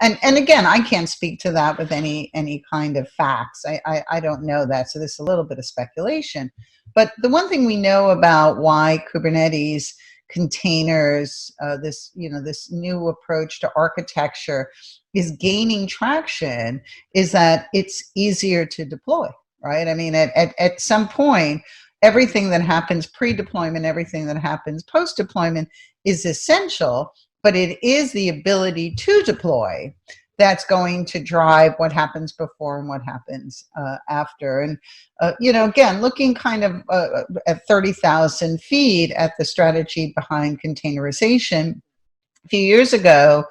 And again, I can't speak to that with any kind of facts. I don't know that, so this is a little bit of speculation. But the one thing we know about why Kubernetes containers, this new approach to architecture is gaining traction is that it's easier to deploy, right? I mean, at some point, everything that happens pre-deployment, everything that happens post-deployment is essential, but it is the ability to deploy that's going to drive what happens before and what happens after. And, again, looking kind of at 30,000 feet at the strategy behind containerization, a few years ago,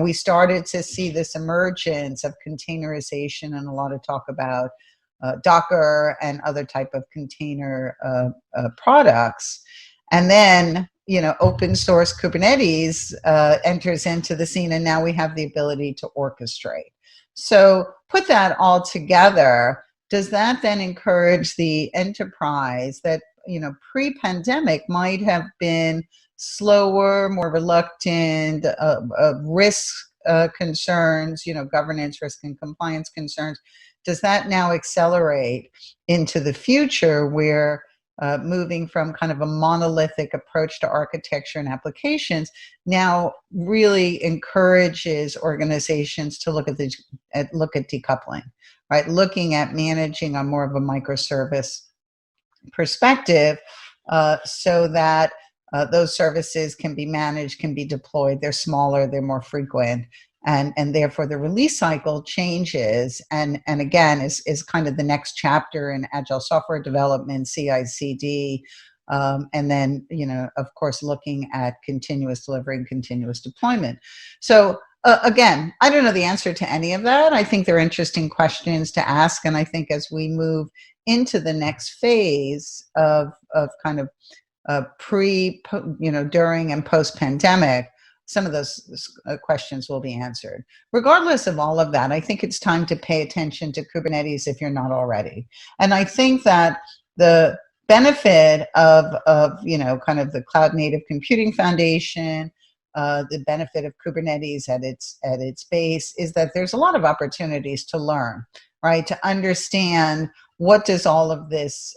we started to see this emergence of containerization and a lot of talk about Docker and other type of container products. And then, open source Kubernetes enters into the scene, and now we have the ability to orchestrate. So put that all together, does that then encourage the enterprise that, pre-pandemic might have been slower, more reluctant, risk concerns, governance, risk and compliance concerns? Does that now accelerate into the future where moving from kind of a monolithic approach to architecture and applications now really encourages organizations to look at decoupling, right? Looking at managing on more of a microservice perspective so that those services can be managed, can be deployed. They're smaller, they're more frequent, and therefore the release cycle changes. And again, is kind of the next chapter in agile software development, CI/CD, and then of course looking at continuous delivery and continuous deployment. So again, I don't know the answer to any of that. I think they're interesting questions to ask, and I think as we move into the next phase of kind of during and post-pandemic, some of those questions will be answered. Regardless of all of that, I think it's time to pay attention to Kubernetes if you're not already. And I think that the benefit of kind of the Cloud Native Computing Foundation, the benefit of Kubernetes at its base is that there's a lot of opportunities to learn, right? To understand what does all of this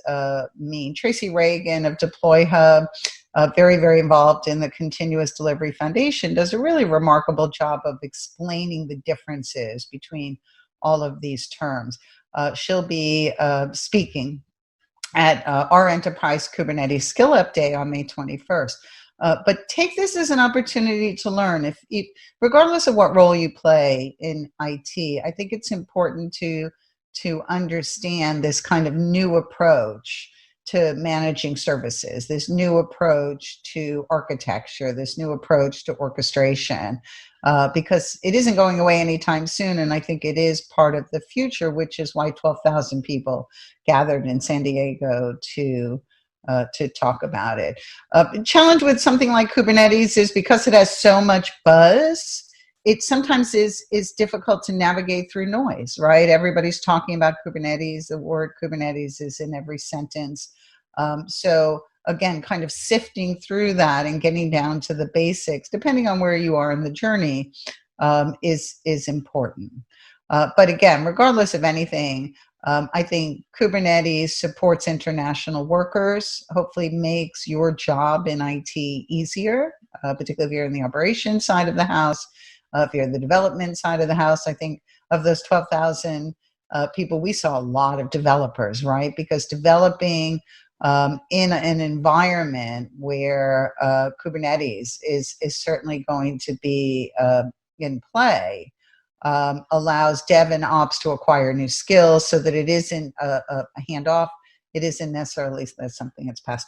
mean. Tracy Reagan of Deploy Hub, very, very involved in the Continuous Delivery Foundation, does a really remarkable job of explaining the differences between all of these terms. She'll be speaking at our Enterprise Kubernetes Skill Up Day on May 21st. But take this as an opportunity to learn. If regardless of what role you play in IT, I think it's important to understand this kind of new approach to managing services, this new approach to architecture, this new approach to orchestration, because it isn't going away anytime soon, and I think it is part of the future, which is why 12,000 people gathered in San Diego to talk about it. Challenge with something like Kubernetes is because it has so much buzz, it sometimes is difficult to navigate through noise, right? Everybody's talking about Kubernetes. The word Kubernetes is in every sentence. So again, kind of sifting through that and getting down to the basics, depending on where you are in the journey, is important. But again, regardless of anything, I think Kubernetes supports international workers, hopefully makes your job in IT easier, particularly if you're in the operations side of the house. If you're in the development side of the house, I think of those 12,000 people, we saw a lot of developers, right? Because developing in an environment where Kubernetes is certainly going to be in play, allows dev and ops to acquire new skills so that it isn't a handoff. It isn't necessarily something that's passed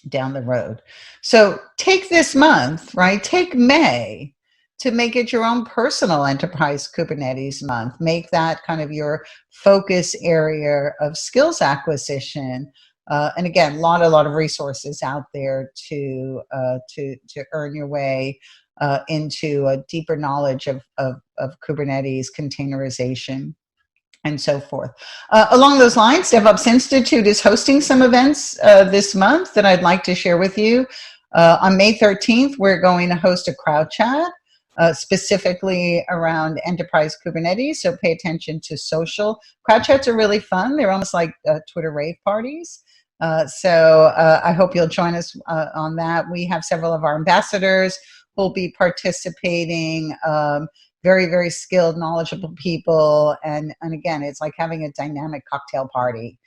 down the road. So take this month, right? Take May to make it your own personal enterprise Kubernetes month. Make that kind of your focus area of skills acquisition. And again, a lot of resources out there to earn your way into a deeper knowledge of Kubernetes, containerization, and so forth. Along those lines, DevOps Institute is hosting some events this month that I'd like to share with you. On May 13th, we're going to host a crowd chat specifically around enterprise Kubernetes, so pay attention to social. Crowd chats are really fun. They're almost like Twitter rave parties. So I hope you'll join us on that. We have several of our ambassadors who will be participating, very, very skilled, knowledgeable people. And again, it's like having a dynamic cocktail party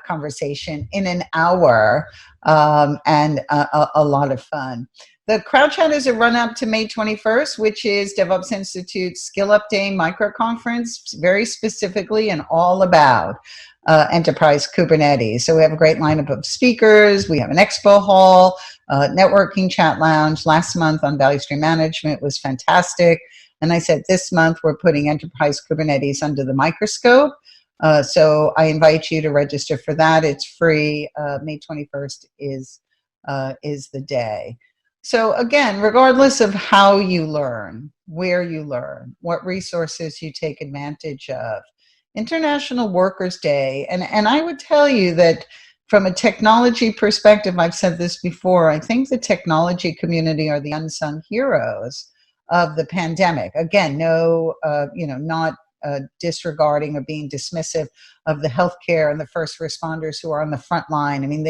conversation in an hour, and a lot of fun. The crowd chat is a run-up to May 21st, which is DevOps Institute's Skill Up Day micro conference, very specifically and all about enterprise Kubernetes. So we have a great lineup of speakers. We have an expo hall, networking chat lounge. Last month on Value Stream Management was fantastic. And I said this month we're putting enterprise Kubernetes under the microscope. So I invite you to register for that. It's free. May 21st is the day. So again, regardless of how you learn, where you learn, what resources you take advantage of, International Workers' Day, and I would tell you that from a technology perspective, I've said this before, I think the technology community are the unsung heroes of the pandemic. Again, not disregarding or being dismissive of the healthcare and the first responders who are on the front line. I mean,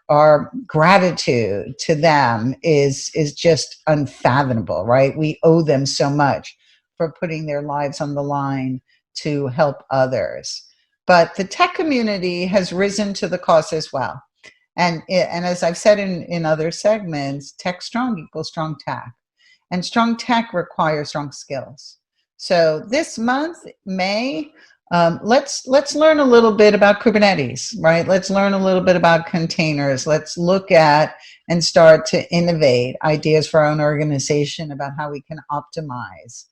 our gratitude to them is just unfathomable, right? We owe them so much for putting their lives on the line to help others. But the tech community has risen to the cause as well. And as I've said in other segments, tech strong equals strong tech. And strong tech requires strong skills. So this month, May, let's learn a little bit about Kubernetes, right? Let's learn a little bit about containers. Let's look at and start to innovate ideas for our own organization about how we can optimize,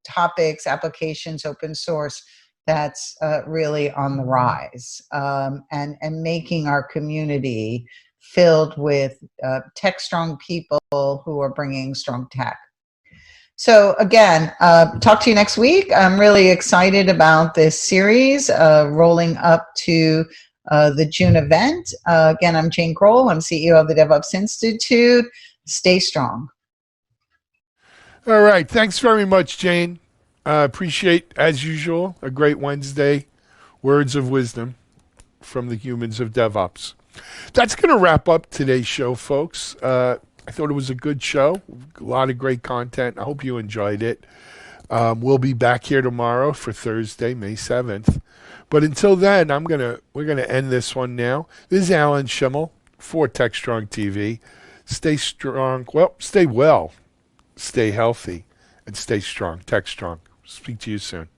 topics, applications, open source. That's really on the rise, and making our community filled with tech-strong people who are bringing strong tech. So again, talk to you next week. I'm really excited about this series rolling up to the June event. Again, I'm Jane Kroll. I'm CEO of the DevOps Institute. Stay strong. All right. Thanks very much, Jane. Appreciate, as usual, a great Wednesday. Words of wisdom from the humans of DevOps. That's going to wrap up today's show, folks. I thought it was a good show. A lot of great content. I hope you enjoyed it. We'll be back here tomorrow for Thursday, May 7th. But until then, we're gonna end this one now. This is Alan Schimmel for TechStrong TV. Stay strong. Well, stay well, stay healthy, and stay strong. TechStrong. Speak to you soon.